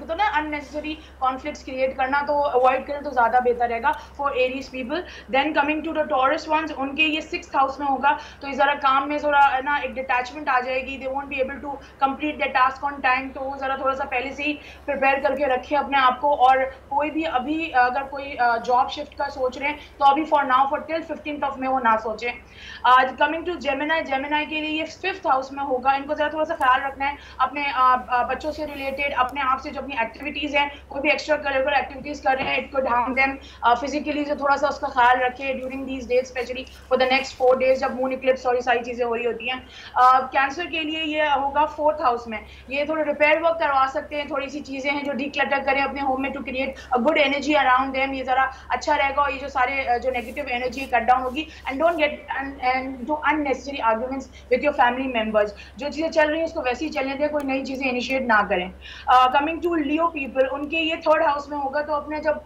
तो ना अननेसेसरी कॉन्फ्लिक्ट्स क्रिएट करना, तो अवॉइड करें तो ज़्यादा बेहतर रहेगा for Aries people. Then coming to the Taurus ones, उनके ये 6th हाउस में होगा, तो ज़रा काम में ज़रा ना एक डिटैचमेंट आ जाएगी, they won't be able to complete the task on time. तो वो ज़रा थोड़ा सा पहले से ही प्रिपेयर करके रखें अपने आप को। और कोई भी अभी अगर कोई जॉब शिफ्ट का सोच रहे हैं तो अभी for now for till 15th में वो ना सोचें। कमिंग टू जेमिनाई, जेमिनाई के लिए ये 5th हाउस में होगा, इनको जरा थोड़ा सा ख्याल रखना है अपने बच्चों से रिलेटेड, अपने आप से जो अपनी एक्टिविटीज़ हैं, कोई भी एक्स्ट्रा करिकुलर एक्टिविटीज़ कर रहे हैं, it could harm them physically, जो थोड़ा सा उसका ख्याल रखें during these days, specially for the next 4 days जब मून इक्लिप्स और ये सारी चीज़ें हो रही होती हैं। कैंसर के लिए ये होगा 4th हाउस में, ये थोड़ा रिपेयर वर्क करवा सकते हैं, थोड़ी सी चीज़ें हैं जो डिक्लटर करें अपने होम में to create a good energy around them, ये ज़रा अच्छा रहेगा और ये जो सारे जो नेगेटिव एनर्जी कट डाउन होगी। And don't get and do unnecessary arguments with your family members, जो चीज़ें चल रही हैं उसको वैसे ही चलने दें, कोई नई चीज़ें इनिशिएट ना करें। कमिंग टू लियो पीपल, उनके ये 3rd हाउस में होगा, तो अपने जब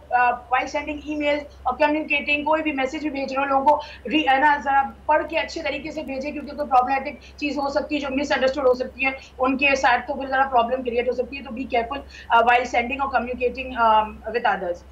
वाइल सेंडिंग ईमेल्स और कम्युनिकेटिंग, कोई भी मैसेज भी भेज रहे हो लोगों को ना ज़रा पढ़ के अच्छे तरीके से भेजें, क्योंकि कोई प्रॉब्लमेटिक चीज़ हो सकती है जो मिसअंडरस्टूड हो सकती है उनके साथ, तो फिर ज़रा प्रॉब्लम क्रिएट हो सकती है। तो be careful while sending or communicating with others.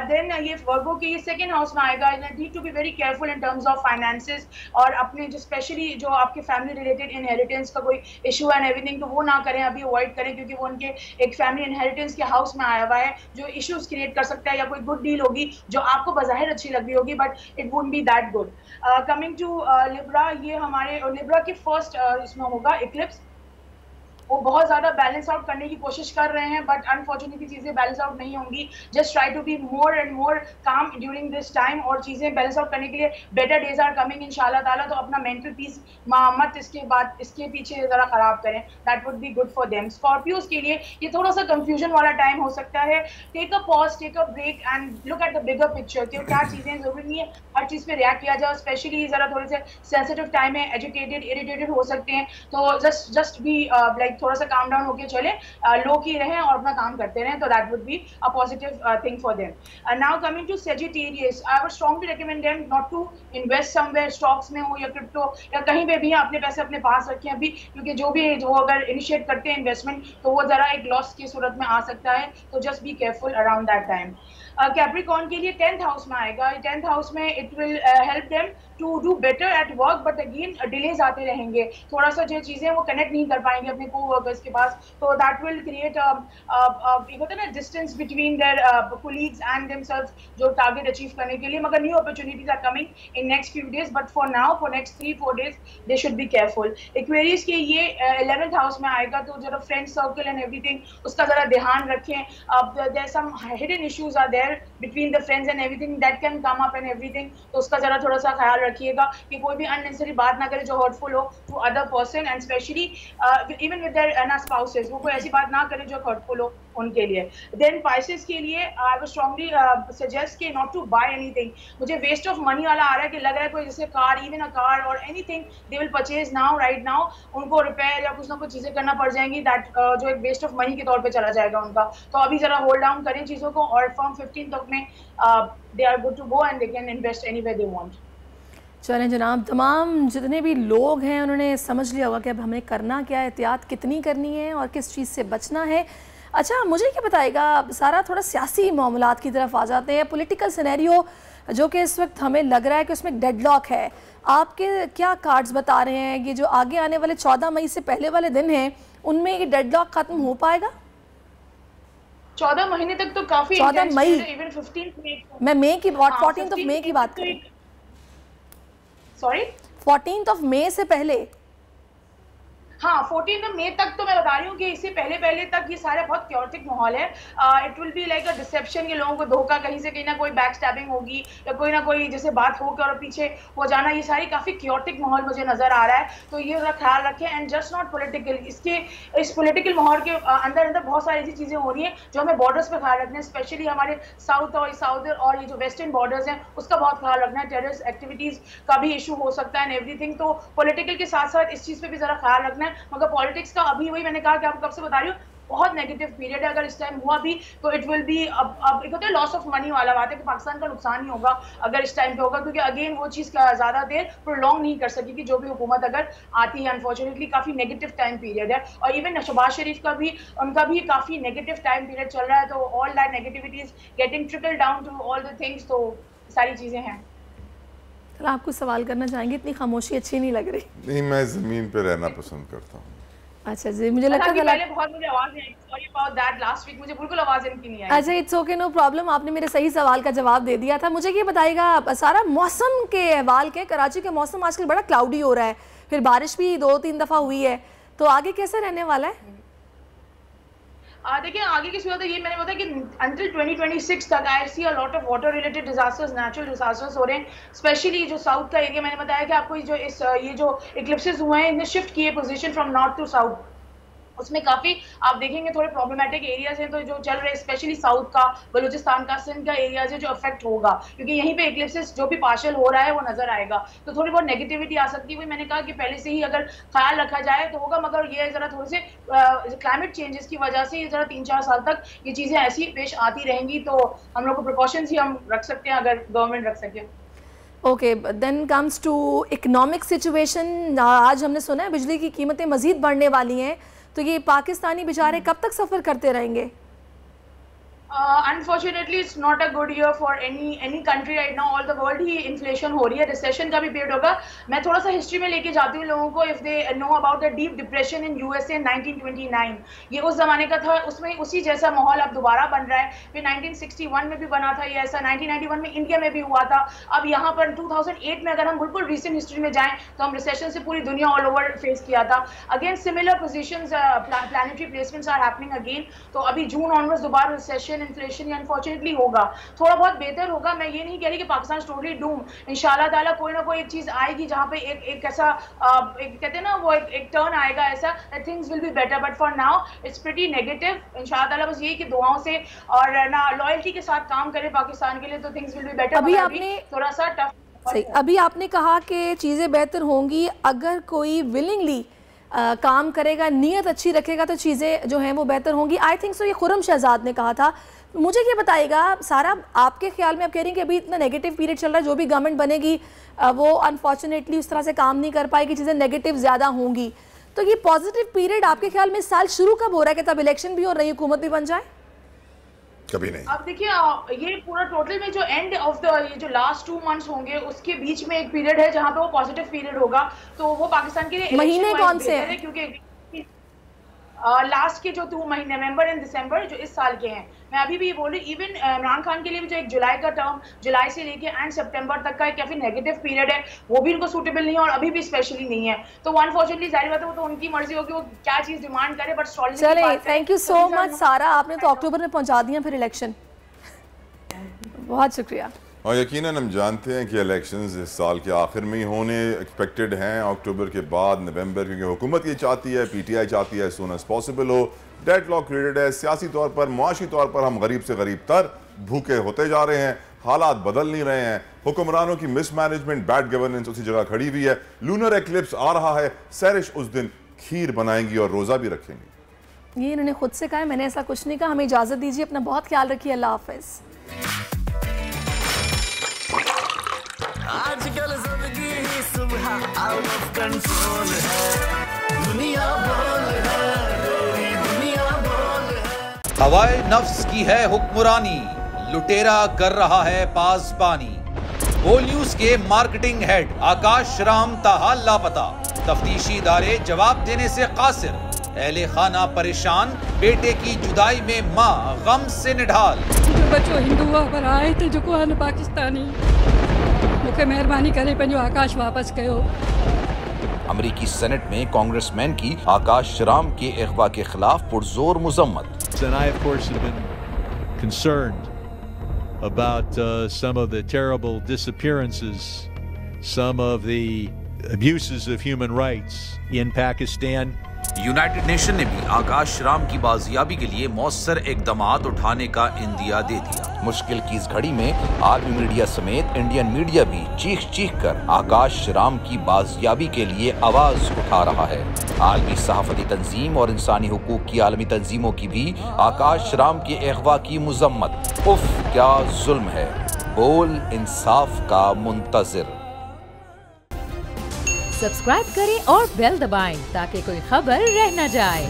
Then ये वर्गो के ये 2nd हाउस में आएगा, need to be very careful in terms of finances, और अपने जो स्पेशली जो आपके फैमिली रिलेटेड इनहेरिटेंस का कोई इशू एंड एवरीथिंग, तो वो ना करें, अभी अवॉइड करें, क्योंकि वो उनके एक फैमिली इनहेरिटेंस के हाउस में आया हुआ है जो इश्यूज क्रिएट कर सकता है, या कोई गुड डील होगी जो आपको बज़ाहिर अच्छी लग रही होगी but it wouldn't be that good. Coming to Libra, ये हमारे लिब्रा के 1st इसमें होगा इक्लिप्स, वो बहुत ज़्यादा बैलेंस आउट करने की कोशिश कर रहे हैं, बट अनफॉर्चुनेटली चीज़ें बैलेंस आउट नहीं होंगी। Just try to be more and more calm during this time, और चीज़ें बैलेंस आउट करने के लिए बेटर डेज आर कमिंग इंशाल्लाह ताला। तो अपना मेंटल पीस मत इसके बाद इसके पीछे ज़रा ख़राब करें, that would be good for them. Scorpios के लिए ये थोड़ा सा कंफ्यूजन वाला टाइम हो सकता है। Take a pause, take a break and look at the bigger picture, कि क्या चीज़ें ज़रूरी नहीं है हर चीज़ पे रिएक्ट किया जाए, स्पेशली ज़रा थोड़े से सेंसिटिव टाइम है, एजिटेटेड इरिटेटेड हो सकते हैं, तो जस्ट बी लाइक थोड़ा सा काम डाउन होके चले, लो की रहें और अपना काम करते रहें, तो that would be a positive thing for them. Now coming to Sagittarius, I would strongly recommend them not to invest somewhere, stocks में हो या क्रिप्टो या कहीं पे भी अपने पैसे अपने पास रखें अभी, क्योंकि जो भी वो अगर इनिशिएट करते हैं इन्वेस्टमेंट तो वो ज़रा एक लॉस की सूरत में आ सकता है, तो just be careful around that time. Capricorn के लिए 10th हाउस में आएगा। 10th हाउस में it will help them to do better at work, but again delays आते रहेंगे, थोड़ा सा जो चीजें वो कनेक्ट नहीं कर पाएंगे अपने को वर्कर्स के पास, तो दैट विल क्रिएट होता है ना distance between their colleagues and themselves जो टारगेट अचीव करने के लिए। मगर new opportunities are coming in next few days, but for now for next 3-4 days they should be careful. Aquarius के ये 11th हाउस में आएगा, तो जरा फ्रेंड सर्कल एंड एवरीथिंग उसका जरा ध्यान रखें। अब there some hidden issues are there between the friends and everything that can come up and everything, तो उसका जरा थोड़ा सा ख्याल रखिएगा कि कोई भी अननेसेसरी बात ना करे जो हर्टफुल हो to other person, and specially even with their spouses, वो कोई ऐसी बात ना करे जो हर्टफुल हो उनके लिए। देन पाइसेस के लिए आई वुड स्ट्रांगली सजेस्ट कि नॉट टू बाय एनीथिंग। मुझे वेस्ट ऑफ मनी वाला आ रहा है कि लग रहा है कोई जैसे कार, इवन अ कार और anything they will purchase now right now, उनको रिपेयर या कुछ ना कुछ चीजें करना पड़ जाएंगी, दैट जो एक वेस्ट ऑफ मनी के तौर पे चला जाएगा उनका। तो अभी जरा होल्ड डाउन करें चीजों को, और फ्रॉम 15 तक में they are good to go and they can invest anywhere they want. चलें जनाब, तमाम जितने भी लोग हैं उन्होंने समझ लिया होगा कि अब हमें करना क्या है, एहतियात कितनी करनी है और किस चीज़ से बचना है। अच्छा, मुझे क्या बताएगा, सारा थोड़ा सियासी मामलात की तरफ आ जाते हैं, पॉलिटिकल सिनेरियो जो कि इस वक्त हमें लग रहा है कि उसमें डेडलॉक है। आपके क्या कार्ड्स बता रहे हैं, ये जो आगे आने वाले 14 मई से पहले वाले दिन हैं उनमें ये डेडलॉक खत्म हो पाएगा? 14 महीने तक तो काफी 14 मई, इवन 15 मई, मैं मई की 14th ऑफ मई की बात करूं। सॉरी, 14th ऑफ मई से पहले? हाँ, 14 मई तक तो मैं बता रही हूँ कि इससे पहले तक ये सारा बहुत क्योटिक माहौल है। It will be like a deception, के लोगों को धोखा, कहीं से कहीं ना कोई बैक स्टैबिंग होगी या कोई ना कोई जैसे बात होकर और पीछे हो जाना, ये सारी काफी क्योटिक माहौल मुझे नजर आ रहा है। तो ये जरा ख्याल रखें, एंड जस्ट नॉट पॉलिटिकल, इस पॉलिटिकल माहौल के अंदर बहुत सारी ऐसी चीजें हो रही हैं जो हमें बॉर्डर्स पे ख्याल रखना है, स्पेशली हमारे साउथ और ये जो वेस्टर्न बॉर्डर्स हैं उसका बहुत ख्याल रखना है। टेररिस्ट एक्टिविटीज का भी इशू हो सकता है एंड एवरीथिंग, तो पॉलिटिकल के साथ साथ इस चीज पे भी जरा ख्याल रखना है। मगर पॉलिटिक्स का अभी वही मैंने कहा कि आपको कब से बता रही हूँ, बहुत नेगेटिव पीरियड है। अगर इस टाइम हुआ भी तो इट विल बी अब एक होता है लॉस ऑफ मनी वाला बात है कि पाकिस्तान का नुकसान ही होगा अगर इस टाइम पे होगा, क्योंकि अगेन वो चीज़ ज्यादा देर प्रोलॉन्ग नहीं कर सकेगी जो भी हुकूमत अगर आती है। अनफॉर्चुनेटली काफी नेगेटिव टाइम पीरियड है, और इवन शहबाज शरीफ का भी, उनका भी काफी नेगेटिव टाइम पीरियड चल रहा है। तो all that negativity is getting trickle down to all the things, तो सारी चीजें हैं। चलो, आपको सवाल करना चाहेंगे, इतनी खामोशी अच्छी नहीं लग रही। नहीं, मैं जमीन पे रहना पसंद करता हूँ। अच्छा जी, मुझे लगता है पहले बहुत मुझे आवाज नहीं आई, sorry about that, last week मुझे बिल्कुल आवाज इनकी नहीं आई। अच्छा, इट्स ओके, नो प्रॉब्लम, आपने मेरे सही सवाल का जवाब दे दिया था। मुझे ये बताइएगा, सारा मौसम के हवाल के, कराची का मौसम आजकल बड़ा क्लाउडी हो रहा है, फिर बारिश भी 2-3 दफ़ा हुई है, तो आगे कैसे रहने वाला है? देखिए, आगे की सूरत ये मैंने बताया कि अंटिल 2026 तक I see a lot of water related disasters, natural disasters हो रहे हैं, स्पेशली जो साउथ का एरिया। मैंने बताया कि आपको ये जो इक्लिप्सेस हुए हैं, इन्हें शिफ्ट किए position from north to south, उसमें काफी आप देखेंगे थोड़े प्रॉब्लमेटिक एरियाज हैं तो जो चल रहे हैं, स्पेशली साउथ का, बलूचिस्तान का, सिंध का एरियाज है जो अफेक्ट होगा, क्योंकि यहीं पे इक्लिप्सेस जो भी पार्शियल हो रहा है वो नजर आएगा, तो थोड़ी बहुत नेगेटिविटी आ सकती है। मैंने कहा कि पहले से ही अगर ख्याल रखा जाए तो होगा, मगर ये जरा थोड़े से क्लाइमेट चेंजेस की वजह से ये जरा 3-4 साल तक ये चीजें ऐसी पेश आती रहेंगी, तो हम लोग को प्रिकॉशंस ही हम रख सकते हैं अगर गवर्नमेंट रख सके। Okay, then comes to economic situation. आज हमने सुना है बिजली की कीमतें मजीद बढ़ने वाली हैं, तो ये पाकिस्तानी बेचारे कब तक सफ़र करते रहेंगे? Unfortunately it's not a good year for any country right now, all the world he inflation हो रही है, रिसेशन का भी पीरियड होगा। मैं थोड़ा सा हिस्ट्री में लेके जाती हूँ लोगों को, if they know about the deep depression in USA 1929, ये उस जमाने का था, उसमें उसी जैसा माहौल अब दोबारा बन रहा है। फिर 1961 में भी बना था ये ऐसा, 1991 में इंडिया में भी हुआ था। अब यहाँ पर 2008 में अगर हम बिल्कुल रिसेंट हिस्ट्री में जाएं तो हम रिसेशन से पूरी दुनिया ऑल ओवर फेस किया था। Again similar positions, planetary placements are happening again, तो अभी जून ऑनवर्ड्स दोबारा रिसेशन, इन्फ्लेशन अनफॉर्चुनेटली होगा, थोड़ा बहुत बेहतर होगा। मैं ये नहीं कह रही कि पाकिस्तान टोटली डूम, इंशाल्लाह ताला कोई ना कोई एक चीज आएगी जहां पे एक ऐसा एक कहते हैं ना वो एक टर्न आएगा ऐसा, things will be better, but for now it's pretty negative. इंशाल्लाह ताला बस यही कि दुआओं से और ना लॉयल्टी के साथ काम करें पाकिस्तान के लिए, तो थिंग्स विल बी बेटर। अभी आपने थोड़ा सा टफ, सही, अभी आपने कहा कि चीज़ें बेहतर होंगी अगर कोई विलिंगली काम करेगा, नीयत अच्छी रखेगा तो चीज़ें जो हैं वो बेहतर होंगी। आई थिंक सो ये खुर्रम शहजाद ने कहा था। मुझे ये बताइएगा सारा, आपके ख्याल में आप कह रही हैं कि अभी इतना नेगेटिव पीरियड चल रहा है, जो भी गवर्नमेंट बनेगी वो अनफॉर्चुनेटली उस तरह से काम नहीं कर पाएगी, चीज़ें नेगेटिव ज़्यादा होंगी, तो ये पॉजिटिव पीरियड आपके ख्याल में इस साल शुरू कब हो रहा है कि तब इलेक्शन भी और नई हुकूमत भी बन जाए? कभी नहीं। अब देखिए ये पूरा टोटल में जो एंड ऑफ द ये जो लास्ट 2 मंथ्स होंगे उसके बीच में एक पीरियड है जहां पे वो पॉजिटिव पीरियड होगा, तो वो पाकिस्तान के लिए महीने कौन से हैं? क्योंकि लास्ट के जो 2 महीने नवंबर एंड दिसंबर जो इस साल के हैं, मैं अभी भी ये बोल रही इवन इमरान खान के लिए भी जो एक जुलाई का टर्म, जुलाई से लेके एंड सितंबर तक का एक काफी नेगेटिव पीरियड है, वो भी उनको सूटेबल नहीं है और अभी भी स्पेशली नहीं है। तो अनफॉर्चुनेटली जाहिर बात है वो तो उनकी मर्जी होगी वो क्या चीज डिमांड करे, बट चलिए थैंक यू सो मच सारा, आपने तो अक्टूबर में पहुंचा दिया फिर इलेक्शन, बहुत शुक्रिया। और यकीनन हम जानते हैं कि इलेक्शंस इस साल के आखिर में ही होने एक्सपेक्टेड हैं, अक्टूबर के बाद नवंबर, क्योंकि हुकूमत ये चाहती है, पीटीआई चाहती है सून एज पॉसिबल हो। डेडलॉक क्रिएटेड है, सियासी तौर पर, मुआशी तौर पर हम गरीब से गरीब तर भूखे होते जा रहे हैं, हालात बदल नहीं रहे हैं, हुक्मरानों की मिसमैनेजमेंट, बैड गवर्नेंस उसी जगह खड़ी हुई है। लूनर एक्लिप्स आ रहा है, सैरिश उस दिन खीर बनाएंगी और रोज़ा भी रखेंगी। ये इन्होंने खुद से कहा है, मैंने ऐसा कुछ नहीं कहा। हमें इजाज़त दीजिए, अपना बहुत ख्याल रखिए, अल्लाह हाफ़िज़। आजकल जिंदगी ही सुबह आउट ऑफ कंट्रोल है, दुनिया बोल है, तेरी दुनिया बोल है। हवाए नफ्स की है हुक्मरानी, लुटेरा कर रहा है पासबानी। बोल न्यूज के मार्केटिंग हेड आकाश राम ताहाल लापता, तफ्तीशी इदारे जवाब देने से कासिर, अहले खाना परेशान, बेटे की जुदाई में माँ गम से निढाल। जो बच्चों हिंदू पर आए थे जो को पाकिस्तानी, मुझे मेहरबानी करे पंहिंजो आकाश वापस कयो। अमेरिकी सेनेट में कांग्रेसमैन की आकाश राम के अगवा के खिलाफ पुरजोर मुजम्मत। And I of course have been concerned about some of the terrible disappearances, some of the abuses of human rights in Pakistan. United nation ने भी आकाश राम की बाजियाबी के लिए मौसर इकदामात उठाने का इंदिया दे दिया। मुश्किल की इस घड़ी में आलमी मीडिया समेत इंडियन मीडिया भी चीख चीख कर आकाश राम की बाजियाबी के लिए आवाज उठा रहा है। आलमी सहाफती तंजीम और इंसानी हुकूक की आलमी तंजीमों की भी आकाश राम के अगवा की मुजम्मत। उफ क्या जुल्म है, बोल इंसाफ का मुंतजिर। सब्सक्राइब करें और बेल दबाएं ताकि कोई खबर रह न जाए।